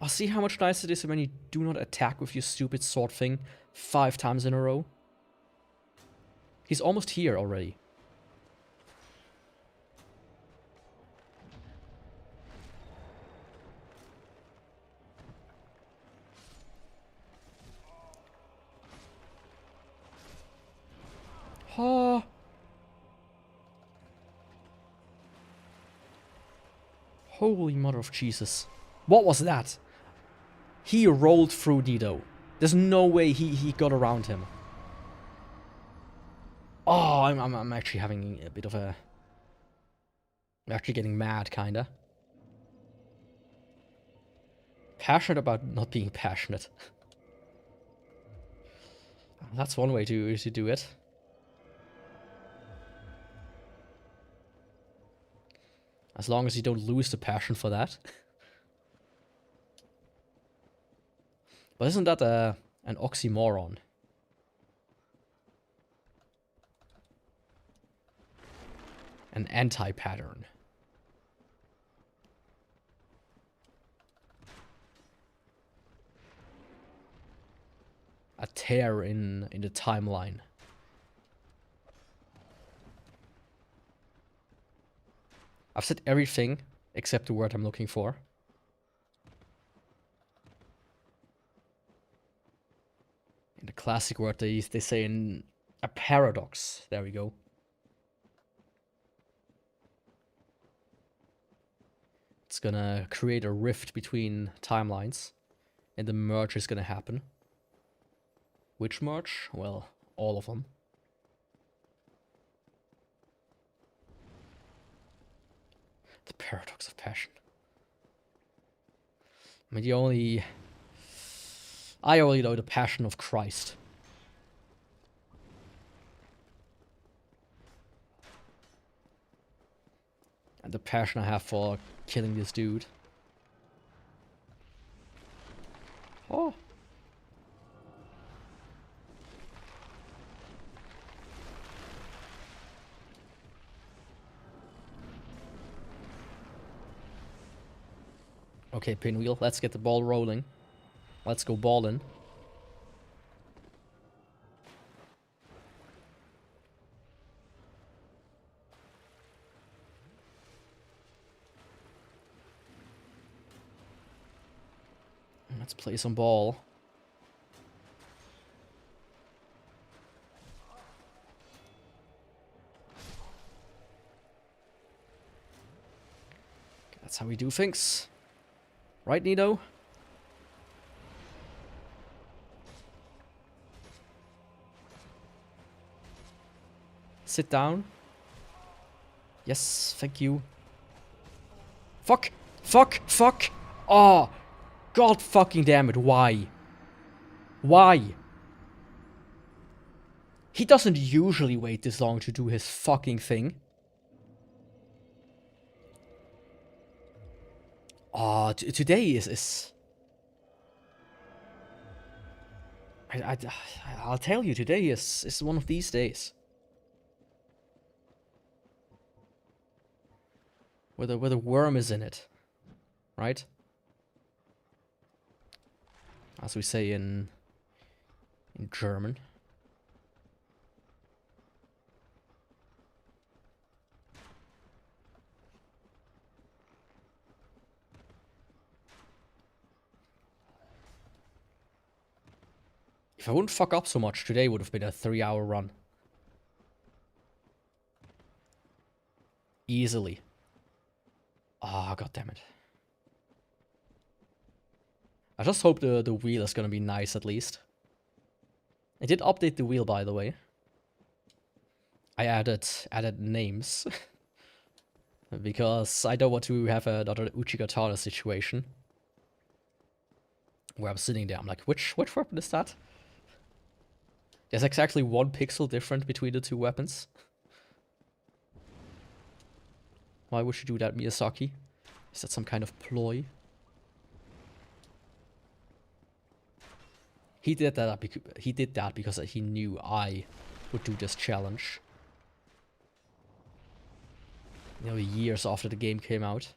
Oh, see how much nicer it is when you do not attack with your stupid sword thing 5 times in a row? He's almost here already. Oh. Holy mother of Jesus. What was that? He rolled through Nido. There's no way he got around him. Oh, I'm actually having a bit of a... I'm actually getting mad, kinda. Passionate about not being passionate. That's one way to do it. As long as you don't lose the passion for that. But isn't that an oxymoron? An anti-pattern. A tear in the timeline. I've said everything except the word I'm looking for. In the classic word they say in a paradox. There we go. It's gonna create a rift between timelines, and the merge is gonna happen. Which merge? Well, all of them. The paradox of passion. I mean, I only know the passion of Christ. And the passion I have for killing this dude. Okay, Pinwheel, let's get the ball rolling. Let's go ballin'. Let's play some ball. That's how we do things. Right, Nido? Sit down. Yes, thank you. Fuck! Fuck! Fuck! Oh! God fucking damn it, why? Why? He doesn't usually wait this long to do his fucking thing. Oh, today is... I'll tell you, today is one of these days. Where the worm is in it. Right? As we say in German. If I wouldn't fuck up so much, today would have been a 3-hour run. Easily. Ah, god damn it. I just hope the wheel is gonna be nice at least. I did update the wheel, by the way. I added names. Because I don't want to have another Uchigatana situation. Where I'm sitting there, I'm like, which weapon is that? There's exactly 1 pixel different between the 2 weapons. Why would you do that, Miyazaki? Is that some kind of ploy? He did that because he knew I would do this challenge. You know, years after the game came out.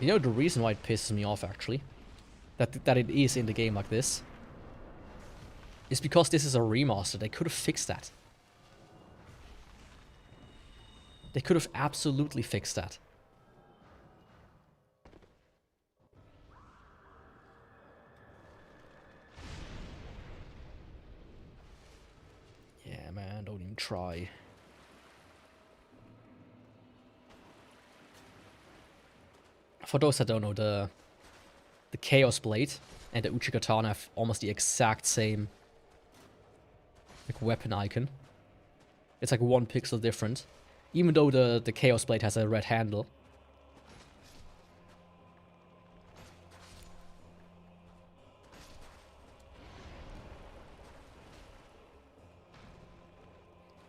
You know the reason why it pisses me off, actually? That it is in the game like this? Is because this is a remaster. They could have fixed that. They could have absolutely fixed that. Yeah, man, don't even try. For those that don't know, the Chaos Blade and the Uchigatana have almost the exact same like weapon icon. It's like 1 pixel different. Even though the Chaos Blade has a red handle.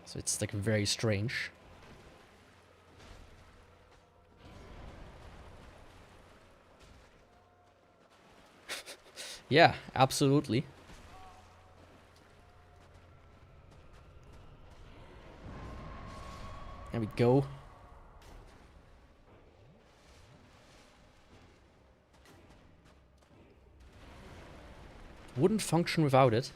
So it's like very strange. Yeah, absolutely. There we go. Wouldn't function without it.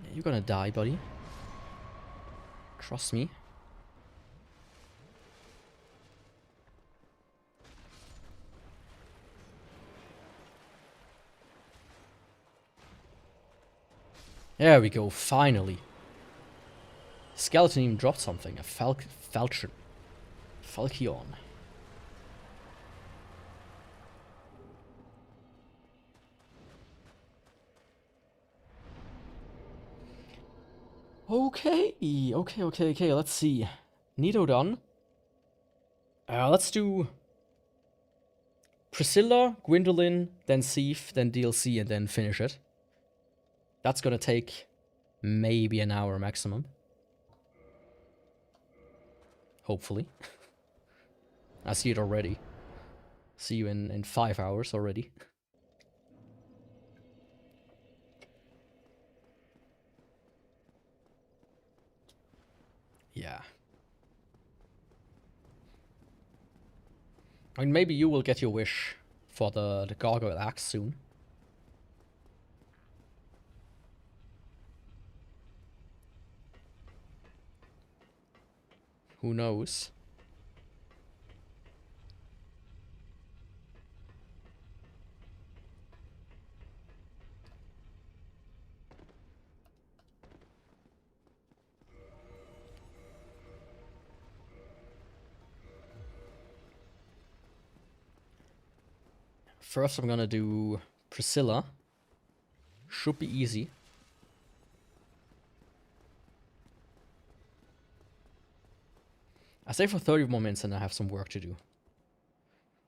Yeah, you're gonna die, buddy. Trust me. There we go, finally. Skeleton even dropped something. A falchion. Falchion. Okay, let's see. Nido done. Let's do Priscilla, Gwendolyn, then Scythe, then DLC, and then finish it. That's gonna take maybe an hour maximum. Hopefully. I see it already. See you in 5 hours already. I mean, maybe you will get your wish for the gargoyle axe soon. Who knows? First I'm gonna do Priscilla. Should be easy. I stay for 30 more minutes and I have some work to do.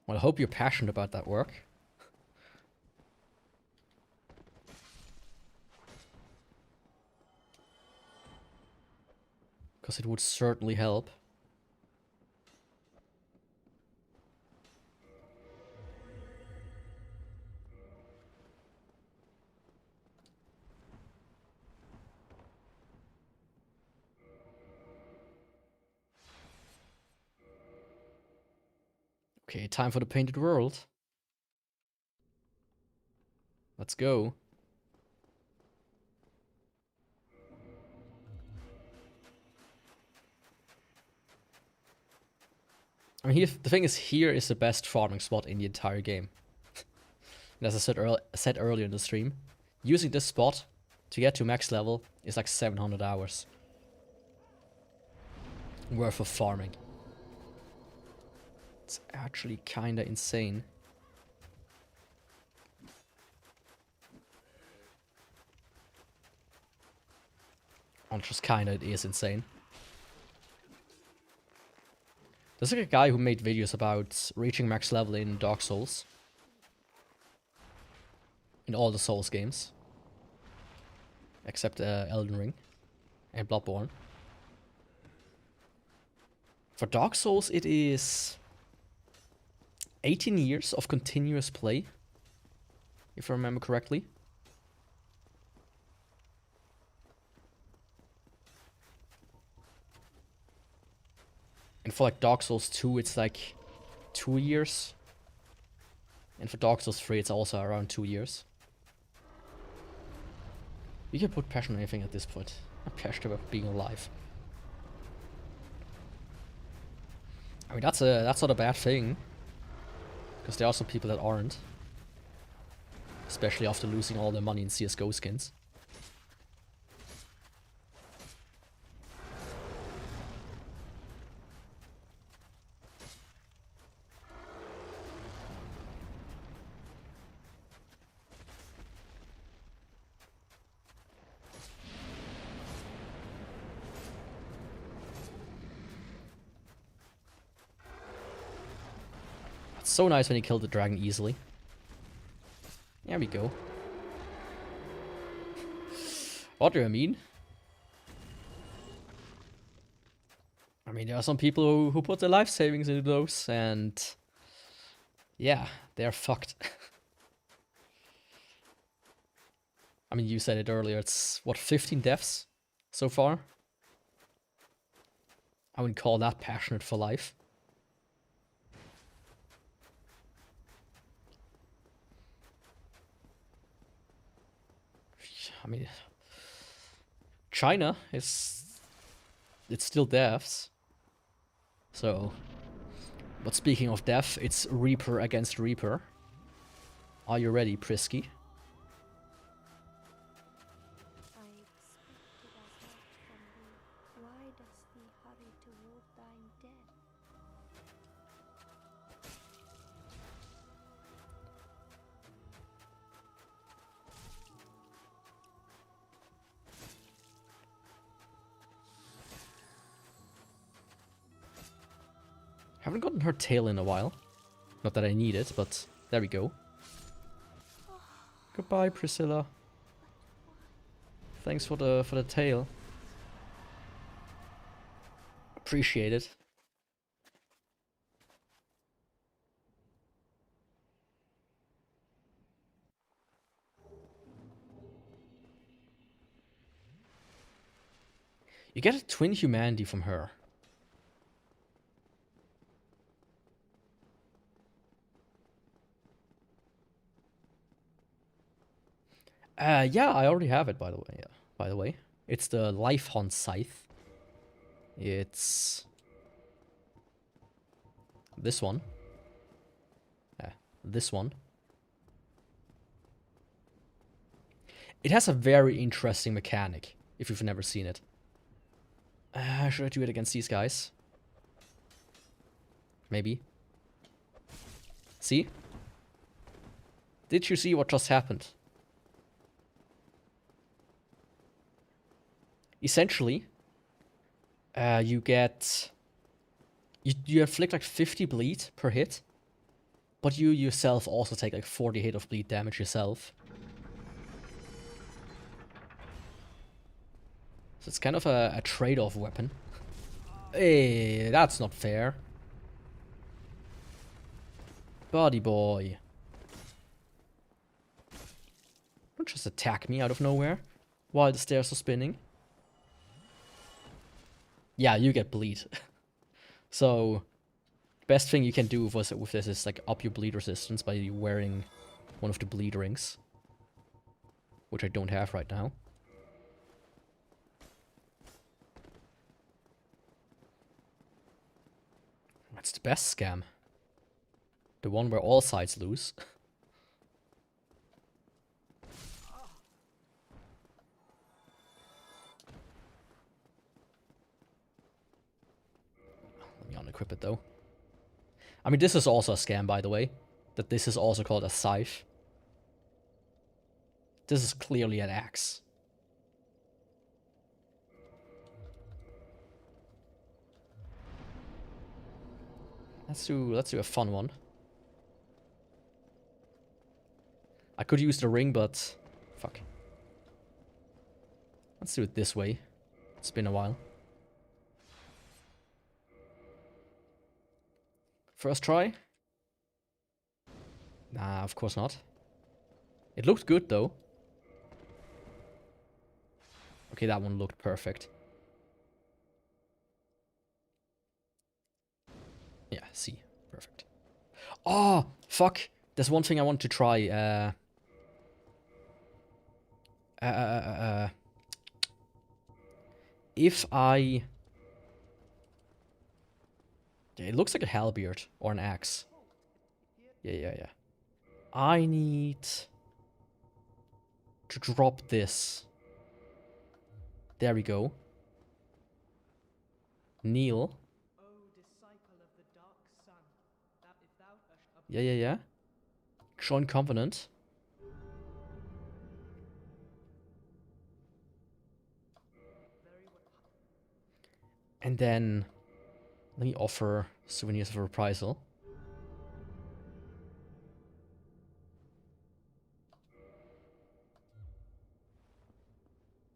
Well, I hope you're passionate about that work. Because it would certainly help. Okay, time for the painted world. Let's go. I mean, the thing is, here is the best farming spot in the entire game. And as I said earlier in the stream, using this spot to get to max level is like 700 hours worth of farming. It's actually kinda insane. Not just kinda, it is insane. There's like a guy who made videos about reaching max level in Dark Souls. In all the Souls games. Except Elden Ring and Bloodborne. For Dark Souls it is 18 years of continuous play, if I remember correctly. And for like Dark Souls 2 it's like 2 years. And for Dark Souls 3 it's also around 2 years. You can put passion on anything at this point. I'm passionate about being alive. I mean that's not a bad thing. Because there are some people that aren't. Especially after losing all their money in CSGO skins. It's so nice when you kill the dragon easily. There we go. What do I mean? I mean, there are some people who put their life savings into those, and yeah, they're fucked. I mean, you said it earlier, it's what, 15 deaths so far? I wouldn't call that passionate for life. I mean, China it's still deaths. So, but speaking of death, it's Reaper against Reaper. Are you ready, Prisky? I expected as much from thee. Why does thee hurry toward thine death? Haven't gotten her tail in a while. Not that I need it, but there we go. Goodbye, Priscilla. Thanks for the tail. Appreciate it. You get a twin humanity from her. Yeah, I already have it, by the way. Yeah, by the way. It's the Life Hunt Scythe. It's this one. Yeah, this one. It has a very interesting mechanic, if you've never seen it. Should I do it against these guys? Maybe. See? Did you see what just happened? Essentially, you get... You inflict like 50 bleed per hit, but you yourself also take like 40 hit of bleed damage yourself. So it's kind of a trade-off weapon. Hey, that's not fair. Buddy boy. Don't just attack me out of nowhere while the stairs are spinning. Yeah, you get bleed. So, best thing you can do with this is like up your bleed resistance by wearing one of the bleed rings. Which I don't have right now. That's the best scam. The one where all sides lose. Let me unequip it though. I mean, this is also a scam, by the way. That this is also called a Scythe. This is clearly an axe. Let's do a fun one. I could use the ring, but fuck. Let's do it this way. It's been a while. First try? Nah, of course not. It looked good though. Okay, that one looked perfect. Yeah, see. Perfect. Oh, fuck. There's one thing I want to try. If I... It looks like a halberd or an axe. Yeah. I need to drop this. There we go. Kneel. Yeah. Join Covenant. And then let me offer souvenirs of reprisal.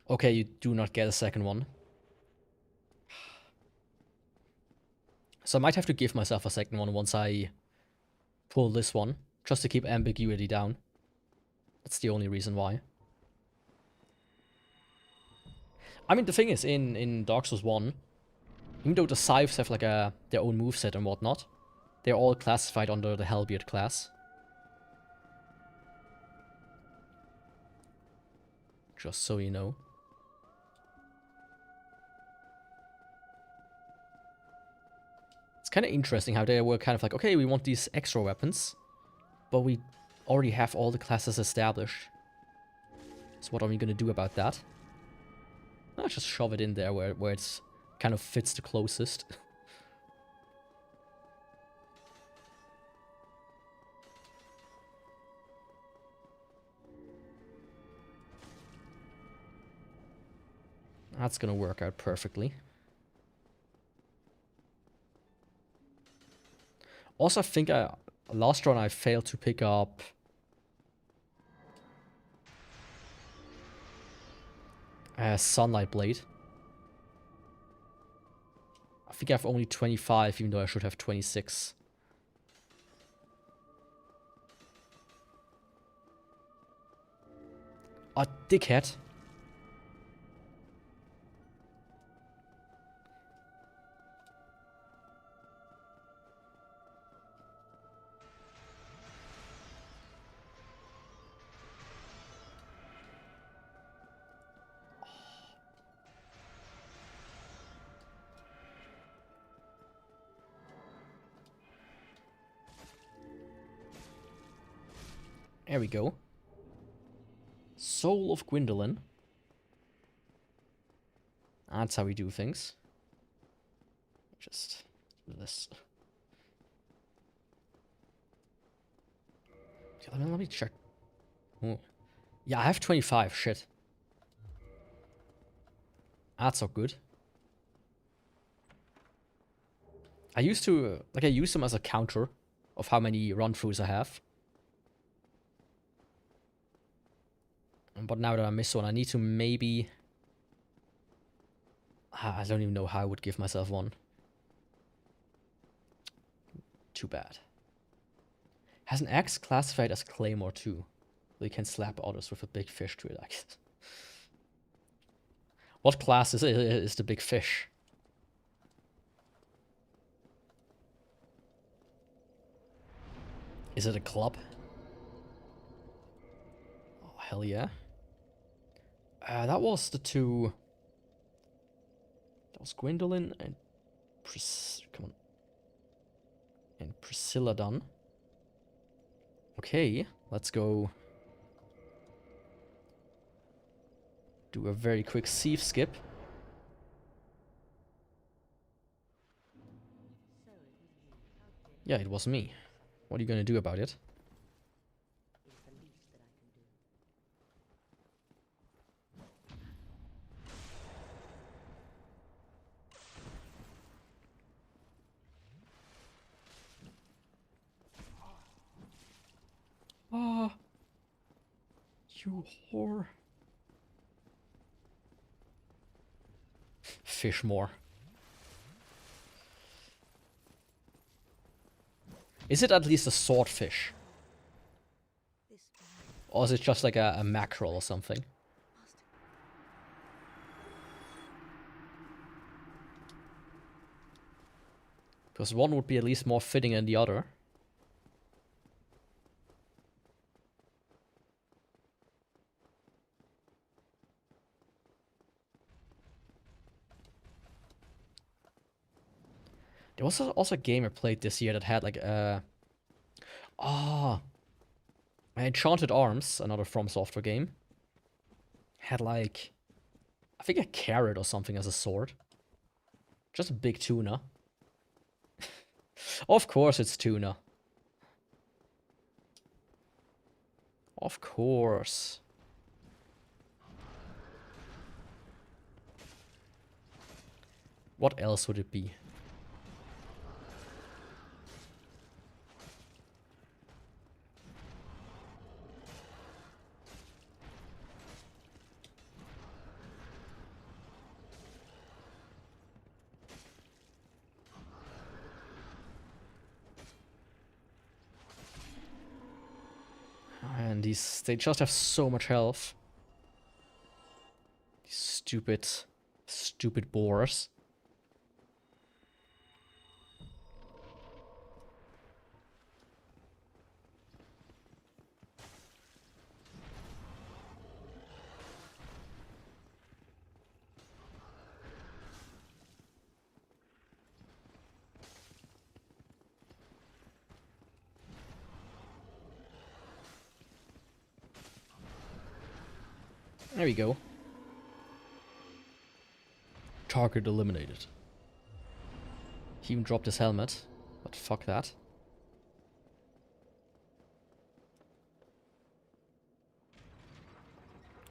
Okay, you do not get a second one. So I might have to give myself a second one once I pull this one, just to keep ambiguity down. That's the only reason why. I mean, the thing is, in Dark Souls 1, even though the Scythes have like their own moveset and whatnot, they're all classified under the Halberd class. Just so you know. It's kind of interesting how they were kind of like, okay, we want these extra weapons, but we already have all the classes established. So what are we gonna do about that? I'll just shove it in there where it's kind of fits the closest. That's gonna work out perfectly. Also, I think last run I failed to pick up Sunlight Blade. I think I have only 25, even though I should have 26. A dickhead. There we go. Soul of Gwendolyn. That's how we do things. Just do this. Yeah, let me check. Oh. Yeah, I have 25. Shit. That's not good. I used to, I use them as a counter of how many run-throughs I have. But now that I miss one, I need to maybe... I don't even know how I would give myself one. Too bad. Has an axe classified as Claymore too. So you can slap others with a big fish to it, I guess. What class is the big fish? Is it a club? Oh, hell yeah. That was the two... That was Gwendolyn and come on. And Priscilla done. Okay, let's go do a very quick Scythe skip. Yeah, it was me. What are you gonna do about it? Ah, you whore. Fish more. Is it at least a swordfish? Or is it just like a mackerel or something? Because one would be at least more fitting than the other. There was also a game I played this year that had like Enchanted Arms, another From Software game. Had like, I think a carrot or something as a sword. Just a big tuna. Of course it's tuna. Of course. What else would it be? And they just have so much health. These stupid boars. There we go. Target eliminated. He even dropped his helmet, but fuck that.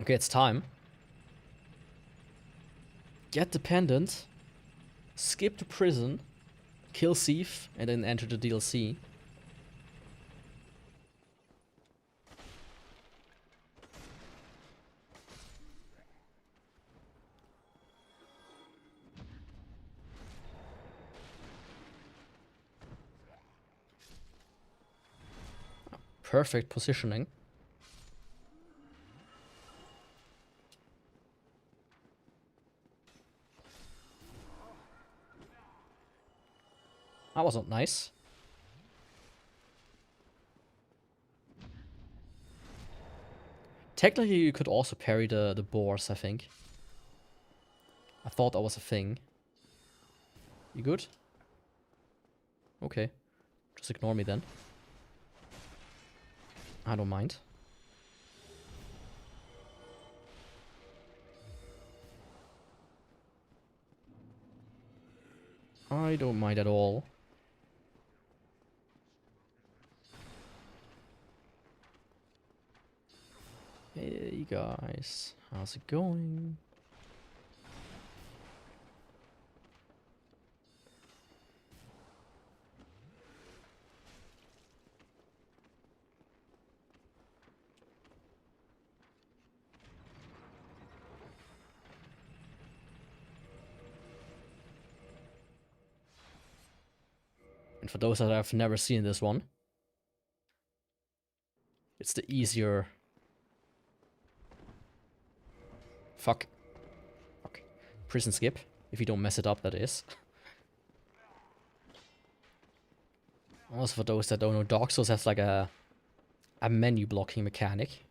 Okay, it's time. Get dependent, skip to prison, kill Scythe, and then enter the DLC. Perfect positioning. That wasn't nice. Technically, you could also parry the boars, I think. I thought that was a thing. You good? Okay. Just ignore me then. I don't mind. I don't mind at all. Hey guys, how's it going? And for those that have never seen this one, it's the easier... Fuck. Prison skip, if you don't mess it up, that is. Also, for those that don't know, Dark Souls has like a menu blocking mechanic.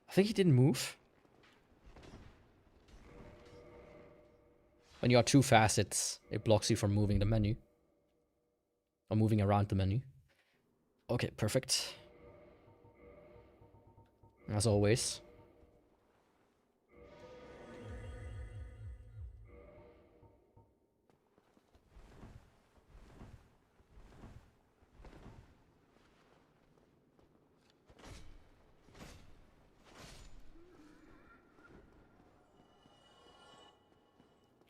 I think he didn't move. When you are too fast, it blocks you from moving the menu. Or moving around the menu. Okay, perfect. As always.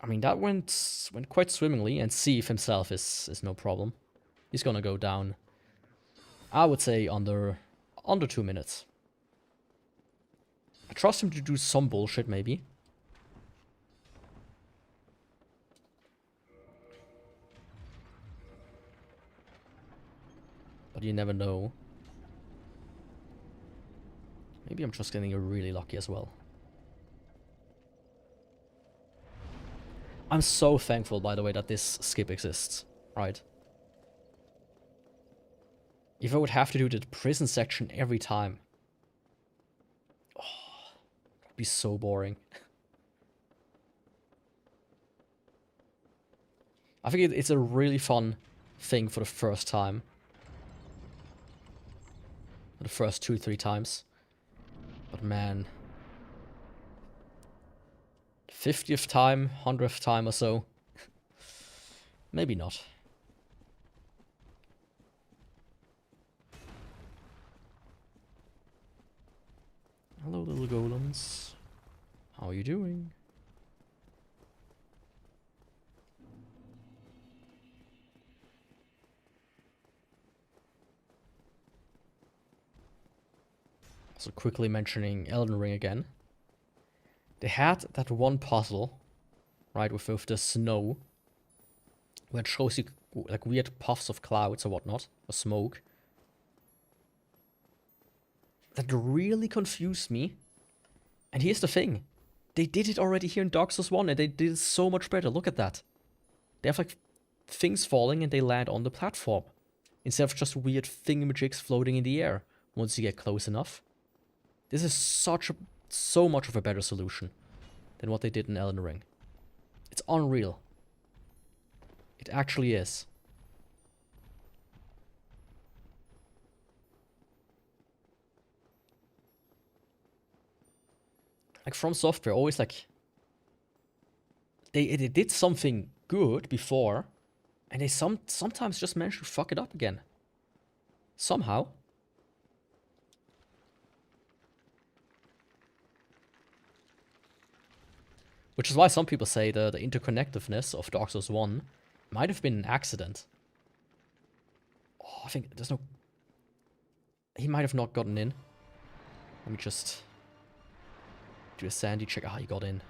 I mean, that went quite swimmingly, and Scythe himself is no problem. He's gonna go down, I would say, under 2 minutes. I trust him to do some bullshit, maybe. But you never know. Maybe I'm just getting really lucky as well. I'm so thankful, by the way, that this skip exists, right? If I would have to do the prison section every time, oh, it'd be so boring. I think it's a really fun thing for the first time. For the first 2-3 times. But man... 50th time, 100th time or so. Maybe not. Hello, little golems. How are you doing? So quickly mentioning Elden Ring again. They had that one puzzle, right, with the snow, where it shows you like weird puffs of clouds or whatnot, or smoke. That really confused me. And here's the thing. They did it already here in Dark Souls 1, and they did it so much better. Look at that. They have like things falling and they land on the platform, instead of just weird thingamajigs floating in the air once you get close enough. This is so much of a better solution than what they did in Elden Ring. It's unreal. It actually is. Like, From Software always like... They did something good before, and they sometimes just manage to fuck it up again. Somehow. Which is why some people say the interconnectedness of Dark Souls 1 might have been an accident. Oh, I think there's no... He might have not gotten in. Let me just do a sandy check. Ah, he got in.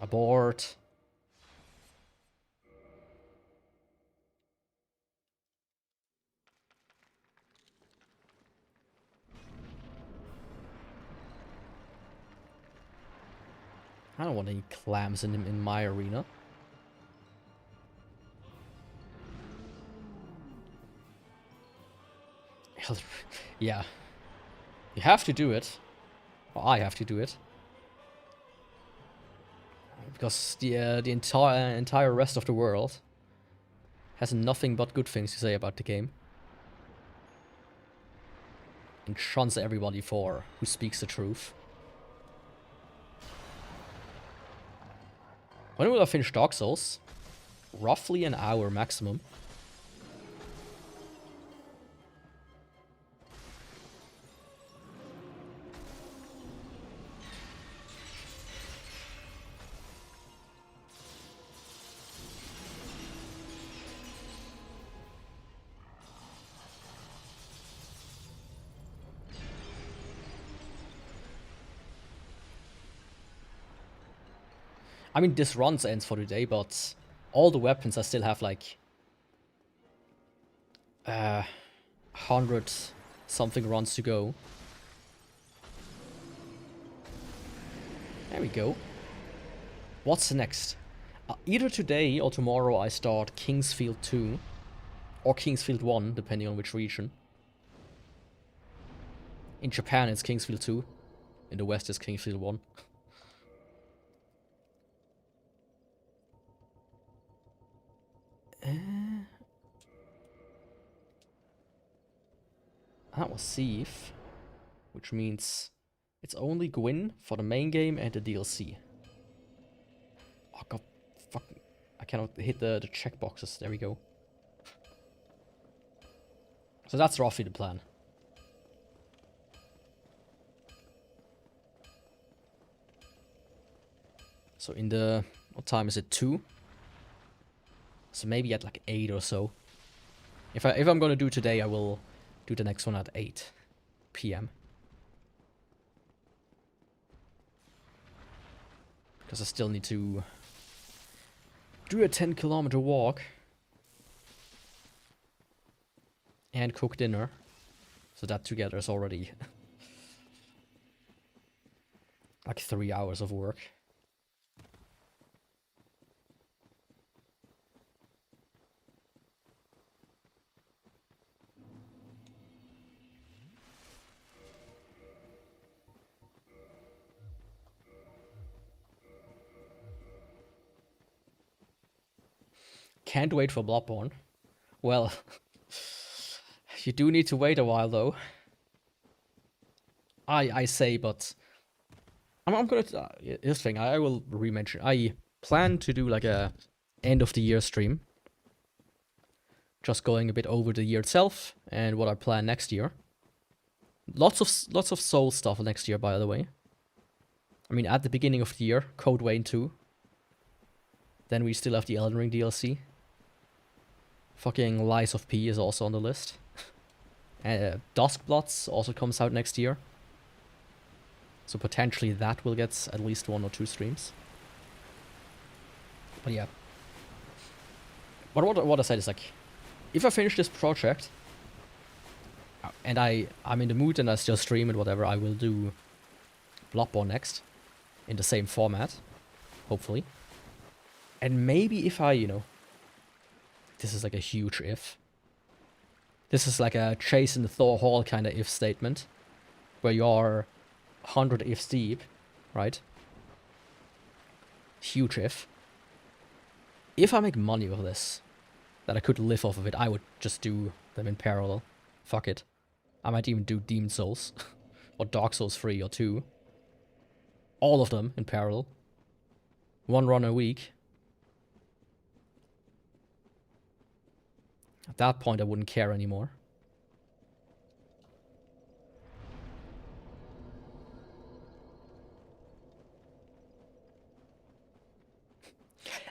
Abort. I don't want any clams in my arena. Yeah. You have to do it. Or I have to do it. Because the entire rest of the world has nothing but good things to say about the game. And shuns everybody for who speaks the truth. When will I finish Dark Souls? Roughly an hour maximum. I mean, this run ends for today, but all the weapons I still have like 100 something runs to go. There we go. What's next? Either today or tomorrow I start Kingsfield 2 or Kingsfield 1, depending on which region. In Japan it's Kingsfield 2, in the West it's Kingsfield 1. That was Scythe, which means it's only Gwyn for the main game and the DLC. Oh god, fuck, I cannot hit the checkboxes, there we go. So that's roughly the plan. So in the, what time is it, 2? So maybe at like 8 or so. If I'm gonna do today, I will do the next one at 8 PM. Because I still need to do a 10-kilometer walk. And cook dinner. So that together is already like 3 hours of work. Can't wait for Bloodborne. Well, you do need to wait a while though. I say, but I'm gonna. Here's the thing. I will re-mention. I plan to do like a end of the year stream, just going a bit over the year itself and what I plan next year. Lots of Soul stuff next year, by the way. I mean, at the beginning of the year, Code Vein 2. Then we still have the Elden Ring DLC. Fucking Lies of P is also on the list. Duskbloods also comes out next year. So potentially that will get at least 1 or 2 streams. But yeah. But what I said is like, if I finish this project, and I'm in the mood and I still stream and whatever, I will do Bloodborne next. In the same format. Hopefully. And maybe if I, you know, this is like a huge if. This is like a Chase in the Thor Hall kind of if statement. Where you are 100 ifs deep, right? Huge if. If I make money with this, that I could live off of it, I would just do them in parallel. Fuck it. I might even do Demon Souls. Or Dark Souls 3 or 2. All of them in parallel. 1 run a week. At that point, I wouldn't care anymore.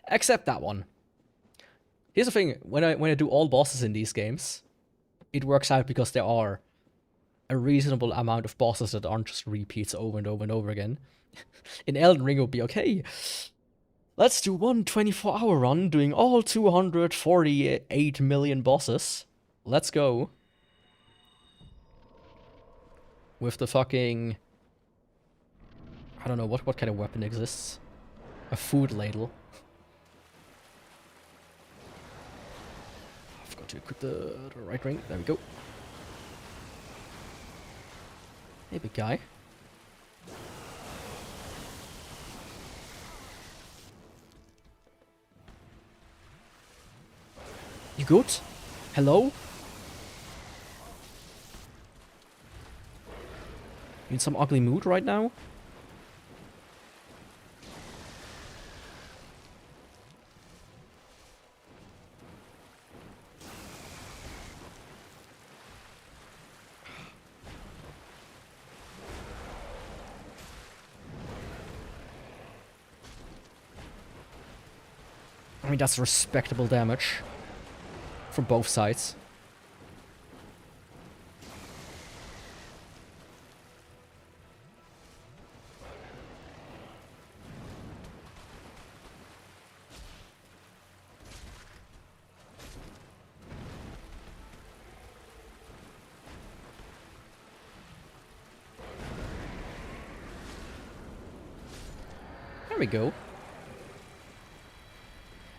Except that one. Here's the thing, when I do all bosses in these games, it works out because there are a reasonable amount of bosses that aren't just repeats over and over and over again. In Elden Ring it would be, okay, let's do one 24-hour run doing all 248 million bosses. Let's go. With the fucking... I don't know, what kind of weapon exists? A food ladle. I forgot to equip the right ring. There we go. Hey, big guy. You good? Hello? You in some ugly mood right now? I mean, that's respectable damage from both sides. There we go.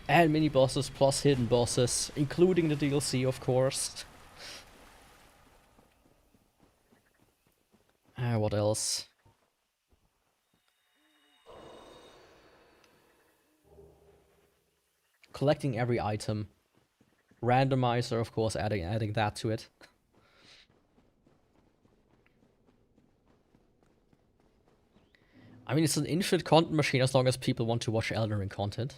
And mini bosses plus hidden bosses, including the DLC, of course. What else? Collecting every item. Randomizer, of course, adding that to it. I mean, it's an infinite content machine as long as people want to watch Elden Ring content.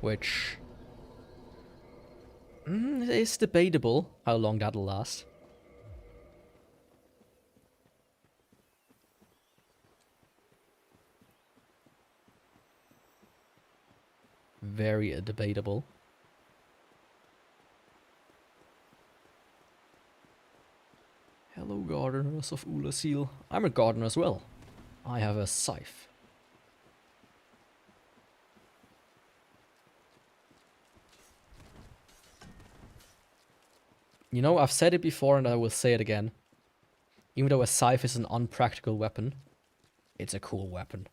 Which is debatable how long that'll last. Very debatable. Hello, gardeners of Ulasil. I'm a gardener as well. I have a scythe. You know, I've said it before and I will say it again. Even though a scythe is an unpractical weapon, it's a cool weapon.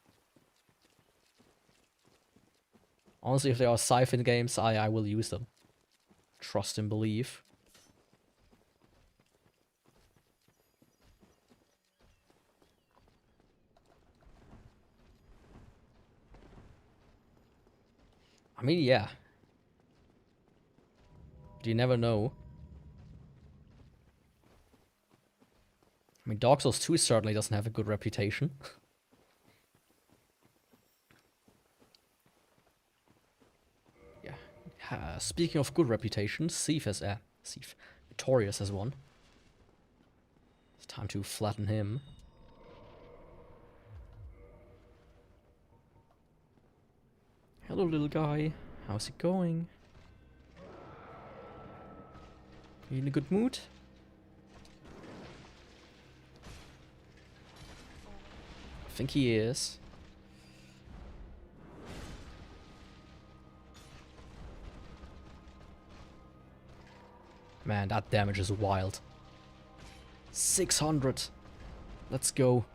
Honestly, if there are scythe in games, I will use them. Trust and believe. I mean, yeah. You never know. I mean, Dark Souls 2 certainly doesn't have a good reputation. Yeah. Speaking of good reputation, Scythe has Scythe. Victorious has one. It's time to flatten him. Hello, little guy. How's it going? You in a good mood? I think he is. Man, that damage is wild. 600. Let's go.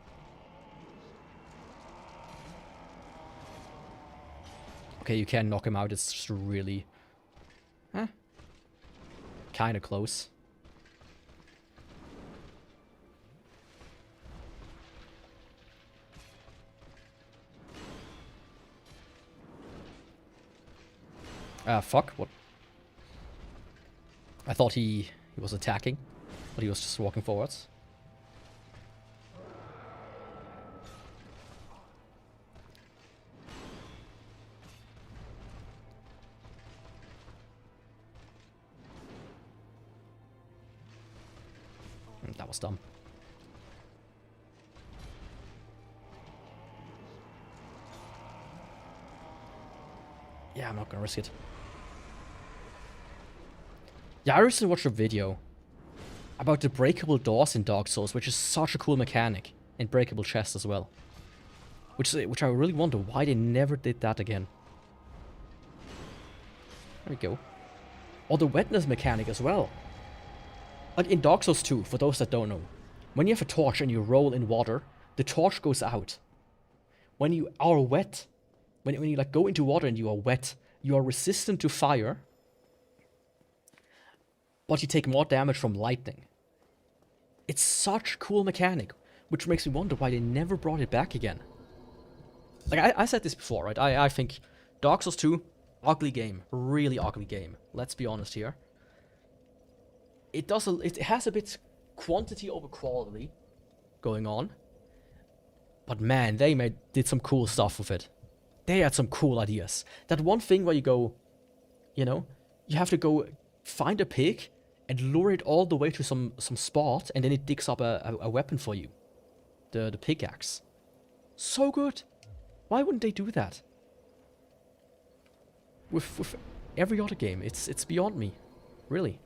Okay, you can knock him out. It's just really... kind of close. Fuck, what? I thought he was attacking, but he was just walking forwards. That was dumb. Yeah, I'm not gonna risk it. Yeah, I recently watched a video about the breakable doors in Dark Souls, which is such a cool mechanic, and breakable chests as well. Which I really wonder why they never did that again. There we go. Or the wetness mechanic as well. Like in Dark Souls 2, for those that don't know, when you have a torch and you roll in water, the torch goes out. When you are wet, when you like go into water and you are wet, you are resistant to fire, but you take more damage from lightning. It's such a cool mechanic, which makes me wonder why they never brought it back again. Like I said this before, right? I think Dark Souls 2, Ugly game. Really ugly game. Let's be honest here. It has a bit quantity over quality going on. But man, they did some cool stuff with it. They had some cool ideas. That one thing where you go, you know, you have to go find a pig and lure it all the way to some spot, and then it digs up a weapon for you. The pickaxe. So good. Why wouldn't they do that? With every other game, it's beyond me. Really.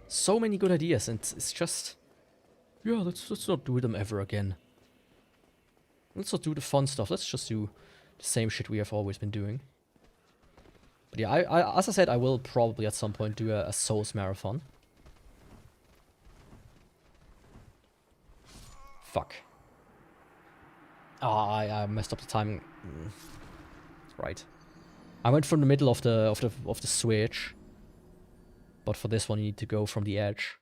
So many good ideas, and it's just... Yeah, let's not do them ever again. Let's not do the fun stuff. Let's just do the same shit we have always been doing. But yeah, as I said, I will probably at some point do a Souls marathon. Fuck. Ah, I messed up the timing. Right. I went from the middle of the switch. But for this one, you need to go from the edge.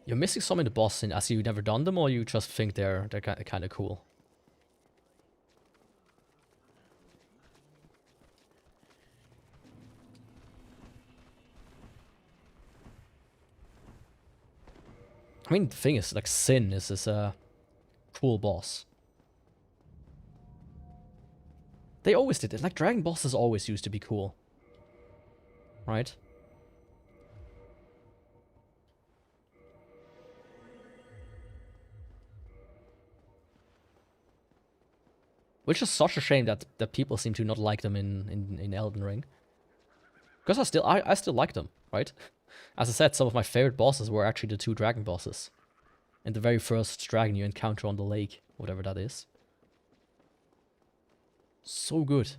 You're missing some in the boss, as you've never done them, or you just think they're kind of cool. I mean, the thing is, like, Sin is this cool boss. They always did it. Like, dragon bosses always used to be cool. Right? Which is such a shame that people seem to not like them in Elden Ring. Because I still like them, right? As I said, some of my favorite bosses were actually the 2 dragon bosses. And the very first dragon you encounter on the lake, whatever that is. So good.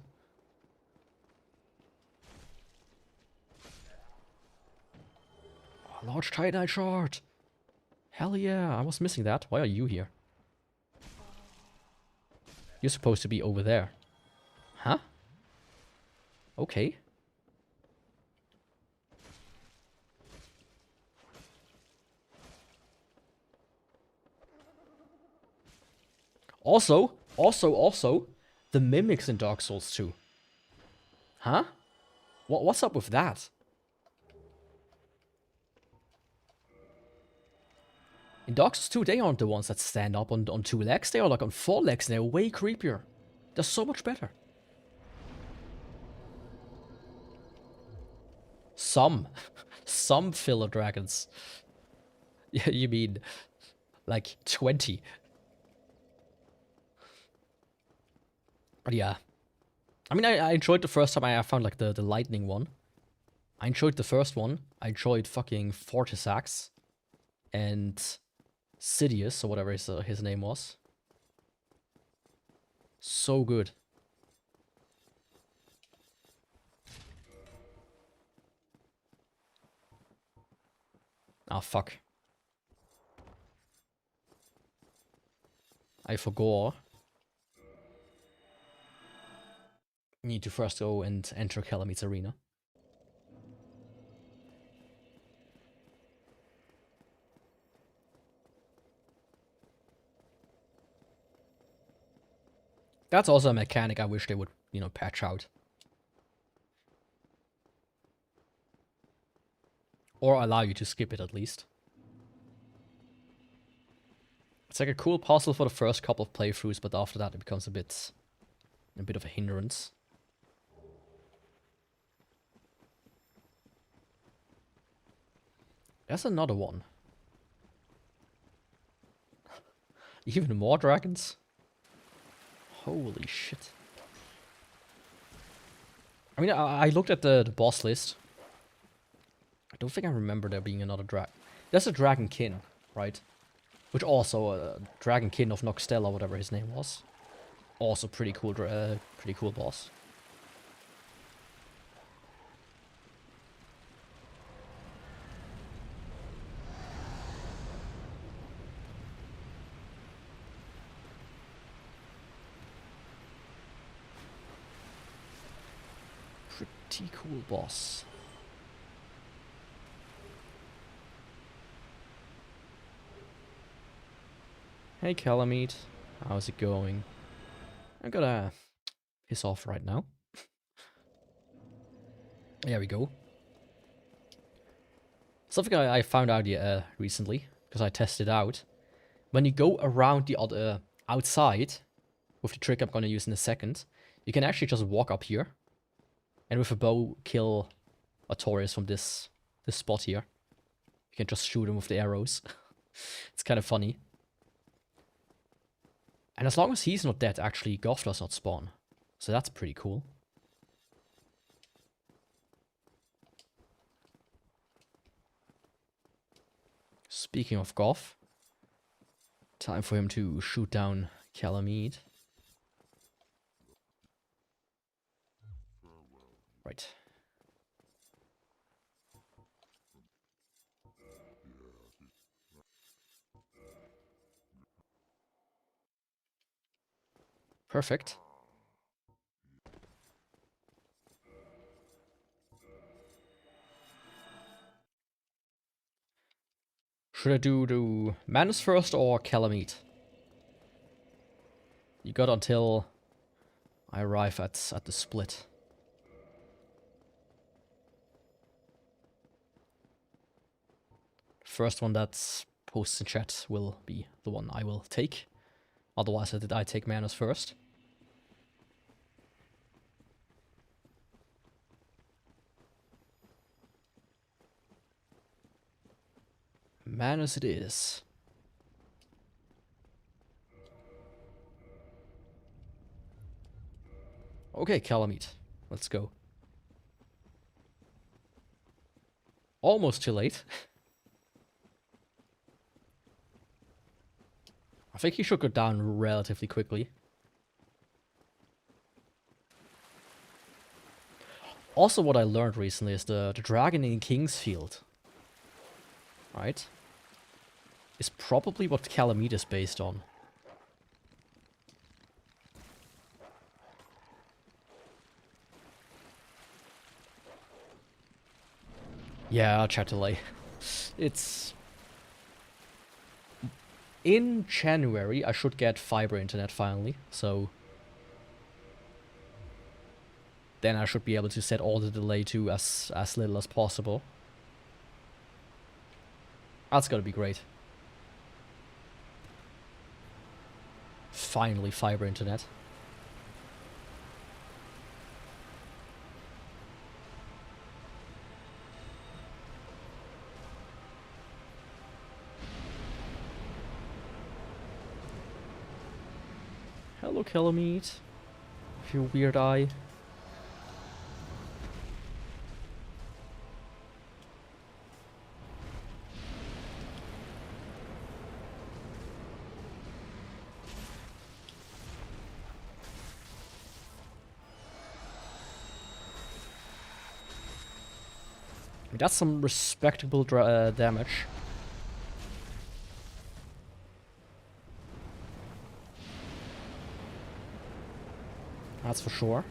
Oh, large tie-dye shard! Hell yeah, I was missing that. Why are you here? You're supposed to be over there. Huh? Okay. Also, the mimics in Dark Souls 2. Huh? What's up with that? In Dark Souls 2, they aren't the ones that stand up on 2 legs. They are like on 4 legs, and they're way creepier. They're so much better. Some filler dragons. Yeah, you mean like 20. But yeah. I mean, I enjoyed the first time I found like the lightning one. I enjoyed the first one. I enjoyed fucking Fortisax. And Sidious, or whatever his name was. So good. Ah, fuck. I forgot. Need to first go and enter Calamit's arena. That's also a mechanic I wish they would, you know, patch out. Or allow you to skip it at least. It's like a cool puzzle for the first couple of playthroughs, but after that it becomes a bit of a hindrance. There's another one. Even more dragons? Holy shit. I mean, I looked at the boss list. I don't think I remember there being another There's a Dragonkin, right? Which also a Dragonkin of Noxtella, whatever his name was. Also pretty cool boss. Pretty cool boss. Hey Calamite, how's it going? I'm gonna piss off right now. There we go. Something I found out recently, because I tested out. When you go around the other outside, with the trick I'm gonna use in a second, you can actually just walk up here, and with a bow kill a Taurus from this spot here. You can just shoot him with the arrows. It's kind of funny. And as long as he's not dead, actually, Goth does not spawn. So that's pretty cool. Speaking of Goth, time for him to shoot down Calamite. Right. Perfect. Should I do Manus first or Calamite? You got until I arrive at the split. First one that's posts in chat will be the one I will take. Otherwise, I take Manus first. Manus it is. Okay, Calamite. Let's go. Almost too late. I think he should go down relatively quickly. Also, what I learned recently is the dragon in Kingsfield, right, is probably what Calamite is based on. Yeah, chat delay. It's... In January, I should get fiber internet finally, so... Then I should be able to set all the delay to as little as possible. That's gotta be great. Finally, fiber internet. Hello, Calamite. With your weird eye. That's some respectable damage. That's for sure.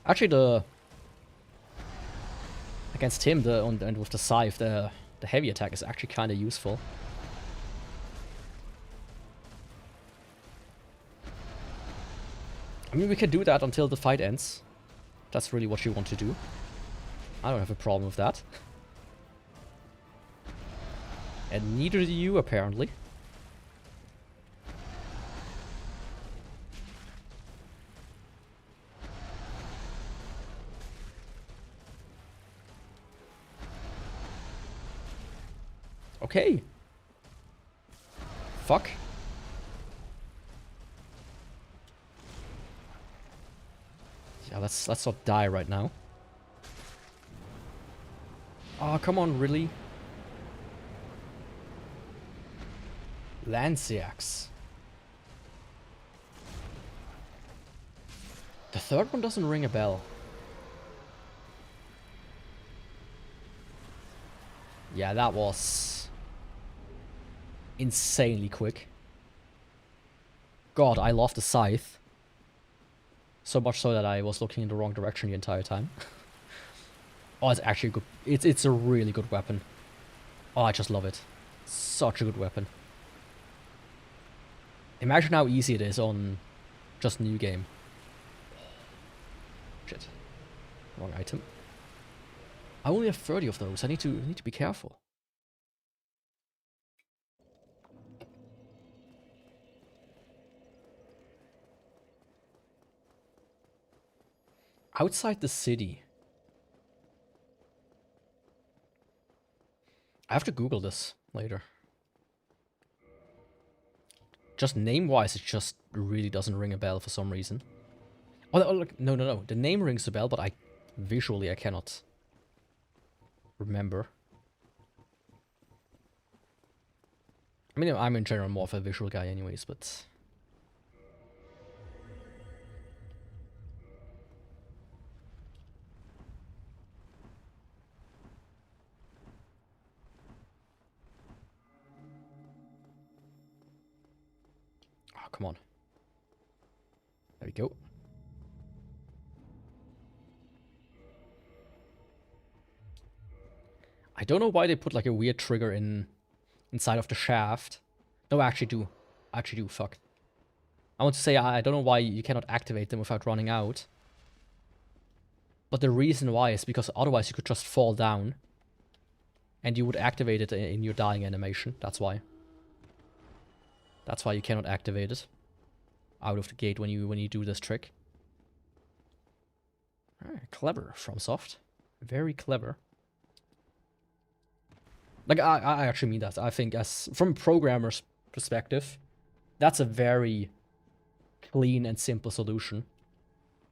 Actually, against him, and with the Scythe, the heavy attack is actually kind of useful. I mean, we can do that until the fight ends. That's really what you want to do. I don't have a problem with that. And neither do you, apparently. Okay. Fuck. Yeah, let's not die right now. Oh, come on, really? Lanciax. The third one doesn't ring a bell. Yeah, that was insanely quick. God, I love the Scythe. So much so that I was looking in the wrong direction the entire time. Oh, it's actually good. It's a really good weapon. Oh, I just love it. Such a good weapon. Imagine how easy it is on just new game. Shit. Wrong item. I only have 30 of those. I need to be careful. Outside the city. I have to Google this later. Just name-wise, it just really doesn't ring a bell for some reason. Oh, look, no. The name rings a bell, but visually I cannot remember. I mean, I'm in general more of a visual guy anyways, but... Oh, come on. There we go. I don't know why they put like a weird trigger inside of the shaft. No, I actually do. Fuck. I want to say I don't know why you cannot activate them without running out. But the reason why is because otherwise you could just fall down. And you would activate it in your dying animation. That's why. That's why you cannot activate it out of the gate when you do this trick. Clever, FromSoft. Very clever. Like, I actually mean that. I think from a programmer's perspective, that's a very clean and simple solution.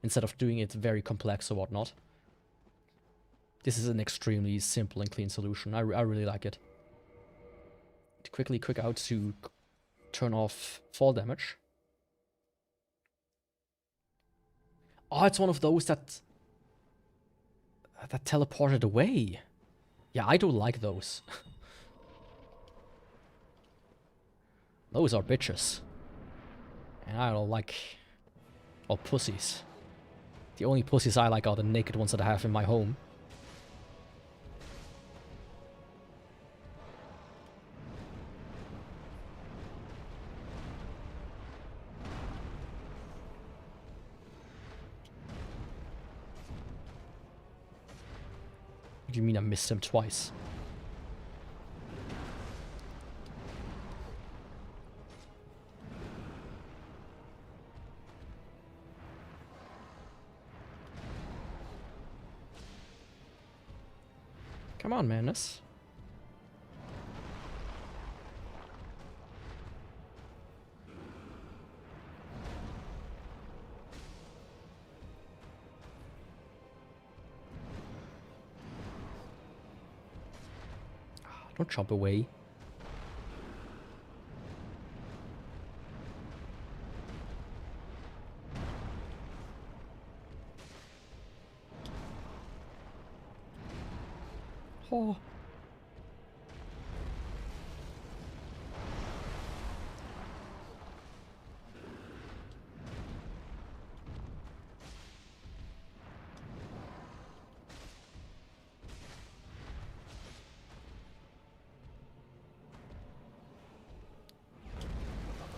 Instead of doing it very complex or whatnot. This is an extremely simple and clean solution. I really like it. To quickly quick out to turn off fall damage. Oh, it's one of those that teleported away. Yeah, I don't like those. Those are bitches. And I don't like... Oh, pussies. The only pussies I like are the naked ones that I have in my home. What do you mean I missed him twice? Come on, madness. Don't jump away. Oh.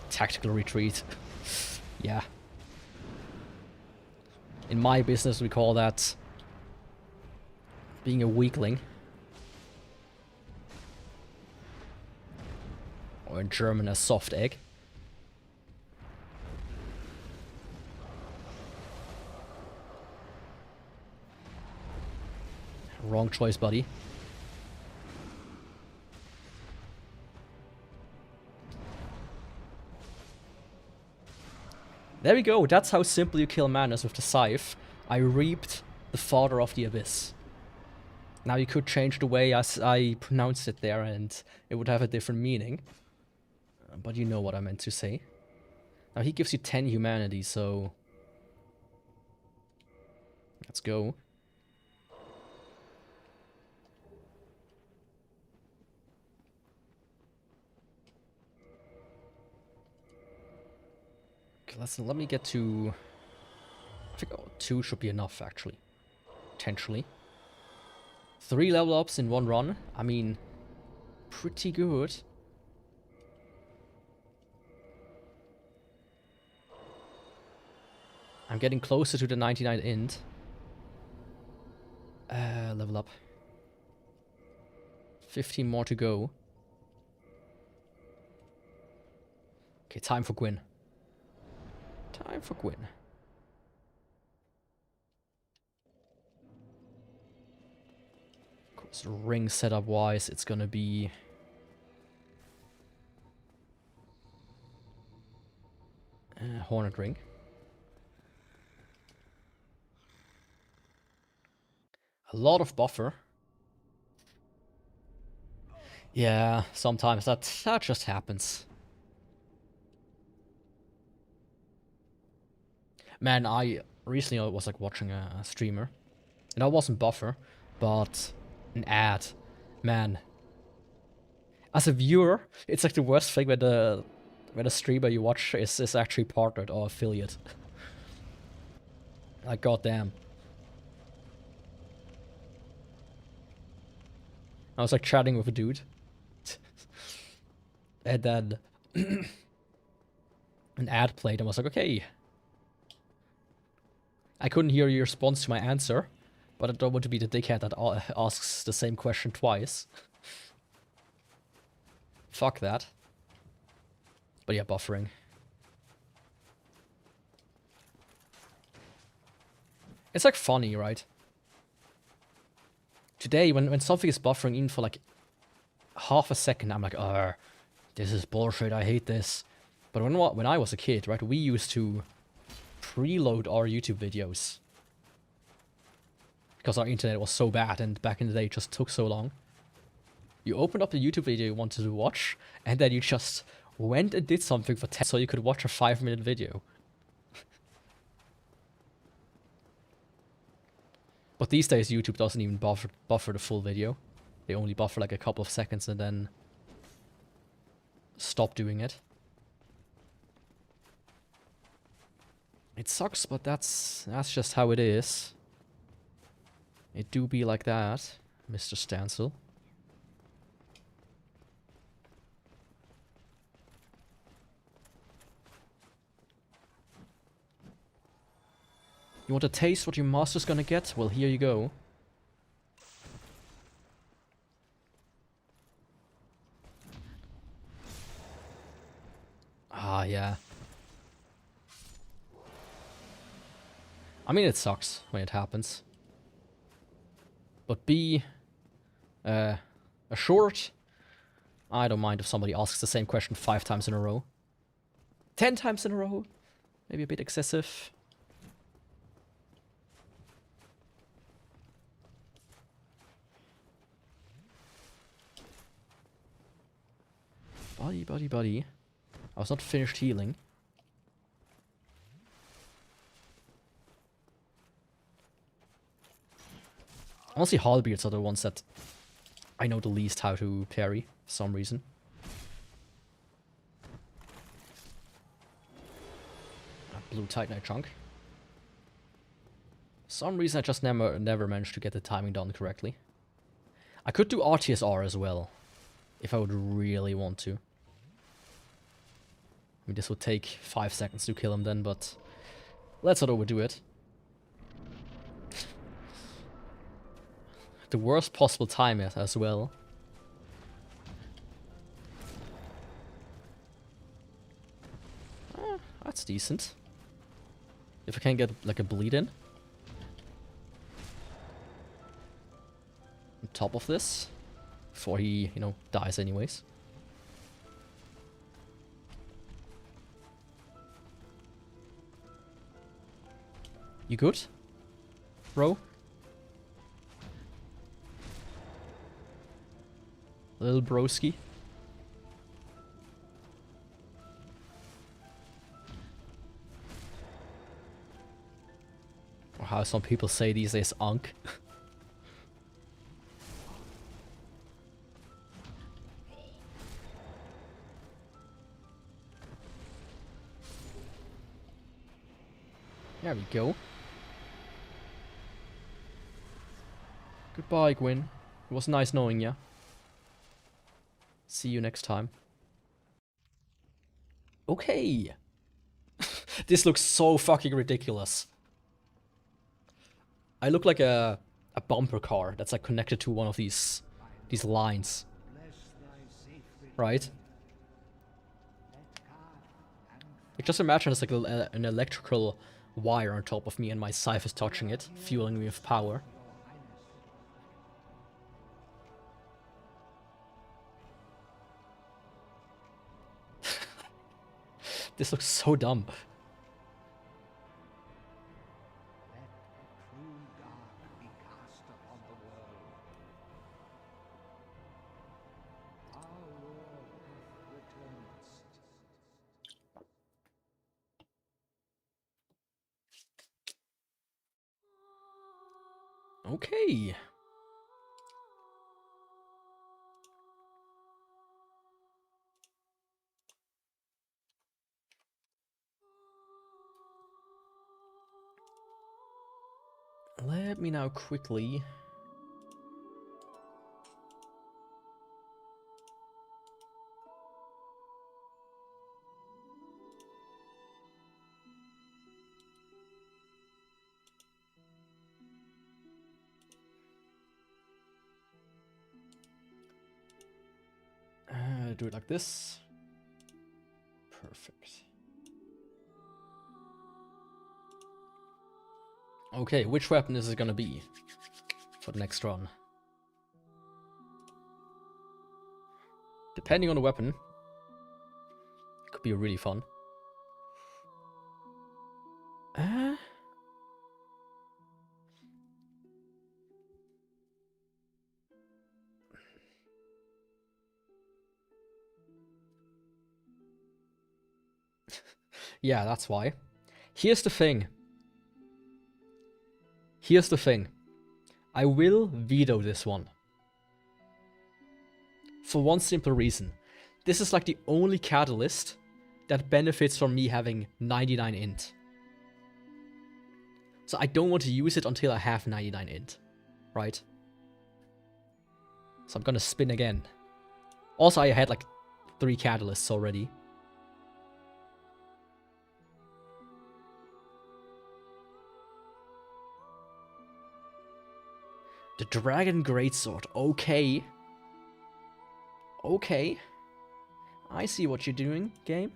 Tactical retreat. Yeah. In my business, we call that being a weakling. Or in German, a soft egg. Wrong choice, buddy. There we go, that's how simple you kill madness with the Scythe. I reaped the Father of the Abyss. Now you could change the way as I pronounced it there and it would have a different meaning. But you know what I meant to say. Now he gives you 10 humanity, so... Let's go. Okay, let me get to... I think 2 should be enough, actually. Potentially. 3 level ups in one run. I mean, pretty good. I'm getting closer to the 99 int. Level up. 15 more to go. Okay, time for Gwyn. Time for Gwyn. Of course, ring setup wise, it's gonna be... Hornet ring. A lot of buffer. Yeah, sometimes that just happens. Man, I recently was like watching a streamer, and that wasn't buffer, but an ad. Man, as a viewer, it's like the worst thing when the streamer you watch is actually partnered or affiliate. Like, goddamn. I was like chatting with a dude, and then an ad played, and I was like, okay. I couldn't hear your response to my answer, but I don't want to be the dickhead that asks the same question twice. Fuck that. But yeah, buffering. It's like funny, right? Today, when something is buffering even for like half a second, I'm like, this is bullshit, I hate this. But when I was a kid, right, we used to preload our YouTube videos. Because our internet was so bad, and back in the day it just took so long. You opened up the YouTube video you wanted to watch, and then you just went and did something for 10 so you could watch a 5-minute video. But these days YouTube doesn't even buffer the full video. They only buffer like a couple of seconds and then stop doing it. It sucks, but that's just how it is. It do be like that, Mr. Stancil. You want to taste what your master's gonna get? Well, here you go. Ah, yeah. I mean, it sucks when it happens. But be assured, I don't mind if somebody asks the same question 5 times in a row. 10 times in a row? Maybe a bit excessive. Buddy. I was not finished healing. Honestly, halberds are the ones that I know the least how to parry for some reason. A blue Titanite chunk. For some reason I just never managed to get the timing done correctly. I could do RTSR as well, if I would really want to. I mean, this would take 5 seconds to kill him then, but let's not overdo it. The worst possible time as well. That's decent. If I can get like a bleed in. On top of this. Before he, you know, dies anyways. You good, bro? Little broski. Or how some people say these days, Unk. There we go. Goodbye, Gwyn. It was nice knowing ya. See you next time. Okay. This looks so fucking ridiculous. I look like a bumper car that's like connected to one of these lines. Right? Like, just imagine it's like an electrical wire on top of me and my Scythe is touching it, fueling me with power. This looks so dumb. Okay. Let me now quickly... do it like this. Perfect. Okay, which weapon is it gonna be for the next run? Depending on the weapon, it could be really fun. Yeah, that's why. Here's the thing. Here's the thing. I will veto this one. For one simple reason. This is like the only catalyst that benefits from me having 99 int. So I don't want to use it until I have 99 int. Right? So I'm gonna spin again. Also, I had like 3 catalysts already. The Dragon Greatsword, okay. Okay. I see what you're doing, game.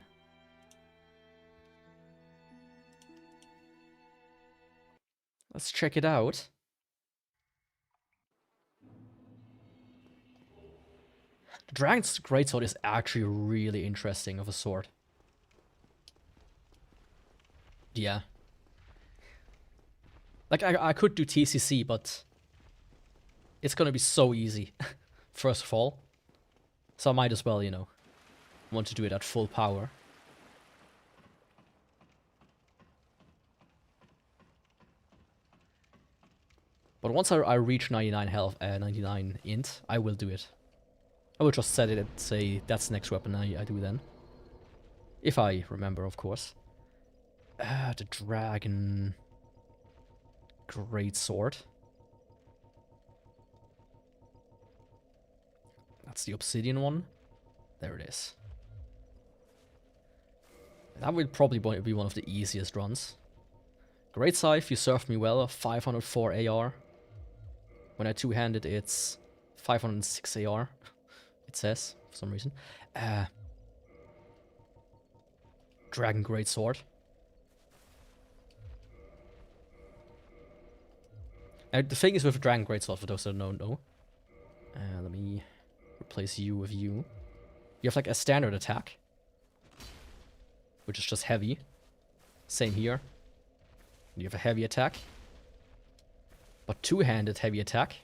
Let's check it out. The Dragon's Greatsword is actually really interesting of a sword. Yeah. Like, I could do TCC, but... it's gonna be so easy, first of all. So I might as well, you know, want to do it at full power. But once I reach 99 health, 99 int, I will do it. I will just set it and say that's the next weapon I do then. If I remember, of course. The Dragon Greatsword. That's the obsidian one. There it is. That will probably be one of the easiest runs. Great Scythe, you served me well. 504 AR. When I two-handed, it's 506 AR. It says, for some reason. Dragon Greatsword. The thing is with Dragon Greatsword, for those that don't know. Let me replace you with you. You have like a standard attack, which is just heavy. Same here. You have a heavy attack, but two-handed heavy attack.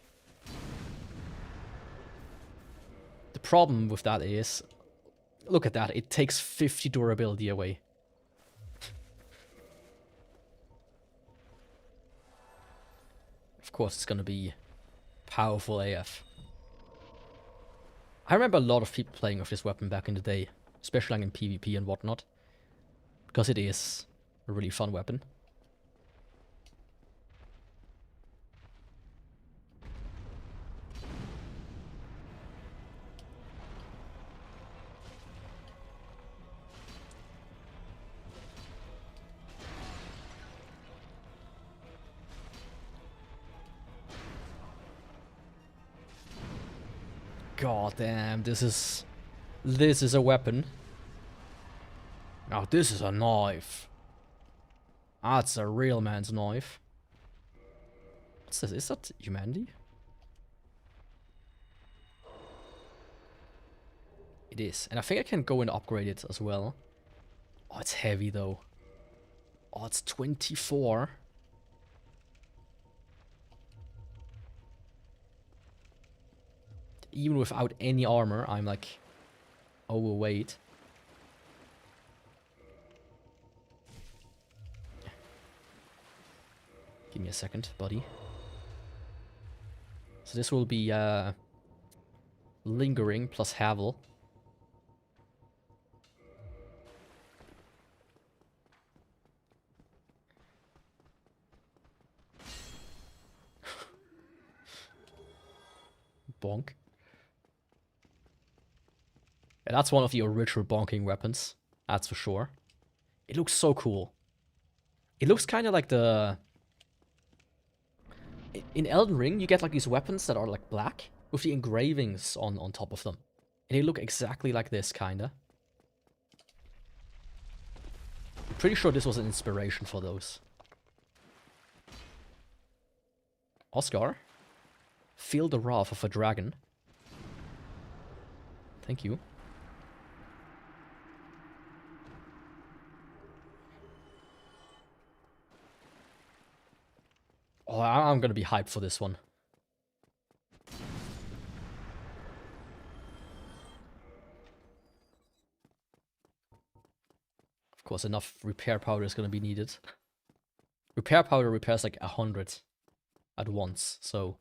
The problem with that is, look at that, it takes 50 durability away. Of course, it's gonna be powerful AF. I remember a lot of people playing with this weapon back in the day, especially like in PvP and whatnot, because it is a really fun weapon. God damn, this is a weapon. Now this is a knife. That's a real man's knife. What's this? Is that humanity? It is. And I think I can go and upgrade it as well. Oh, it's heavy though. Oh, it's 24. Even without any armor, I'm like overweight. Give me a second, buddy. So this will be lingering plus Havel. Bonk. Yeah, that's one of the original bonking weapons. That's for sure. It looks so cool. It looks kind of like the... In Elden Ring, you get like these weapons that are like black with the engravings on top of them. And they look exactly like this, kinda. I'm pretty sure this was an inspiration for those. Oscar? Feel the wrath of a dragon. Thank you. Oh, I'm gonna be hyped for this one. Of course, enough repair powder is gonna be needed. Repair powder repairs like 100 at once, so...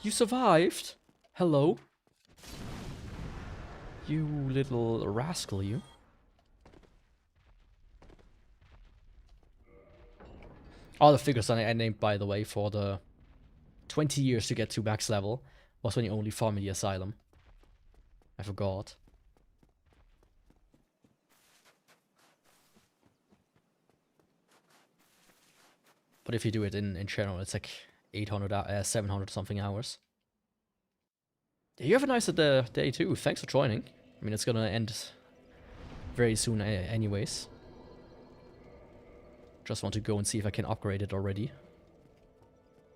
You survived? Hello? You little rascal, you. All the figures that I named, by the way, for the 20 years to get to max level was when you only farm in the asylum. I forgot. But if you do it in general, it's like 800, 700 something hours. Yeah, you have a nice day too. Thanks for joining. I mean, it's gonna end very soon anyways. Just want to go and see if I can upgrade it already.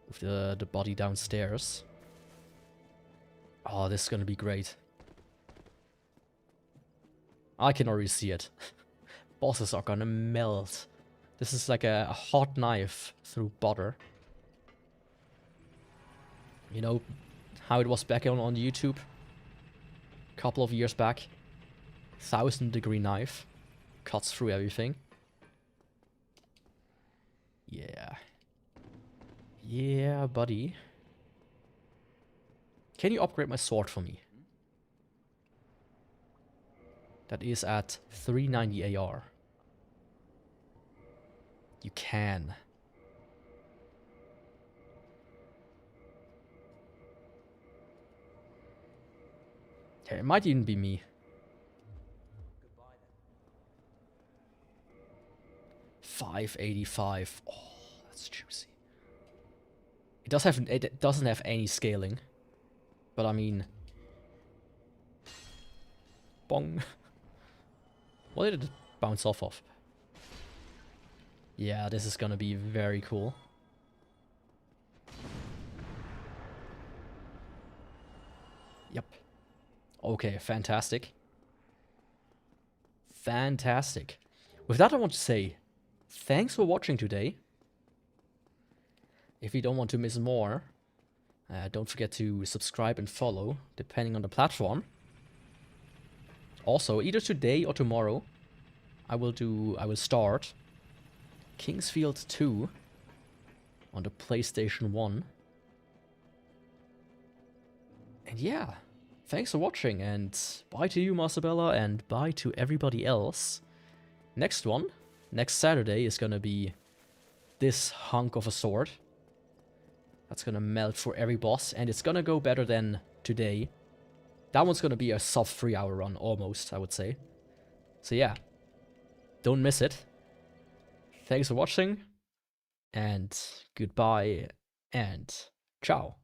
With the body downstairs. Oh, this is gonna be great. I can already see it. Bosses are gonna melt. This is like a hot knife through butter. You know how it was back on YouTube? A couple of years back. 1000-degree knife. Cuts through everything. Yeah. Yeah, buddy. Can you upgrade my sword for me? That is at 390 AR. You can. Yeah, it might even be me. 585. Oh, that's juicy. It doesn't have any scaling. But I mean, bong. What did it bounce off of? Yeah, this is gonna be very cool. Yep. Okay, fantastic. Fantastic. With that, I want to say thanks for watching today. If you don't want to miss more, don't forget to subscribe and follow, depending on the platform. Also, either today or tomorrow, I will start Kingsfield 2 on the PlayStation 1. And yeah, thanks for watching, and bye to you, Marsabella, and bye to everybody else. Next one, next Saturday, is gonna be this hunk of a sword. That's gonna melt for every boss, and it's gonna go better than today. That one's gonna be a sub 3-hour run, almost, I would say. So yeah, don't miss it. Thanks for watching, and goodbye, and Ciao.